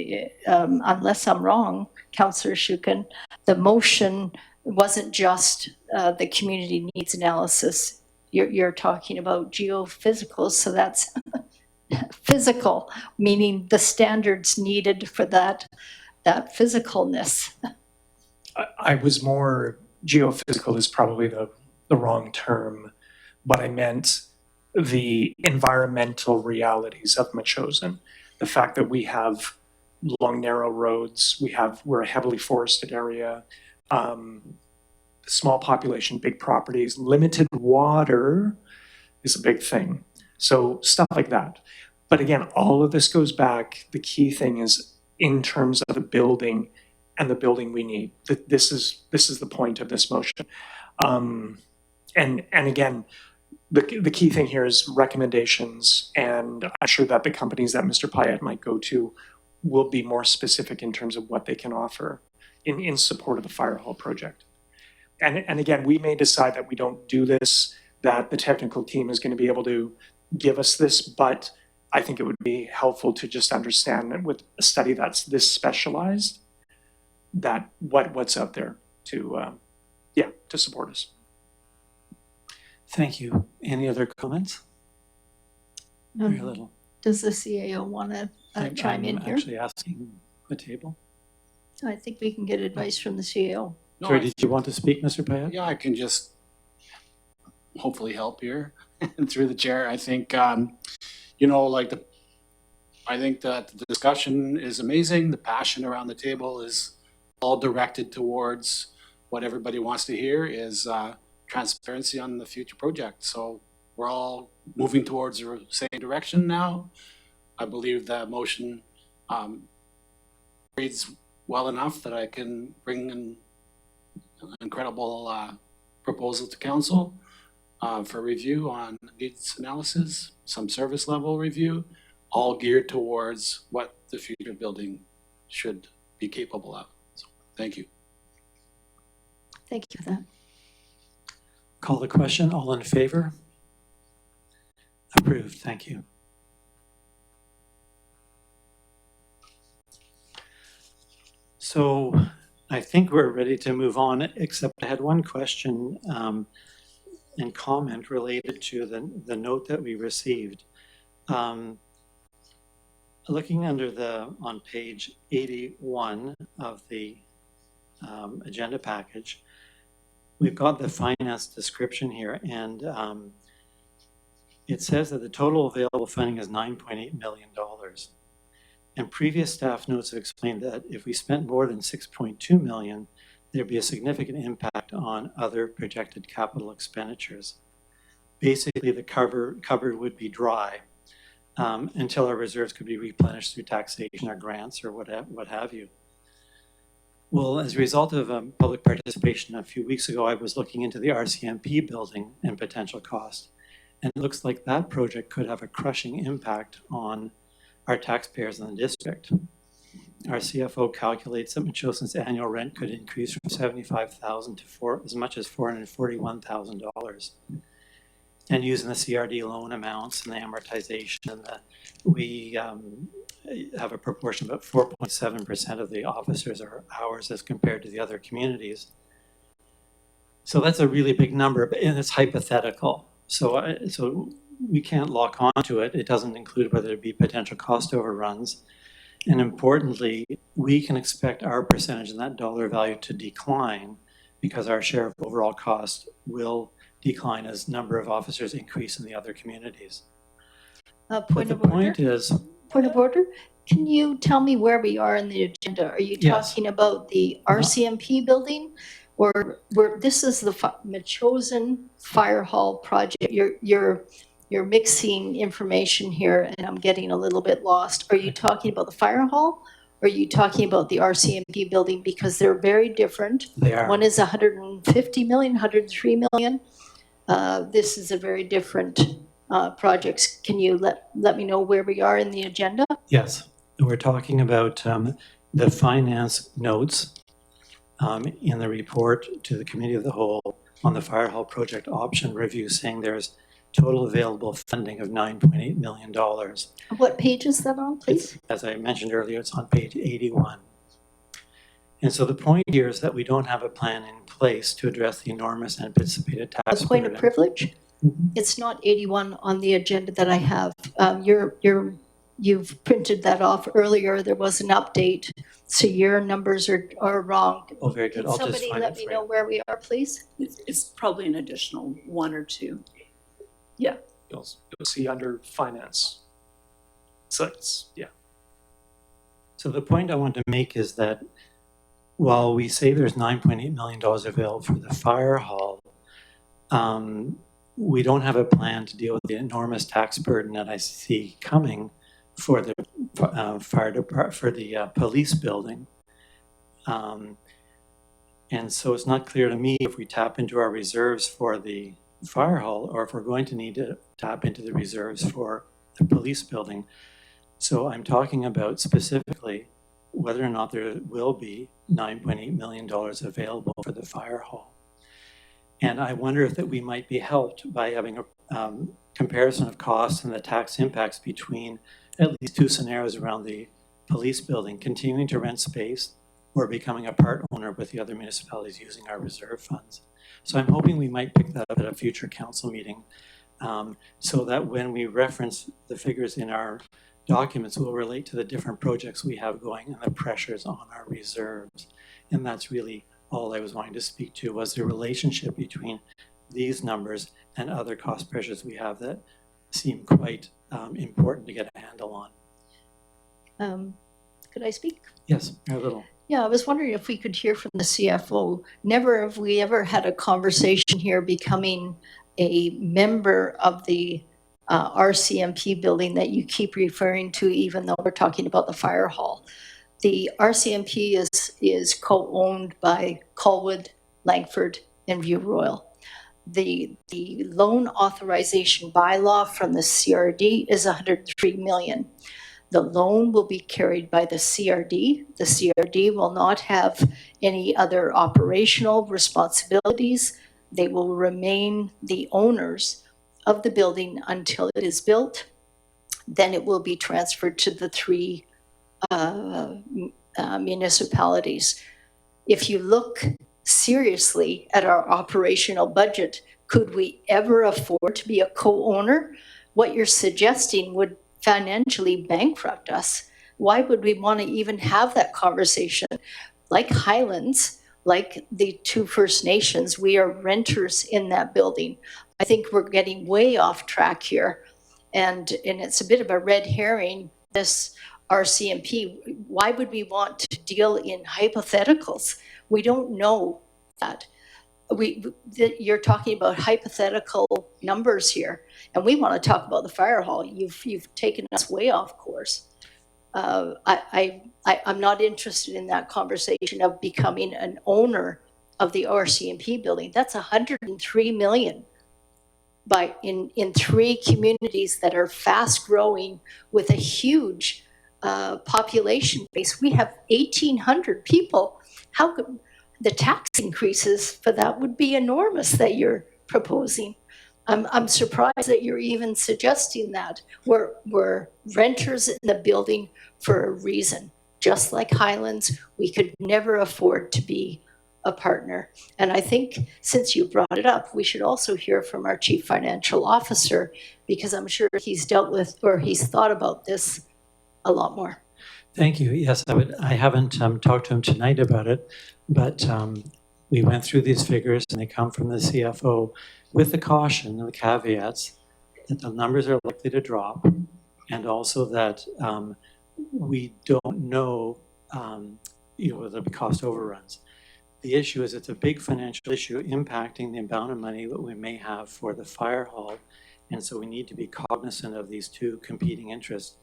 unless I'm wrong, Councillor Schucken, the motion wasn't just the community needs analysis. You're talking about geophysical, so that's physical, meaning the standards needed for that physicalness.
I was more, geophysical is probably the wrong term, but I meant the environmental realities of Metchosin. The fact that we have long, narrow roads, we're a heavily forested area, small population, big properties, limited water is a big thing. So stuff like that. But again, all of this goes back, the key thing is in terms of the building and the building we need. This is the point of this motion. And again, the key thing here is recommendations, and I'm sure that the companies that Mr. Payette might go to will be more specific in terms of what they can offer in support of the Firehall project. And again, we may decide that we don't do this, that the technical team is going to be able to give us this, but I think it would be helpful to just understand that with a study that's this specialized, that what's out there to support us.
Thank you. Any other comments? Very little.
Does the CAO want to chime in here?
I'm actually asking the table.
I think we can get advice from the CAO.
No,
Sorry, did you want to speak, Mr. Payette?
Yeah, I can just hopefully help here through the chair. I think, you know, I think that the discussion is amazing. The passion around the table is all directed towards what everybody wants to hear is transparency on the future project. So we're all moving towards the same direction now. I believe that motion reads well enough that I can bring an incredible proposal to council for review on needs analysis, some service level review, all geared towards what the future building should be capable of. So, thank you.
Thank you for that.
Call the question. All in favor? Approved. Thank you. So I think we're ready to move on, except I had one question and comment related to the note that we received. Looking on page 81 of the agenda package, we've got the finance description here, and it says that the total available funding is $9.8 million. And previous staff notes have explained that if we spent more than 6.2 million, there'd be a significant impact on other projected capital expenditures. Basically, the cupboard would be dry until our reserves could be replenished through taxation or grants or what have you. Well, as a result of public participation a few weeks ago, I was looking into the RCMP building and potential cost. And it looks like that project could have a crushing impact on our taxpayers in the district. Our CFO calculates that Metchosin's annual rent could increase from $75,000 to as much as $441,000. And using the CRD loan amounts and the amortization, we have a proportion of about 4.7% of the officers are ours as compared to the other communities. So that's a really big number, and it's hypothetical. So we can't lock onto it. It doesn't include whether it be potential cost overruns. And importantly, we can expect our percentage in that dollar value to decline because our share of overall cost will decline as number of officers increase in the other communities.
Point
the
of order.
point is,
Point of order, can you tell me where we are in the agenda? Are you
Yes.
talking about the RCMP building? Or this is the Metchosin Firehall project? You're mixing information here and I'm getting a little bit lost. Are you talking about the Firehall? Or are you talking about the RCMP building? Because they're very different.
They are.
One is 150 million, 103 million. This is a very different projects. Can you let me know where we are in the agenda?
Yes, we're talking about the finance notes in the report to the Committee of the Whole on the Firehall project option review, saying there's total available funding of $9.8 million.
What page is that on, please?
As I mentioned earlier, it's on page 81. And so the point here is that we don't have a plan in place to address the enormous anticipated tax
A point
burden.
of privilege? It's not 81 on the agenda that I have. You've printed that off earlier. There was an update, so your numbers are wrong.
Oh, very good.
Can
I'll just
somebody
find
let
it
me
for
know
you.
where we are, please?
It's probably an additional one or two.
You'll see under finance. So it's, yeah.
So the point I want to make is that while we say there's $9.8 million available for the fire hall, we don't have a plan to deal with the enormous tax burden that I see coming for the fire department, for the police building. And so it's not clear to me if we tap into our reserves for the fire hall or if we're going to need to tap into the reserves for the police building. So I'm talking about specifically whether or not there will be $9.8 million available for the fire hall. And I wonder if that we might be helped by having a comparison of costs and the tax impacts between at least two scenarios around the police building, continuing to rent space or becoming a part owner with the other municipalities using our reserve funds. So I'm hoping we might pick that up at a future council meeting so that when we reference the figures in our documents will relate to the different projects we have going and the pressures on our reserves. And that's really all I was wanting to speak to, was the relationship between these numbers and other cost pressures we have that seem quite important to get a handle on.
Could I speak?
Yes, a little.
Yeah, I was wondering if we could hear from the CFO. Never have we ever had a conversation here becoming a member of the RCMP building that you keep referring to, even though we're talking about the fire hall. The RCMP is co-owned by Colwood, Langford, and View Royal. The loan authorization bylaw from the CRD is $103 million. The loan will be carried by the CRD. The CRD will not have any other operational responsibilities. They will remain the owners of the building until it is built. Then it will be transferred to the three municipalities. If you look seriously at our operational budget, could we ever afford to be a co-owner? What you're suggesting would financially bankrupt us. Why would we want to even have that conversation? Like Highlands, like the two First Nations, we are renters in that building. I think we're getting way off track here. And it's a bit of a red herring, this RCMP. Why would we want to deal in hypotheticals? We don't know that. You're talking about hypothetical numbers here, and we want to talk about the fire hall. You've taken us way off course. I'm not interested in that conversation of becoming an owner of the RCMP building. That's $103 million in three communities that are fast growing with a huge population base. We have 1,800 people. How could the tax increases for that would be enormous that you're proposing? I'm surprised that you're even suggesting that. We're renters in the building for a reason. Just like Highlands, we could never afford to be a partner. And I think since you brought it up, we should also hear from our Chief Financial Officer, because I'm sure he's dealt with or he's thought about this a lot more.
Thank you. Yes, I haven't talked to him tonight about it, but we went through these figures and they come from the CFO with the caution and the caveats that the numbers are likely to drop and also that we don't know, the cost overruns. The issue is it's a big financial issue impacting the amount of money that we may have for the fire hall. And so we need to be cognizant of these two competing interests.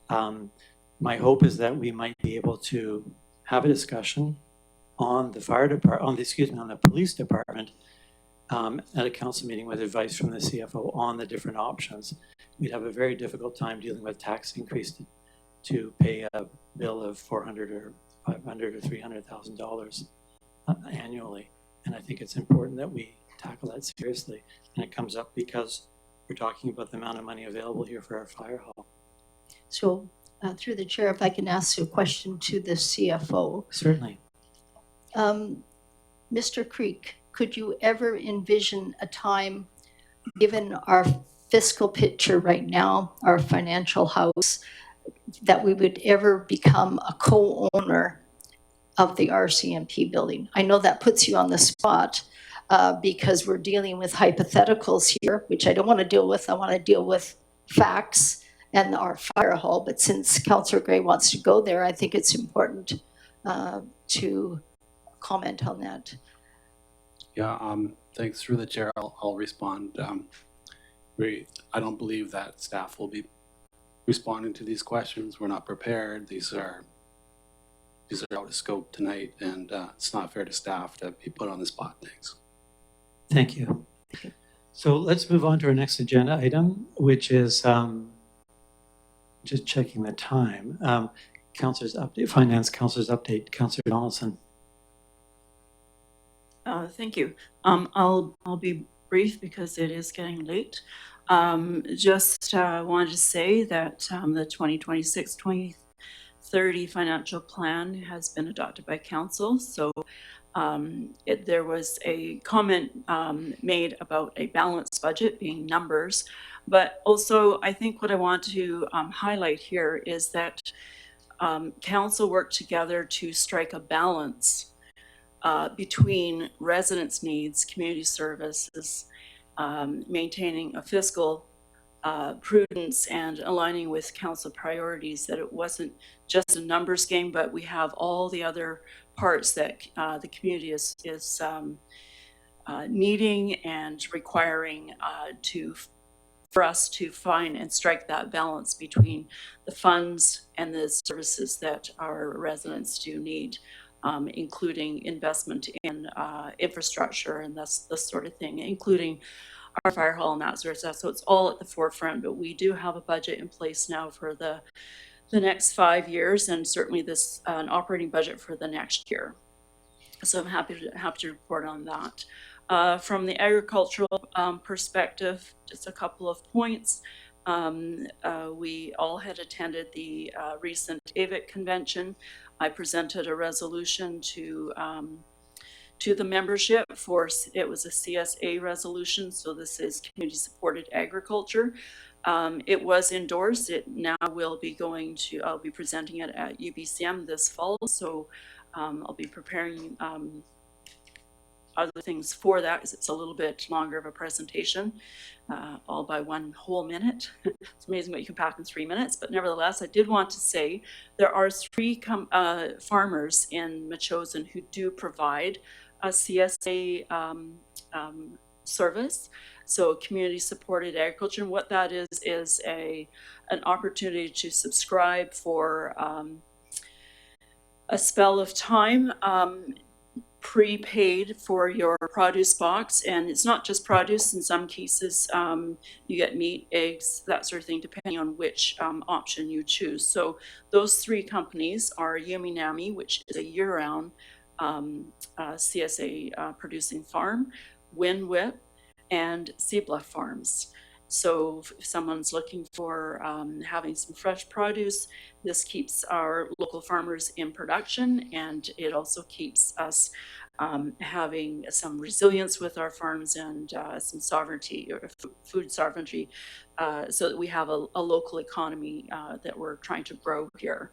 My hope is that we might be able to have a discussion on the fire department, on the police department at a council meeting with advice from the CFO on the different options. We'd have a very difficult time dealing with tax increase to pay a bill of $400 or $500 or $300,000 annually. And I think it's important that we tackle that seriously. And it comes up because we're talking about the amount of money available here for our fire hall.
So through the chair, if I can ask a question to the CFO.
Certainly.
Mr. Creek, could you ever envision a time, given our fiscal picture right now, our financial house, that we would ever become a co-owner of the RCMP building? I know that puts you on the spot because we're dealing with hypotheticals here, which I don't want to deal with. I want to deal with facts and our fire hall. But since Councillor Kreye wants to go there, I think it's important to comment on that.
Yeah, thanks through the chair. I'll respond. I don't believe that staff will be responding to these questions. We're not prepared. These are out of scope tonight, and it's not fair to staff to be put on the spot. Thanks.
Thank you. So let's move on to our next agenda item, which is just checking the time. Councillor's update, Finance Councillor's update. Councillor Donaldson.
Thank you. I'll be brief because it is getting late. Just wanted to say that the 2026-2030 financial plan has been adopted by council. So there was a comment made about a balanced budget being numbers, but also I think what I want to highlight here is that council worked together to strike a balance between residents' needs, community services, maintaining a fiscal prudence and aligning with council priorities, that it wasn't just a numbers game, but we have all the other parts that the community is needing and requiring for us to find and strike that balance between the funds and the services that our residents do need. Including investment in infrastructure and this sort of thing, including our fire hall and that sort of stuff. So it's all at the forefront, but we do have a budget in place now for the next 5 years, and certainly an operating budget for the next year. So I'm happy to report on that. From the agricultural perspective, just a couple of points. We all had attended the recent AVIC convention. I presented a resolution to the membership it was a CSA resolution, so this is community supported agriculture. It was endorsed. It now will be I'll be presenting it at UBCM this fall, so I'll be preparing other things for that because it's a little bit longer of a presentation, all by 1 whole minute. It's amazing what you can pack in 3 minutes, but nevertheless, I did want to say there are 3 farmers in Metchosin who do provide a CSA service, so community supported agriculture. And what that is an opportunity to subscribe for a spell of time, prepaid for your produce box. And it's not just produce. In some cases you get meat, eggs, that sort of thing, depending on which option you choose. So those 3 companies are Yuminami, which is a year-round CSA producing farm, WinWhip, and Seabluff Farms. So if someone's looking for having some fresh produce, this keeps our local farmers in production, and it also keeps us having some resilience with our farms and some sovereignty, or food sovereignty, so that we have a local economy that we're trying to grow here.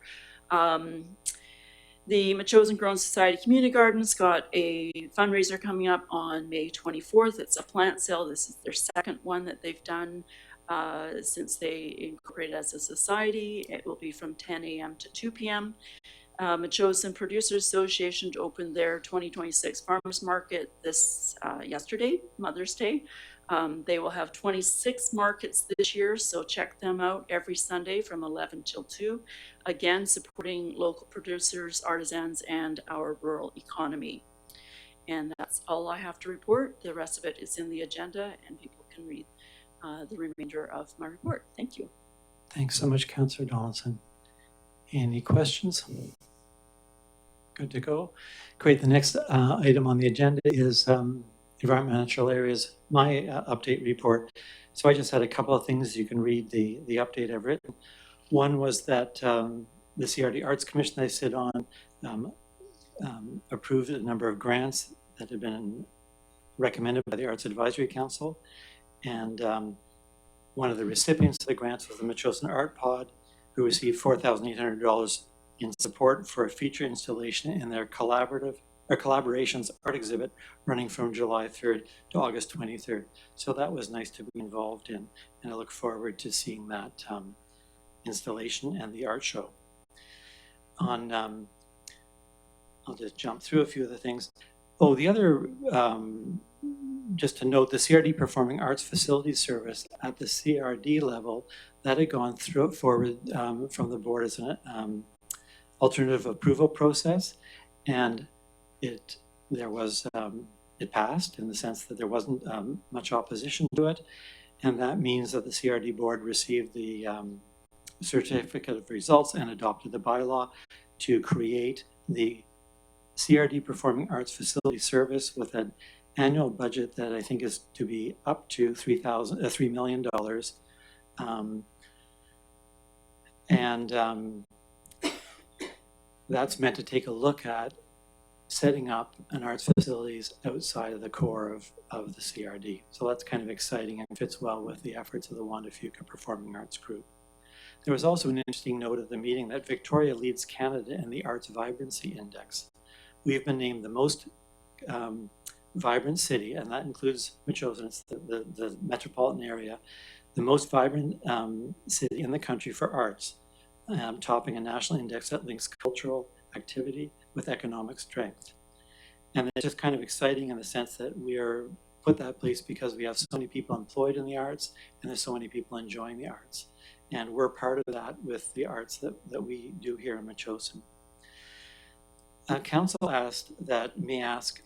The Metchosin Grown Society Community Gardens got a fundraiser coming up on May 24th. It's a plant sale. This is their 2nd one that they've done Since they incorporated as a society, it will be from 10 a.m. to 2 p.m. Metchosin Producers Association opened their 2026 Farmers Market this yesterday, Mother's Day. They will have 26 markets this year, so check them out every Sunday from 11 till 2. Again, supporting local producers, artisans, and our rural economy. And that's all I have to report. The rest of it is in the agenda, and people can read the remainder of my report. Thank you.
Thanks so much, Councillor Donaldson. Any questions? Good to go. Great. The next item on the agenda is environmental areas, my update report. So I just had a couple of things. You can read the update I've written. One was that the CRD Arts Commission I sit on approved a number of grants that had been recommended by the Arts Advisory Council. And one of the recipients of the grants was the Metchosin Art Pod, who received $4,800 in support for a feature installation in their collaborations art exhibit running from July 3rd to August 23rd. So that was nice to be involved in, and I look forward to seeing that installation and the art show. On, I'll just jump through a few of the things. Oh, the other, just to note, the CRD Performing Arts Facilities Service at the CRD level, that had gone forward from the board as an alternative approval process, and it passed in the sense that there wasn't much opposition to it, and that means that the CRD board received the certificate of results and adopted the bylaw to create the CRD Performing Arts Facility Service with an annual budget that I think is to be up to $3 million. That's meant to take a look at setting up an arts facilities outside of the core of the CRD. So that's kind of exciting and fits well with the efforts of the Wanda Fuca Performing Arts Group. There was also an interesting note at the meeting that Victoria leads Canada in the Arts Vibrancy Index. We've been named the most vibrant city, and that includes Metchosin, it's the metropolitan area, the most vibrant city in the country for arts, topping a national index that links cultural activity with economic strength. And it's just kind of exciting in the sense that we are put that place because we have so many people employed in the arts and there's so many people enjoying the arts. And we're part of that with the arts that we do here in Metchosin. Council asked that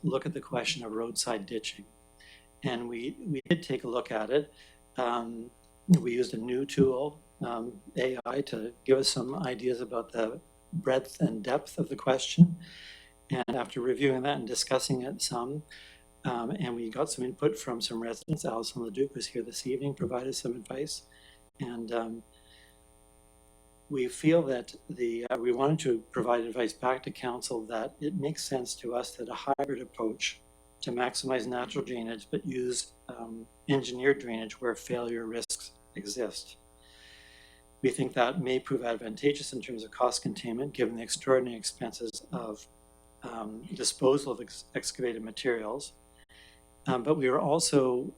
look at the question of roadside ditching. And we did take a look at it. We used a new tool, AI, to give us some ideas about the breadth and depth of the question. And after reviewing that and discussing it some, and we got some input from some residents, Alison Leduc was here this evening, provided some advice. And we feel that we wanted to provide advice back to council that it makes sense to us that a hybrid approach to maximize natural drainage, but use engineered drainage where failure risks exist. We think that may prove advantageous in terms of cost containment, given the extraordinary expenses of disposal of excavated materials. But we were also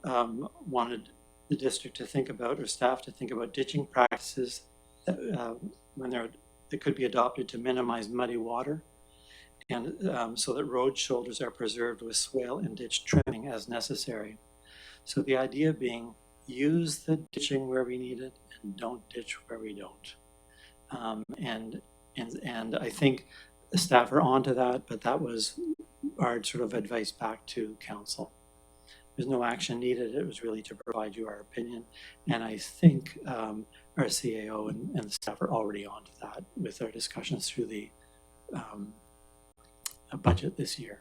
wanted the district to think about, or staff to think about, ditching practices that could be adopted to minimize muddy water, and so that road shoulders are preserved with swale and ditch trimming as necessary. So the idea being, use the ditching where we need it and don't ditch where we don't. And I think the staff are onto that, but that was our sort of advice back to council. There's no action needed. It was really to provide you our opinion. And I think our CAO and the staff are already onto that with our discussions through the budget this year.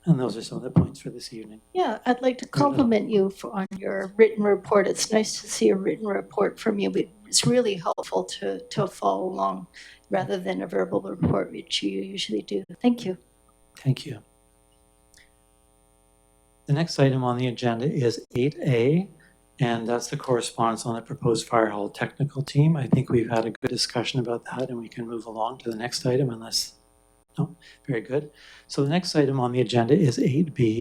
And those are some of the points for this evening.
Yeah, I'd like to compliment you on your written report. It's nice to see a written report from you. It's really helpful to follow along rather than a verbal report, which you usually do. Thank you.
Thank you. The next item on the agenda is 8A, and that's the correspondence on the proposed Firehall technical team. I think we've had a good discussion about that, and we can move along to the next item unless... No, very good. So the next item on the agenda is 8B,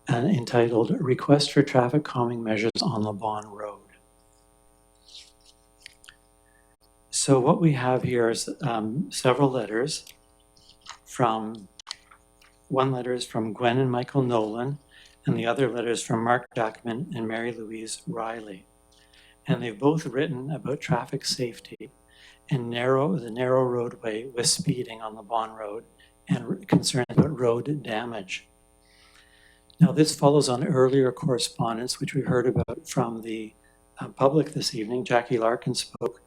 entitled Request for Traffic Calming Measures on the Bonne Road. So what we have here is several letters from, one letter is from Gwen and Michael Nolan, and the other letter is from Mark Jackman and Mary Louise Riley. And they've both written about traffic safety and the narrow roadway with speeding on the Bonne Road and concerns about road damage. Now, this follows on earlier correspondence, which we heard about from the public this evening. Jackie Larkin spoke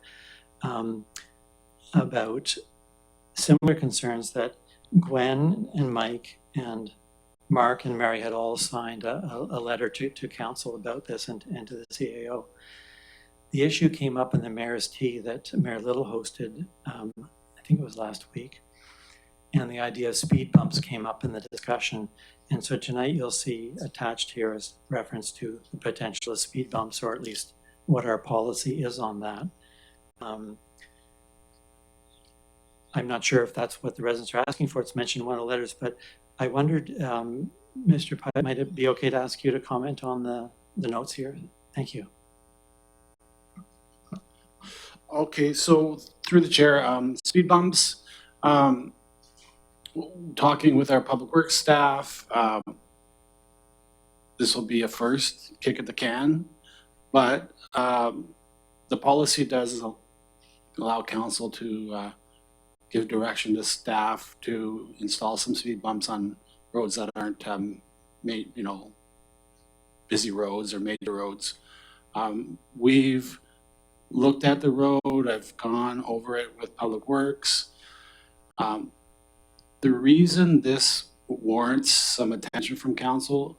about similar concerns that Gwen and Mike and Mark and Mary had all signed a letter to council about this and to the CAO. The issue came up in the mayor's tea that Mayor Little hosted, I think it was last week, and the idea of speed bumps came up in the discussion. And so tonight you'll see attached here is reference to the potential of speed bumps, or at least what our policy is on that. I'm not sure if that's what the residents are asking for. It's mentioned in one of the letters, but I wondered, Mr. Pyatt, might it be okay to ask you to comment on the notes here? Thank you.
Okay, so through the chair, speed bumps, talking with our public works staff, this will be a first kick at the can, but the policy does allow council to give direction to staff to install some speed bumps on roads that aren't busy roads or major roads. We've looked at the road, I've gone over it with Public Works. The reason this warrants some attention from council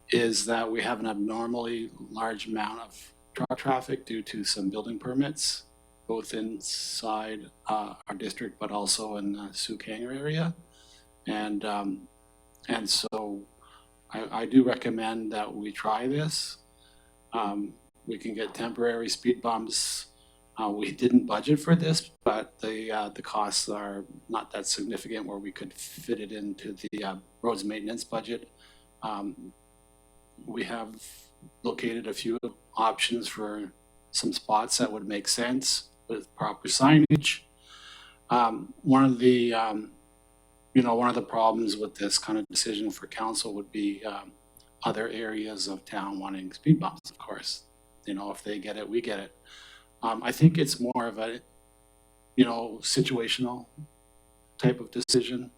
is that we have an abnormally large amount of truck traffic due to some building permits, both inside our district, but also in the Sioux-Kanger area. And so I do recommend that we try this. We can get temporary speed bumps. We didn't budget for this, but the costs are not that significant where we could fit it into the roads maintenance budget. We have located a few options for some spots that would make sense with proper signage. One of the problems with this kind of decision for council would be other areas of town wanting speed bumps, of course. If they get it, we get it. I think it's more of a, situational type of decision.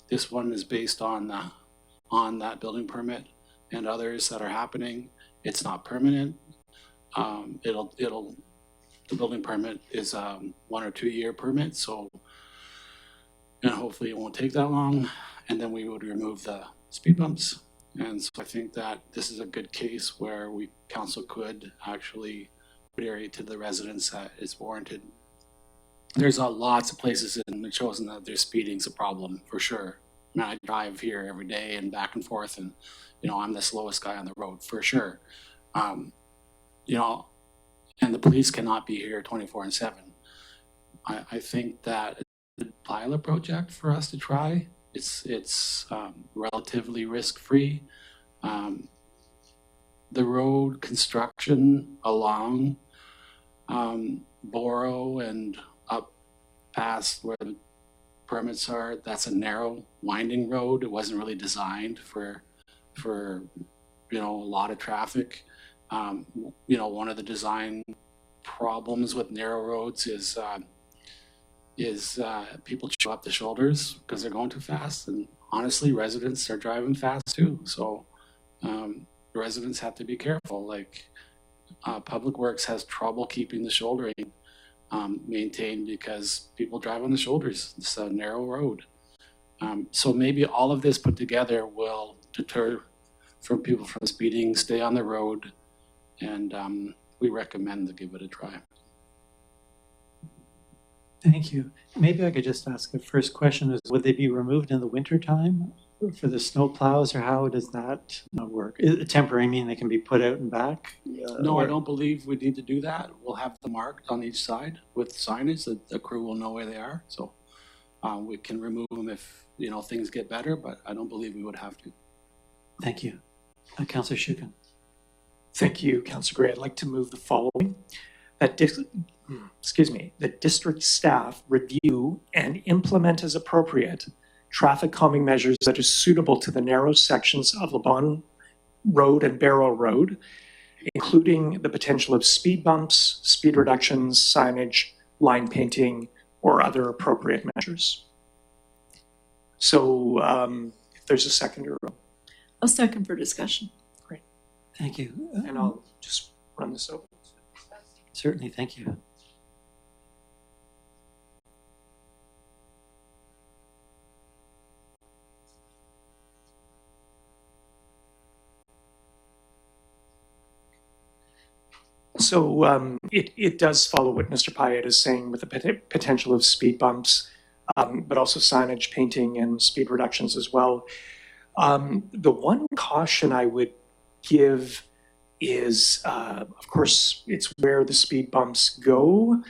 This one is based on that building permit and others that are happening. It's not permanent. The building permit is a 1 or 2 year permit, so hopefully it won't take that long. And then we would remove the speed bumps. And so I think that this is a good case where council could actually reiterate to the residents that it's warranted. There's lots of places in Metchosin that their speeding's a problem for sure. I drive here every day and back and forth, and I'm the slowest guy on the road for sure. And the police cannot be here 24/7. I think that it's a pilot project for us to try. It's relatively risk-free. The road construction along Borough and up past where the permits are, that's a narrow winding road. It wasn't really designed for a lot of traffic. One of the design problems with narrow roads is people show up the shoulders because they're going too fast, and honestly residents are driving fast too, so residents have to be careful. Public Works has trouble keeping the shouldering maintained because people drive on the shoulders. It's a narrow road, so maybe all of this put together will deter from people from speeding, stay on the road, and we recommend to give it a try.
Thank you. Maybe I could just ask a first question is, would they be removed in the winter time for the snow plows, or how does that work? Temporary mean they can be put out and back?
No, I don't believe we need to do that. We'll have them marked on each side with signage that the crew will know where they are. So we can remove them if things get better, but I don't believe we would have to.
Thank you. Councillor Shukin.
Thank you, Councillor Gray. I'd like to move the following. That district staff review and implement as appropriate traffic calming measures that are suitable to the narrow sections of Bonne Road and Barrow Road, including the potential of speed bumps, speed reductions, signage, line painting, or other appropriate measures. So if there's a seconder.
A second for discussion.
Great.
Thank you.
And I'll just run this over.
Certainly, thank you.
So it does follow what Mr. Pyatt is saying with the potential of speed bumps, but also signage, painting, and speed reductions as well. The one caution I would give is, of course, it's where the speed bumps go,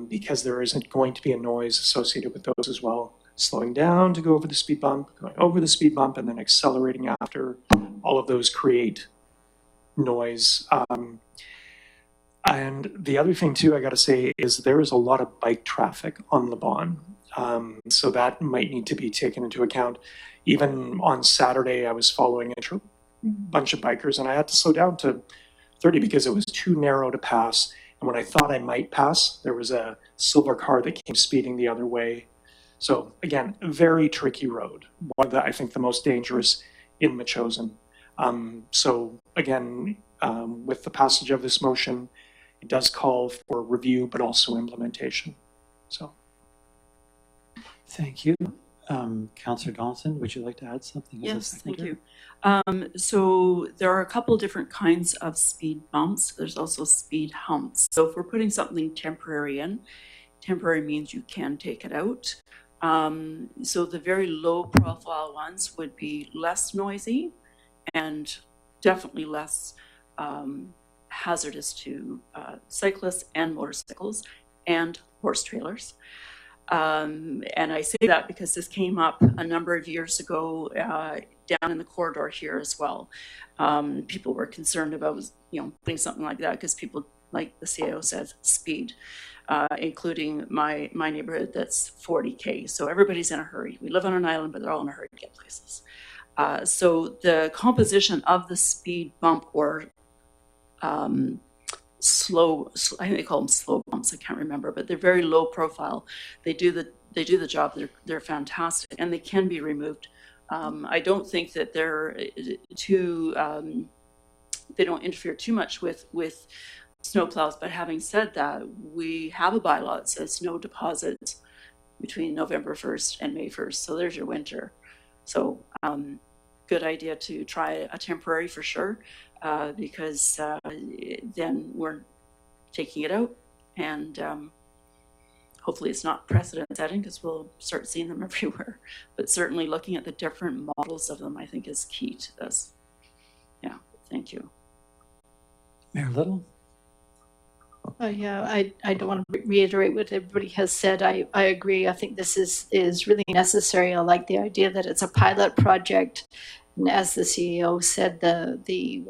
because there isn't going to be a noise associated with those as well. Slowing down to go over the speed bump, going over the speed bump, and then accelerating after. All of those create noise. And the other thing, too, I got to say, is there is a lot of bike traffic on the Bonne. So that might need to be taken into account. Even on Saturday, I was following a bunch of bikers, and I had to slow down to 30 because it was too narrow to pass. And when I thought I might pass, there was a silver car that came speeding the other way. So again, a very tricky road. One of the, I think, the most dangerous in Metchosin. So again, with the passage of this motion, it does call for review, but also implementation. So,
thank you. Councillor Donaldson, would you like to add something?
Yes, thank you. So there are a couple different kinds of speed bumps. There's also speed humps. So if we're putting something temporary in, temporary means you can take it out. So the very low profile ones would be less noisy and definitely less hazardous to cyclists and motorcycles and horse trailers. And I say that because this came up a number of years ago down in the corridor here as well. People were concerned about, putting something like that because people, like the CAO says, speed, including my neighborhood that's 40K. So everybody's in a hurry. We live on an island, but they're all in a hurry to get places. So the composition of the speed bump or slow, I think they call them slow bumps, I can't remember, but they're very low profile. They do the job. They're fantastic, and they can be removed. I don't think that they're too they don't interfere too much with snowplows. But having said that, we have a bylaw that says snow deposits between November 1st and May 1st. So there's your winter. So good idea to try a temporary for sure. Because then we're taking it out, and hopefully it's not precedent setting because we'll start seeing them everywhere. But certainly looking at the different models of them, I think, is key to this. Yeah, thank you.
Mayor Little?
Yeah, I don't want to reiterate what everybody has said. I agree. I think this is really necessary. I like the idea that it's a pilot project. And as the CEO said, the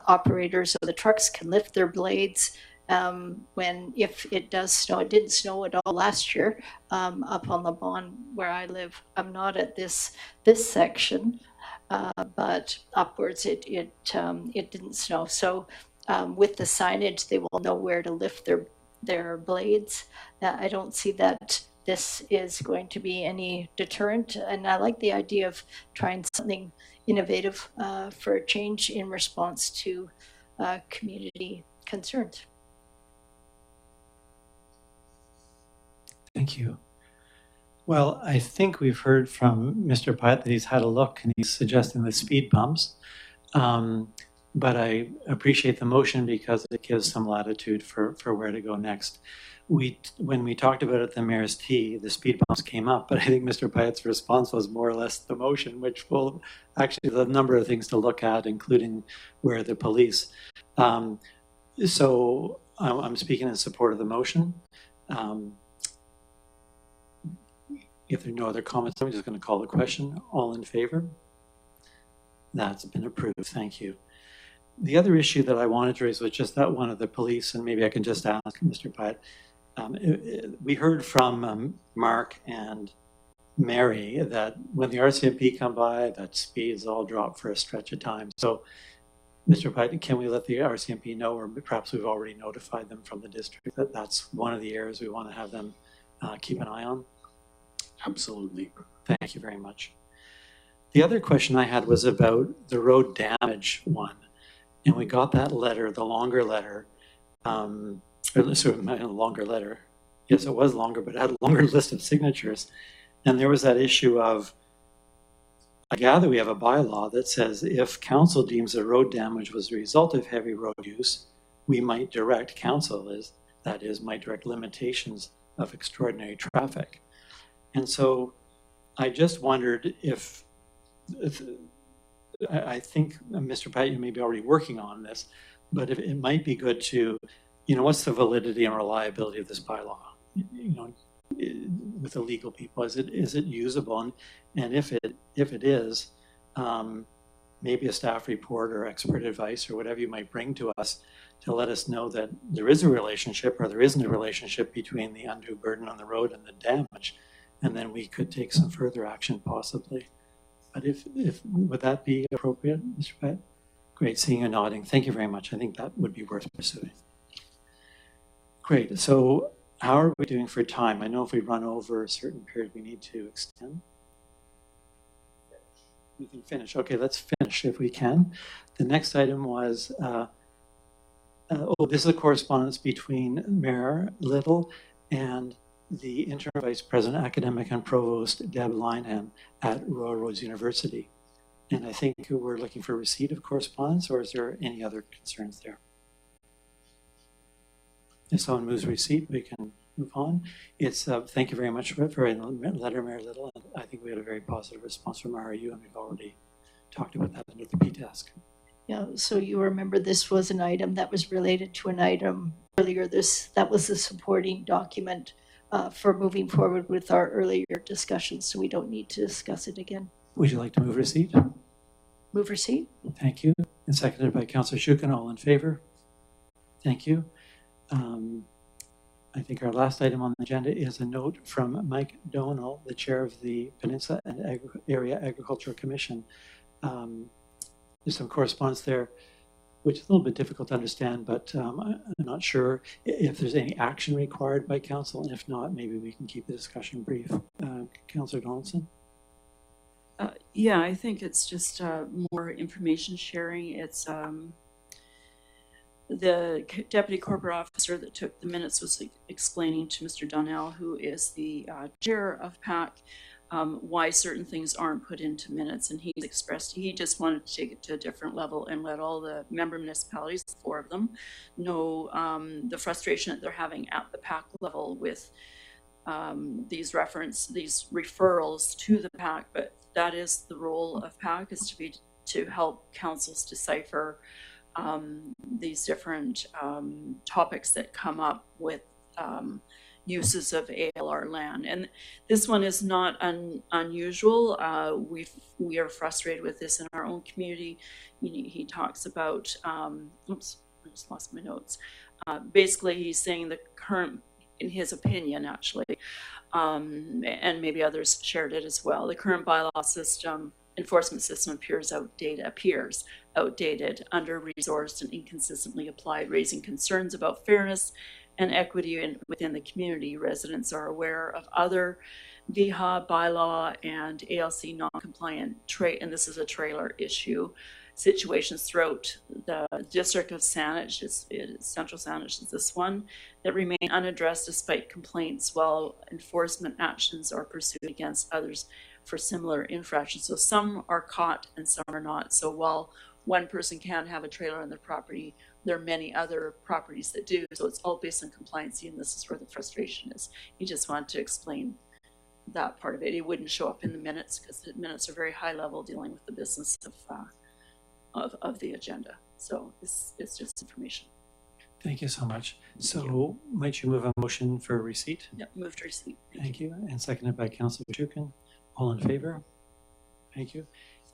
operators of the trucks can lift their blades if it does snow. It didn't snow at all last year up on the Bonne where I live. I'm not at this section, but upwards it didn't snow. So with the signage, they will know where to lift their blades. I don't see that this is going to be any deterrent, and I like the idea of trying something innovative for a change in response to community concerns.
Thank you. Well, I think we've heard from Mr. Pyatt that he's had a look and he's suggesting the speed bumps. But I appreciate the motion because it gives some latitude for where to go next. When we talked about it at the Mayor's Tea, the speed bumps came up, but I think Mr. Pyatt's response was more or less the motion, which will actually the number of things to look at, including where the police. So I'm speaking in support of the motion. If there are no other comments, I'm just going to call the question. All in favor? That's been approved. Thank you. The other issue that I wanted to raise was just that one of the police, and maybe I can just ask Mr. Pyatt. We heard from Mark and Mary that when the RCMP come by, that speeds all drop for a stretch of time. So, Mr. Pyatt, can we let the RCMP know, or perhaps we've already notified them from the district, that that's one of the areas we want to have them keep an eye on?
Absolutely.
Thank you very much. The other question I had was about the road damage one. And we got that letter, the longer letter, longer letter. Yes, it was longer, but it had a longer list of signatures. And there was that issue of, I gather we have a bylaw that says if council deems that road damage was a result of heavy road use, we might direct, might direct limitations of extraordinary traffic. And so I just wondered if I think, Mr. Pyatt, you may be already working on this, but if it might be good to, what's the validity and reliability of this bylaw? With the legal people, is it usable? And if it is, maybe a staff report or expert advice or whatever you might bring to us to let us know that there is a relationship or there isn't a relationship between the undue burden on the road and the damage, and then we could take some further action possibly. But if would that be appropriate, Mr. Pyatt? Great, seeing you nodding. Thank you very much. I think that would be worth pursuing. Great. So how are we doing for time? I know if we run over a certain period, we need to extend. We can finish. Okay, let's finish if we can. The next item was, this is a correspondence between Mayor Little and the Interim Vice President, Academic and Provost, Deb Linehan at Royal Roads University. And I think we're looking for receipt of correspondence, or is there any other concerns there? If someone moves receipt, we can move on. It's thank you very much for the letter, Mayor Little. And I think we had a very positive response from RIU, and we've already talked about that under the P-task.
Yeah, so you remember this was an item that was related to an item earlier. That was a supporting document for moving forward with our earlier discussions, so we don't need to discuss it again.
Would you like to move receipt?
Move receipt.
Thank you. And seconded by Councillor Shukin. All in favor? Thank you. I think our last item on the agenda is a note from Mike Donald, the chair of the Peninsula and Area Agricultural Commission. There's some correspondence there, which is a little bit difficult to understand, but I'm not sure if there's any action required by council. And if not, maybe we can keep the discussion brief. Councillor Donaldson?
Yeah, I think it's just more information sharing. It's the deputy corporate officer that took the minutes was explaining to Mr. Donnell, who is the chair of PAC, why certain things aren't put into minutes. And he expressed he just wanted to take it to a different level and let all the member municipalities, 4 of them, know the frustration that they're having at the PAC level with these referrals to the PAC. But that is the role of PAC, is to help councils decipher these different topics that come up with uses of ALR land. And this one is not unusual. We are frustrated with this in our own community. He talks about, oops, I just lost my notes. Basically, he's saying the current, in his opinion, actually, and maybe others shared it as well, the current bylaw system, enforcement system appears outdated, under-resourced, and inconsistently applied, raising concerns about fairness and equity within the community. Residents are aware of other VHA bylaw and ALC non-compliant and this is a trailer issue, situations throughout the district of Saanich, Central Saanich is this one, that remain unaddressed despite complaints, while enforcement actions are pursued against others for similar infractions. So some are caught and some are not. So while one person can have a trailer on their property, there are many other properties that do. So it's all based on compliance, and this is where the frustration is. He just wanted to explain that part of it. It wouldn't show up in the minutes because the minutes are very high level, dealing with the business of the agenda. So it's just information.
Thank you so much. So might you move a motion for receipt?
Yep, moved to receipt.
Thank you. And seconded by Councillor Shukin. All in favor? Thank you.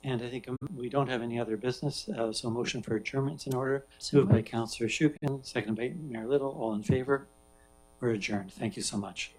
And I think we don't have any other business, so a motion for adjournment's in order. Moved by Councillor Shukin, seconded by Mayor Little. All in favor? We're adjourned. Thank you so much.